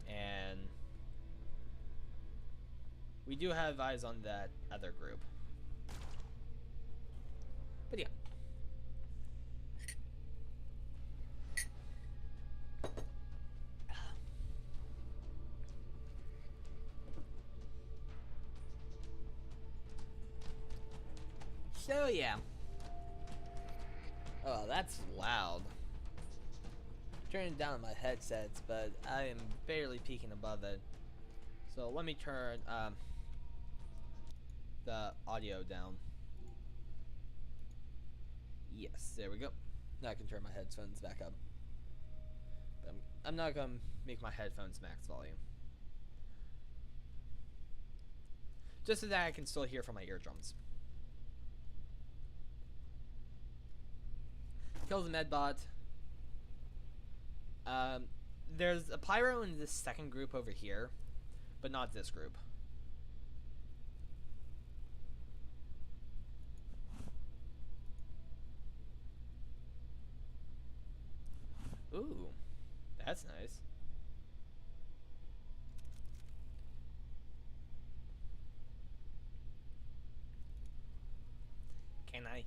And we do have eyes on that other group. But yeah. So yeah. Oh, that's loud. Turning down my headsets, but I am barely peeking above it. So let me turn the audio down. Yes, there we go. Now I can turn my headphones back up. But I'm not gonna make my headphones max volume. Just so that I can still hear from my eardrums. Kill the medbot. There's a pyro in this second group over here, but not this group. Ooh, that's nice. Can I?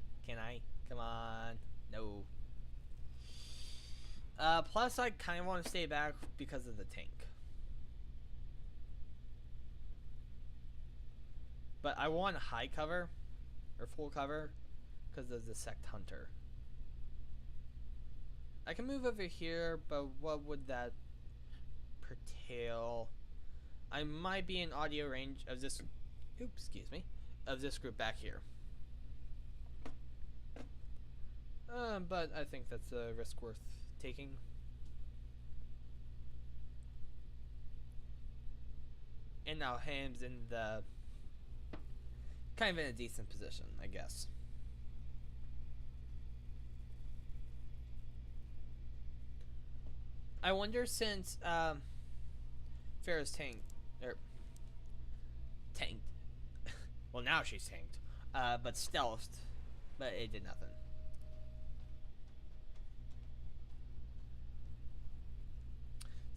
Come on. No. Plus I kind of want to stay back because of the tank. But I want high cover, or full cover, because of the sect hunter. I can move over here, but what would that pertail? I might be in audio range of this, oops, excuse me, of this group back here. But I think that's a risk worth taking. And now Ham's in the kind of in a decent position, I guess. I wonder since Farrah's tanked. Well, now she's tanked, but stealthed, but it did nothing.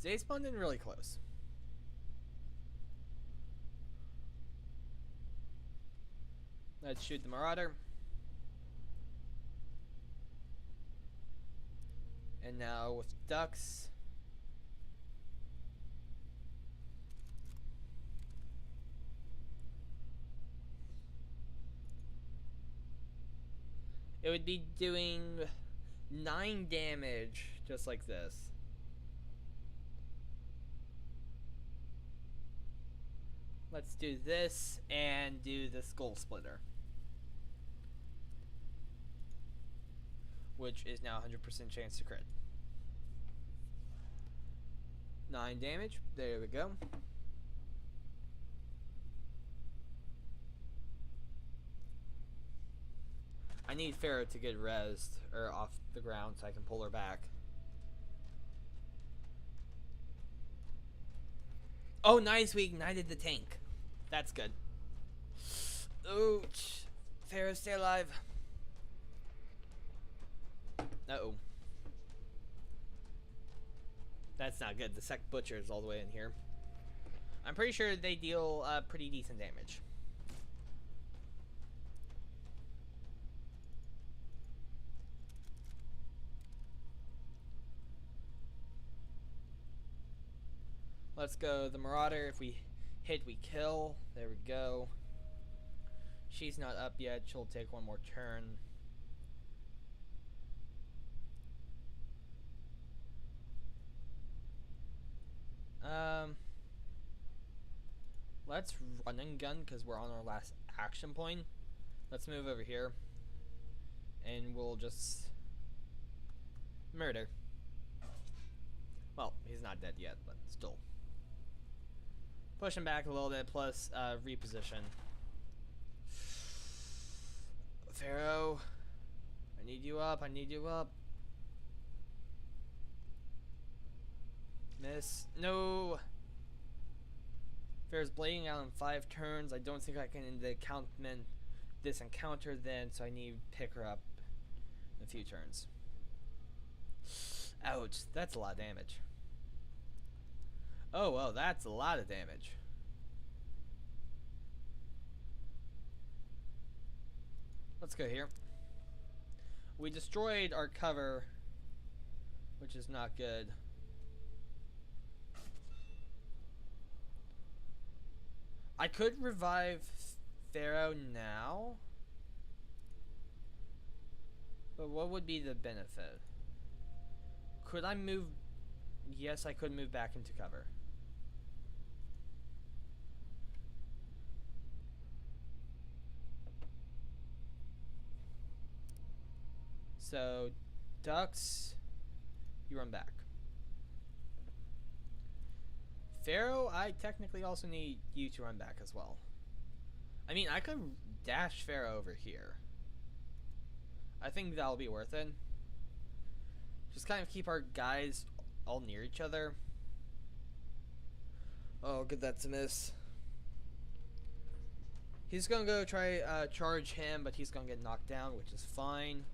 They spawned in really close. Let's shoot the Marauder. And now with ducks. It would be doing 9 damage, just like this. Let's do this and do the Skull Splitter, which is now 100% chance to crit. 9 damage. There we go. I need Pharaoh to get rezzed or off the ground so I can pull her back. Oh, nice, we ignited the tank. That's good. Ouch. Pharaoh, stay alive. Uh-oh. That's not good. The Sect Butcher is all the way in here. I'm pretty sure they deal pretty decent damage. Let's go the Marauder. If we hit, we kill. There we go. She's not up yet. She'll take one more turn. Let's run and gun because we're on our last action point. Let's move over here. And we'll just murder. Well, he's not dead yet, but still. Push him back a little bit, plus reposition. Pharaoh, I need you up. I need you up. Miss. No. Pharaoh's bleeding out in 5 turns. I don't think I can end this encounter then, so I need to pick her up in a few turns. Ouch, that's a lot of damage. Oh, well, that's a lot of damage. Let's go here. We destroyed our cover, which is not good. I could revive Pharaoh now, but what would be the benefit? Could I move? Yes, I could move back into cover. So, ducks, you run back. Pharaoh, I technically also need you to run back as well. I mean, I could dash Pharaoh over here. I think that'll be worth it. Just kind of keep our guys all near each other. Oh, good, that's a miss. He's gonna go try charge him, but he's gonna get knocked down, which is fine.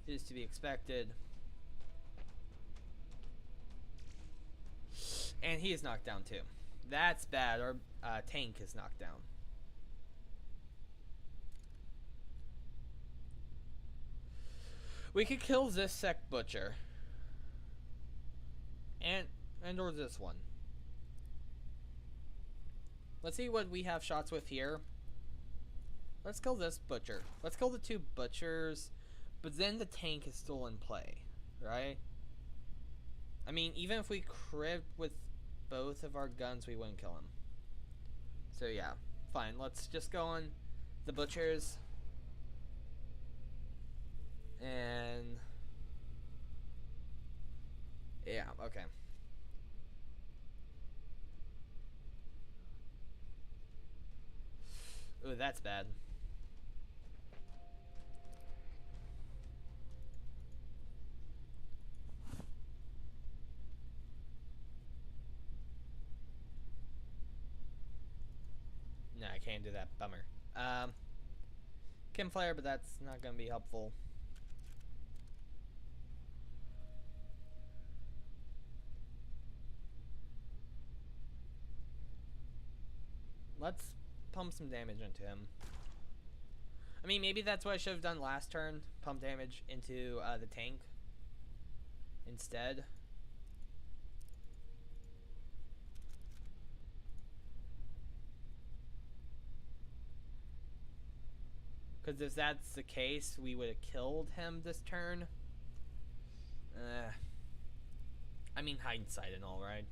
It is to be expected. And he is knocked down too. That's bad. Our tank is knocked down. We could kill this sect butcher. And or this one. Let's see what we have shots with here. Let's kill this butcher. Let's kill the 2 butchers. But then the tank is still in play, right? I mean, even if we crit with both of our guns, we wouldn't kill him. So yeah, fine. Let's just go on the butchers. And yeah, okay. Ooh, that's bad. No, I can't do that. Bummer. Chem flare, but that's not gonna be helpful. Let's pump some damage into him. I mean, maybe that's what I should have done last turn. Pump damage into the tank instead. Because if that's the case, we would have killed him this turn. I mean, hindsight and all, right?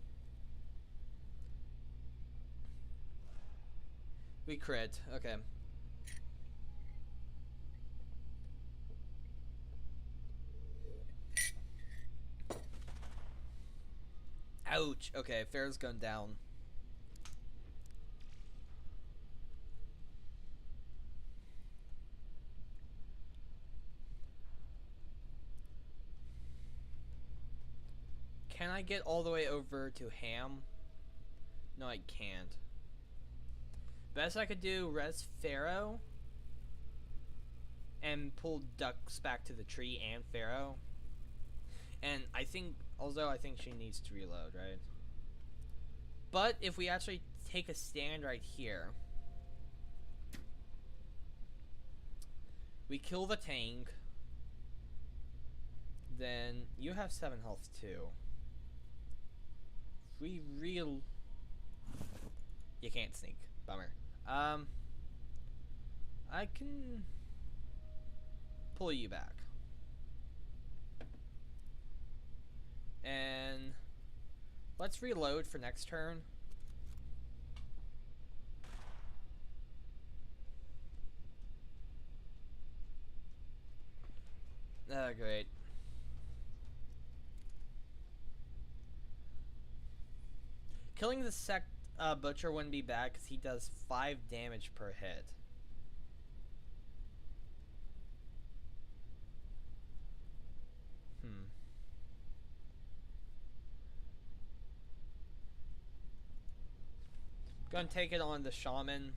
We crit. Okay. Ouch. Okay, Pharaoh's gone down. Can I get all the way over to Ham? No, I can't. Best I could do, res Pharaoh. And pull ducks back to the tree and Pharaoh. And I think, although I think she needs to reload, right? But if we actually take a stand right here. We kill the tank. Then you have 7 health too. We real... You can't sneak. Bummer. I can pull you back. And let's reload for next turn. Oh, great. Killing the sect Butcher wouldn't be bad because he does 5 damage per hit. Gonna take it on the Shaman.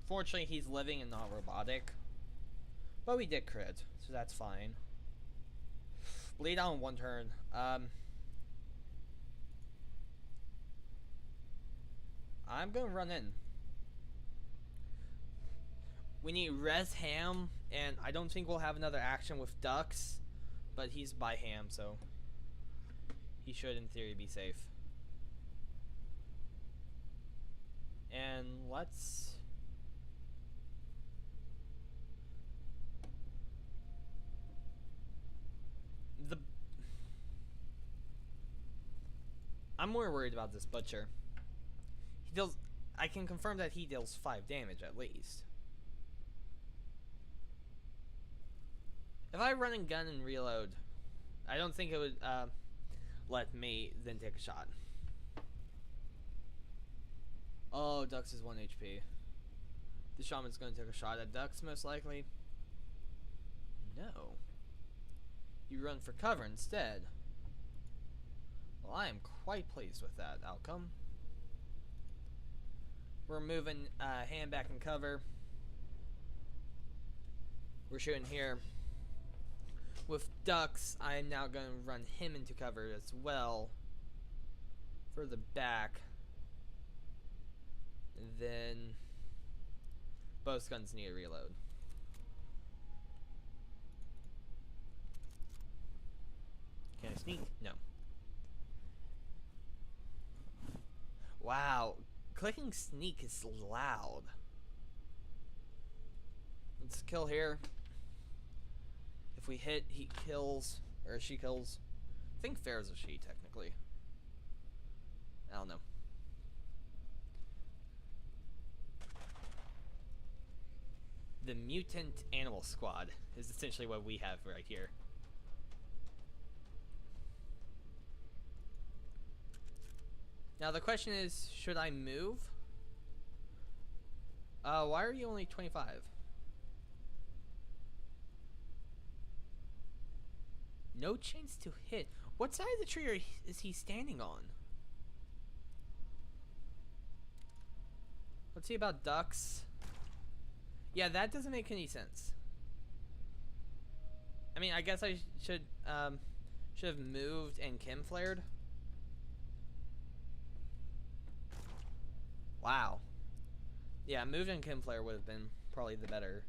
Fortunately, he's living and not robotic. But we did crit, so that's fine. Bleed out in 1 turn. I'm gonna run in. We need res Ham, and I don't think we'll have another action with ducks, but he's by Ham, so he should in theory be safe. And let's... I'm more worried about this Butcher. He deals... I can confirm that he deals 5 damage at least. If I run and gun and reload, I don't think it would let me then take a shot. Oh, Dux is 1 HP. The Shaman's gonna take a shot at Dux most likely. No. You run for cover instead. Well, I am quite pleased with that outcome. We're moving Ham back in cover. We're shooting here. With Dux, I am now going to run him into cover as well. Further back. And then both guns need a reload. Can I sneak? No. Wow. Clicking sneak is loud. Let's kill here. If we hit, he kills, or she kills. I think fair is a she, technically. I don't know. The Mutant Animal Squad is essentially what we have right here. Now the question is, should I move? Why are you only 25? No chance to hit. What side of the tree is he standing on? Let's see about ducks. Yeah, that doesn't make any sense. I mean, I guess I should have moved and chem flared. Wow. Yeah, moved and chem flare would have been probably the better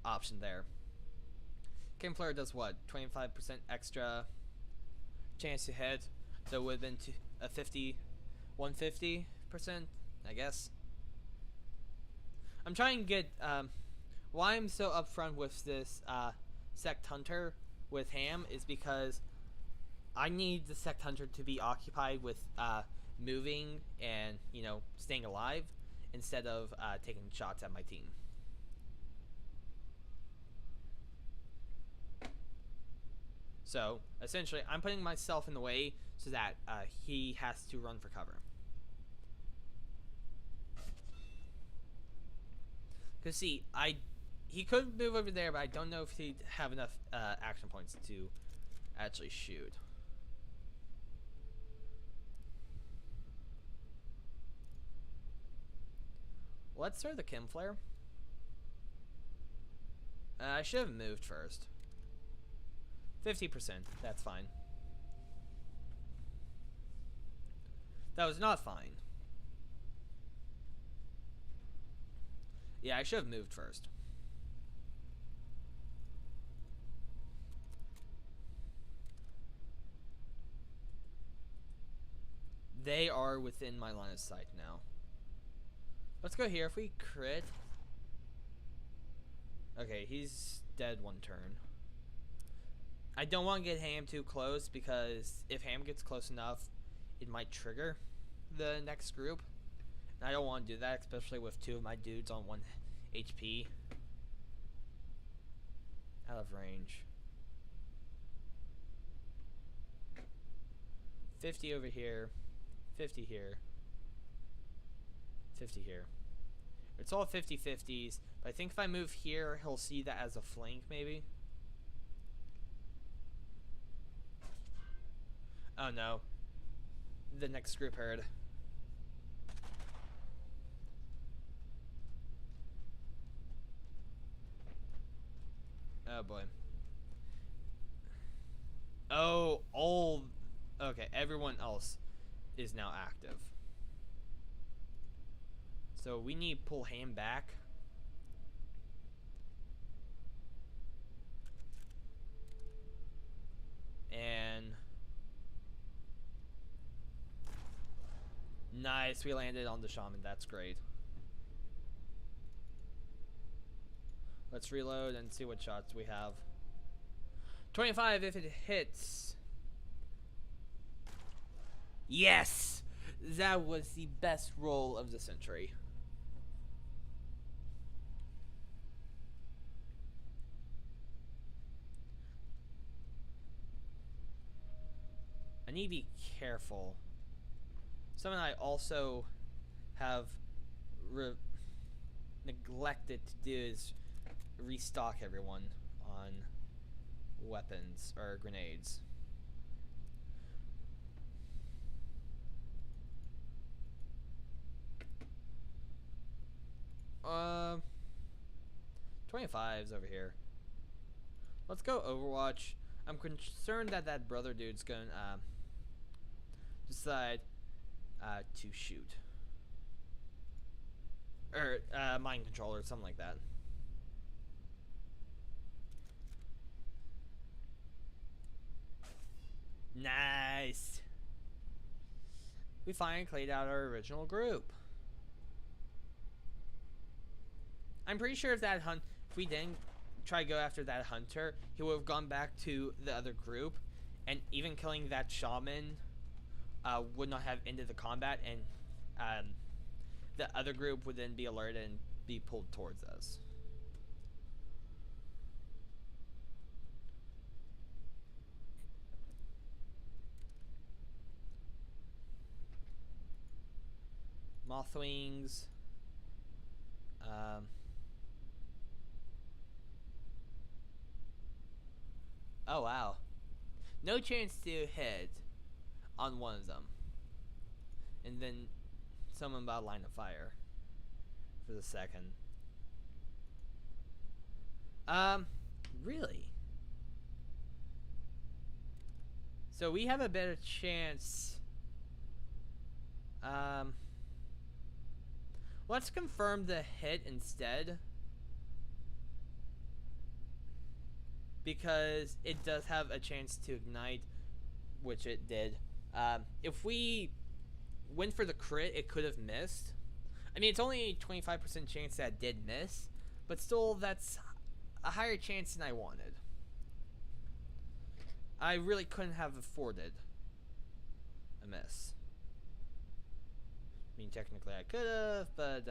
option there. Chem flare does what? 25% extra chance to hit, so it would have been a 150%, I guess. I'm trying to get why I'm so upfront with this Sect Hunter with Ham is because I need the Sect Hunter to be occupied with moving and, you know, staying alive instead of taking shots at my team. So, essentially, I'm putting myself in the way so that he has to run for cover. Because, see, he could move over there, but I don't know if he'd have enough action points to actually shoot. Let's throw the chem flare. I should have moved first. 50%, that's fine. That was not fine. Yeah, I should have moved first. They are within my line of sight now. Let's go here. If we crit... Okay, he's dead 1 turn. I don't want to get Ham too close because if Ham gets close enough, it might trigger the next group. And I don't want to do that, especially with 2 of my dudes on 1 HP. of range. 50 over here, 50 here, 50 here. It's all 50-50s, but I think if I move here, he'll see that as a flank, maybe. Oh no. The next group heard. Oh boy. Oh, all... Okay, everyone else is now active. So we need to pull him back. And... Nice, we landed on the shaman, that's great. Let's reload and see what shots we have. 25 if it hits. Yes! That was the best roll of the century. I need to be careful. Something I also have neglected to do is restock everyone on weapons or grenades. 25's over here. Let's go Overwatch. I'm concerned that that brother dude's gonna decide to shoot. Or mind control or something like that. Nice. We finally cleared out our original group. I'm pretty sure if we didn't try to go after that hunter, he would have gone back to the other group, and even killing that shaman would not have ended the combat, and the other group would then be alerted and be pulled towards us. Mothwings. Oh wow. No chance to hit on one of them. And then someone about line of fire for the second. Really? So we have a better chance. Let's confirm the hit instead. Because it does have a chance to ignite, which it did. If we went for the crit, it could have missed. I mean, it's only a 25% chance that it did miss, but still, that's a higher chance than I wanted. I really couldn't have afforded a miss. I mean, technically I could have, but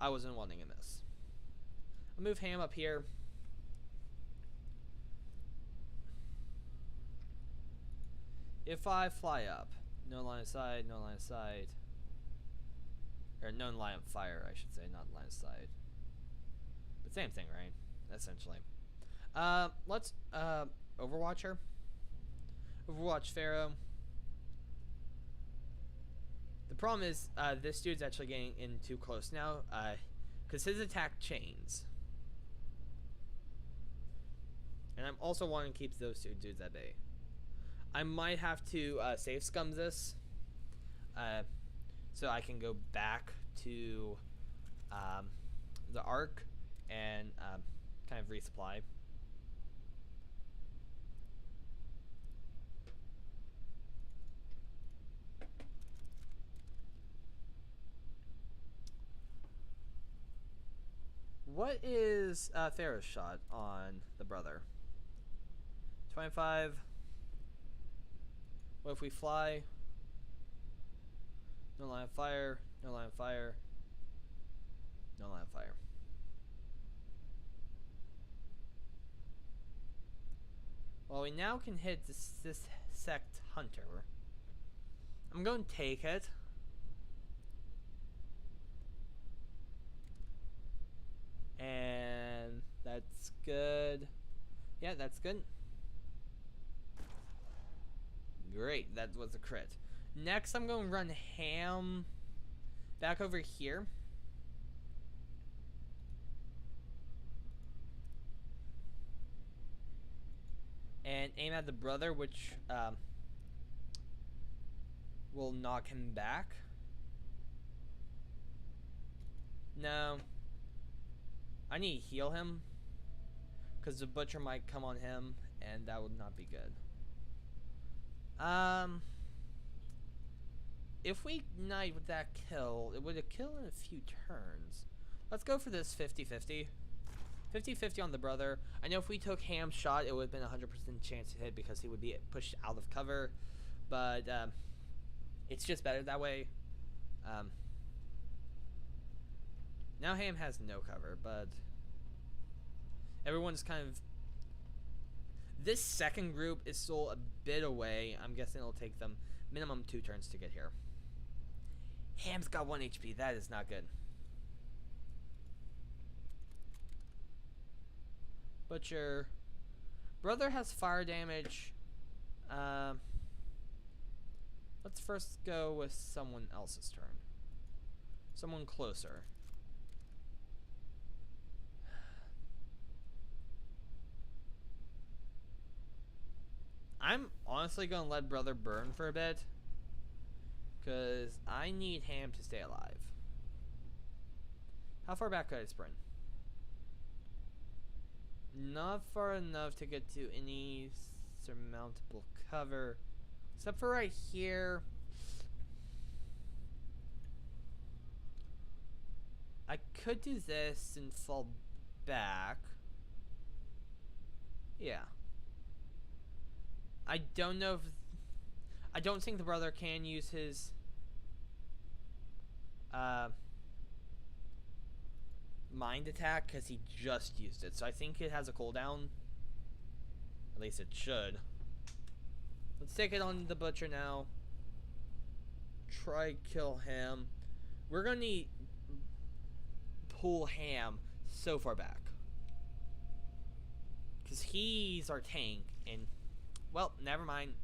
I wasn't wanting a miss. I'll move Ham up here. If I fly up, no line of sight, no line of sight. Or no line of fire, I should say, not line of sight. But same thing, right? Essentially. Let's Overwatch her. Overwatch Pharaoh. The problem is, this dude's actually getting in too close now, because his attack chains. And I'm also wanting to keep those two dudes at bay. I might have to save scum this, so I can go back to the Ark and kind of resupply. What is Pharaoh's shot on the brother? 25. What if we fly? No line of fire, no line of fire, no line of fire. Well, we now can hit this sect hunter. I'm going to take it. And that's good. Yeah, that's good. Great, that was a crit. Next, I'm going to run ham back over here. And aim at the brother, which will knock him back. No. I need to heal him, because the butcher might come on him, and that would not be good. If we ignite with that kill, it would have killed in a few turns. Let's go for this 50-50. 50-50 on the brother. I know if we took Ham's shot, it would have been a 100% chance to hit because he would be pushed out of cover. But it's just better that way. Now Ham has no cover, but everyone's kind of... This second group is still a bit away. I'm guessing it'll take them minimum 2 turns to get here. Ham's got 1 HP. That is not good. Butcher. Brother has fire damage. Let's first go with someone else's turn. Someone closer. I'm honestly gonna let brother burn for a bit, because I need Ham to stay alive. How far back could I sprint? Not far enough to get to any surmountable cover, except for right here. I could do this and fall back. Yeah. I don't know if... I don't think the brother can use his... mind attack, because he just used it. So I think it has a cooldown. At least it should. Let's take it on the butcher now. Try kill him. We're gonna need... pull Ham so far back. Because he's our tank, and... well, never mind.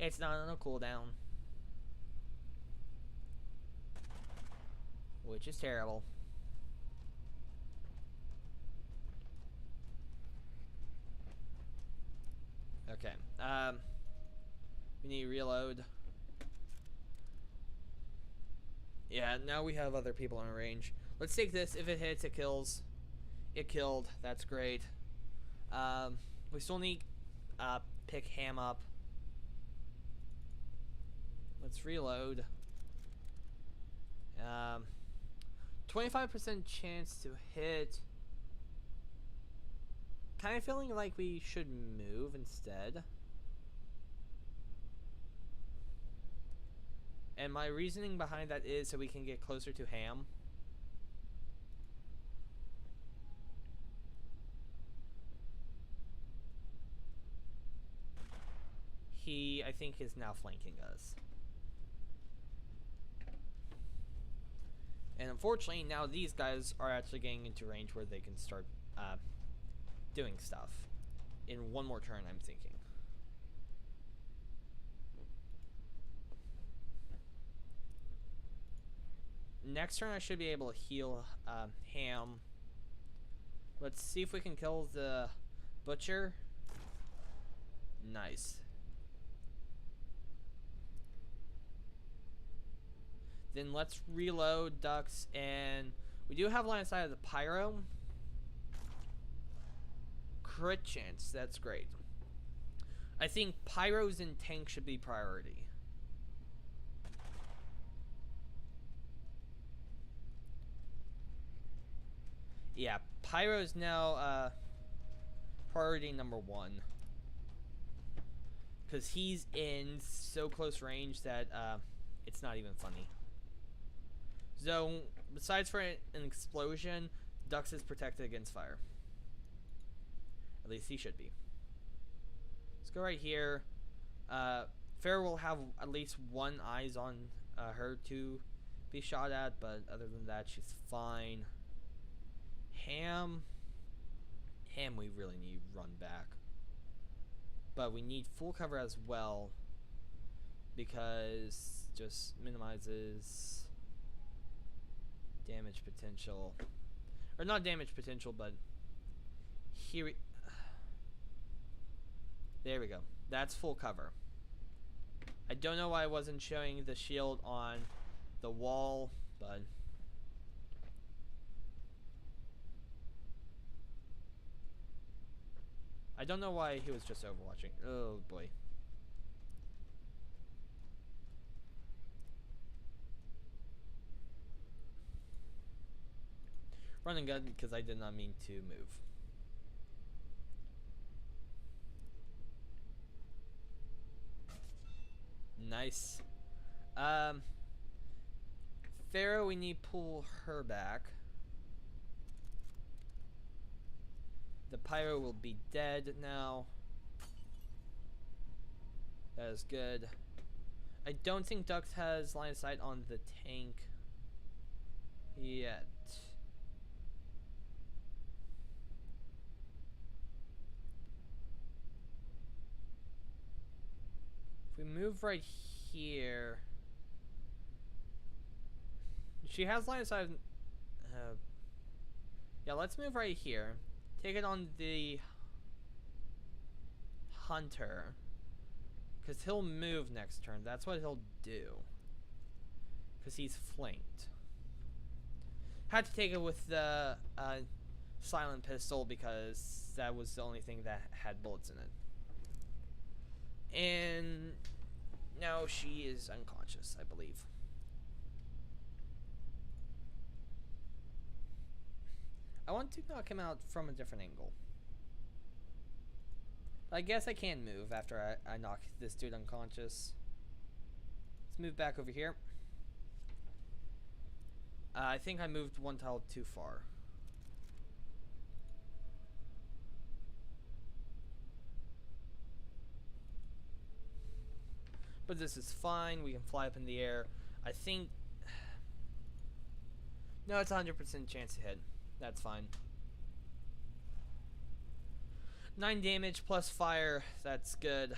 It's not on a cooldown. Which is terrible. Okay. We need to reload. Yeah, now we have other people in range. Let's take this. If it hits, it kills. It killed. That's great. We still need pick Ham up. Let's reload. 25% chance to hit. Kind of feeling like we should move instead. And my reasoning behind that is so we can get closer to Ham. He, I think, is now flanking us. And unfortunately, now these guys are actually getting into range where they can start doing stuff. In one more turn, I'm thinking. Next turn, I should be able to heal Ham. Let's see if we can kill the butcher. Nice. Then let's reload ducks, and we do have line of sight of the pyro. Crit chance, that's great. I think pyros and tank should be priority. Yeah, pyro's now priority number 1. Because he's in so close range that it's not even funny. So, besides for an explosion, Dux is protected against fire. At least he should be. Let's go right here. Farrah will have at least one eyes on her to be shot at, but other than that, she's fine. Ham, we really need to run back, but we need full cover as well because just minimizes damage potential, or not damage potential, but here. There we go. That's full cover. I don't know why I wasn't showing the shield on the wall, but I don't know why he was just overwatching. Oh boy. Run and gun because I did not mean to move. Nice. Pharaoh, we need to pull her back. The pyro will be dead now. That is good. I don't think Dux has line of sight on the tank yet. If we move right here, she has line of sight. Yeah, let's move right here. Take it on the hunter, because he'll move next turn. That's what he'll do, because he's flanked. Had to take it with the silent pistol because that was the only thing that had bullets in it. And now she is unconscious, I believe. I want to knock him out from a different angle. I guess I can move after I knock this dude unconscious. Let's move back over here. I think I moved one tile too far. But this is fine. We can fly up in the air. I think... No, it's a 100% chance to hit. That's fine. 9 damage plus fire. That's good.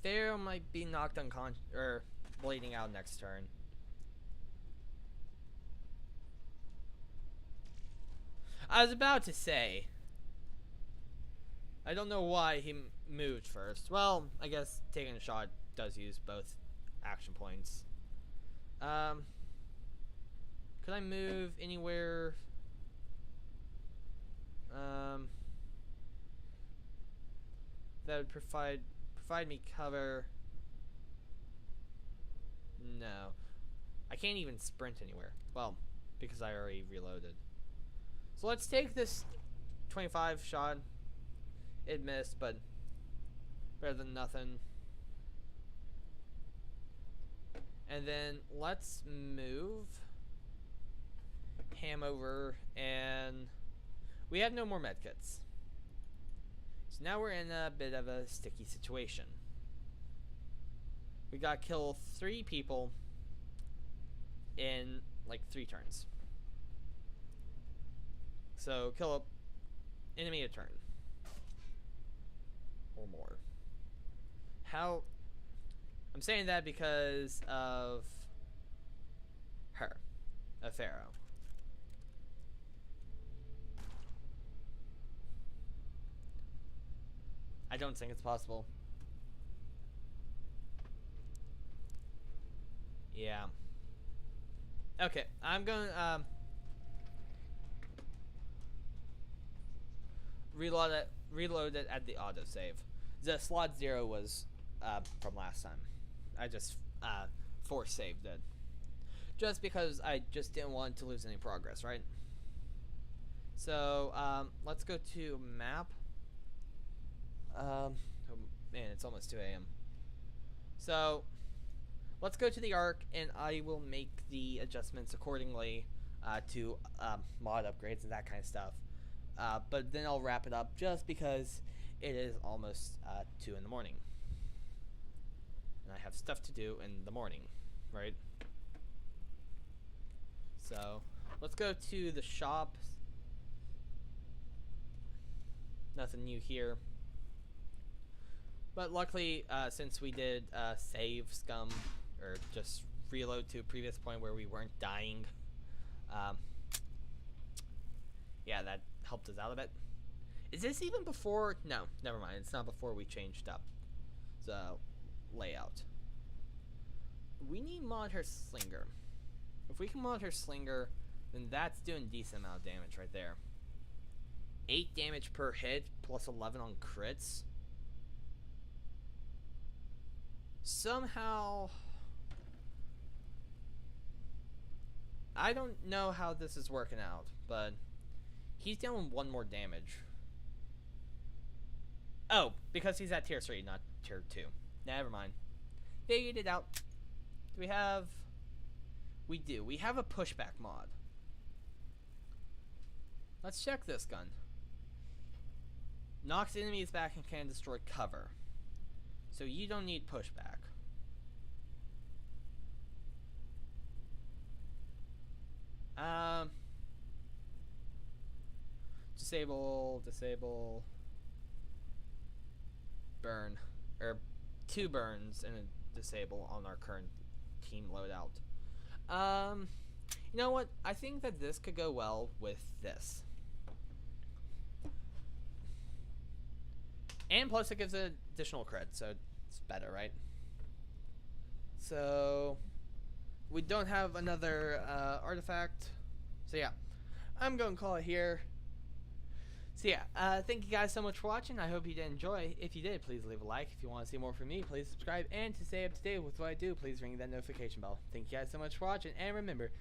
Pharaoh might be knocked unconscious or bleeding out next turn. I was about to say, I don't know why he moved first. Well, I guess taking a shot does use both action points. Could I move anywhere? That would provide me cover. No, I can't even sprint anywhere. Well, because I already reloaded. So let's take this 25 shot. It missed, but better than nothing. And then let's move Ham over, and we have no more medkits. So now we're in a bit of a sticky situation. We gotta kill 3 people in like 3 turns. So kill an enemy a turn. Or more. How? I'm saying that because of her. A Pharaoh. I don't think it's possible. Yeah. Okay, I'm gonna reload it at the autosave. The slot 0 was from last time. I just force saved it. Just because I just didn't want to lose any progress, right? So let's go to map. Oh, man, it's almost 2 a.m. So let's go to the Ark, and I will make the adjustments accordingly to mod upgrades and that kind of stuff. But then I'll wrap it up just because it is almost 2 in the morning. And I have stuff to do in the morning, right? So let's go to the shop. Nothing new here. But luckily, since we did save scum, or just reload to a previous point where we weren't dying, yeah, that helped us out a bit. Is this even before? No, never mind. It's not before we changed up the layout. We need mod her slinger. If we can mod her slinger, then that's doing a decent amount of damage right there. 8 damage per hit, plus 11 on crits. Somehow, I don't know how this is working out, but he's dealing 1 more damage. Oh, because he's at tier 3, not tier 2. Never mind. Figured it out. Do we have... We do. We have a pushback mod. Let's check this gun. Knocks enemies back and can destroy cover. So you don't need pushback. Disable. Burn. Or 2 burns and a disable on our current team loadout. You know what? I think that this could go well with this. And plus it gives an additional cred, so it's better, right? So we don't have another artifact. So yeah, I'm going to call it here. So yeah, thank you guys so much for watching. I hope you did enjoy. If you did, please leave a like. If you want to see more from me, please subscribe. And to stay up to date with what I do, please ring that notification bell. Thank you guys so much for watching. And remember,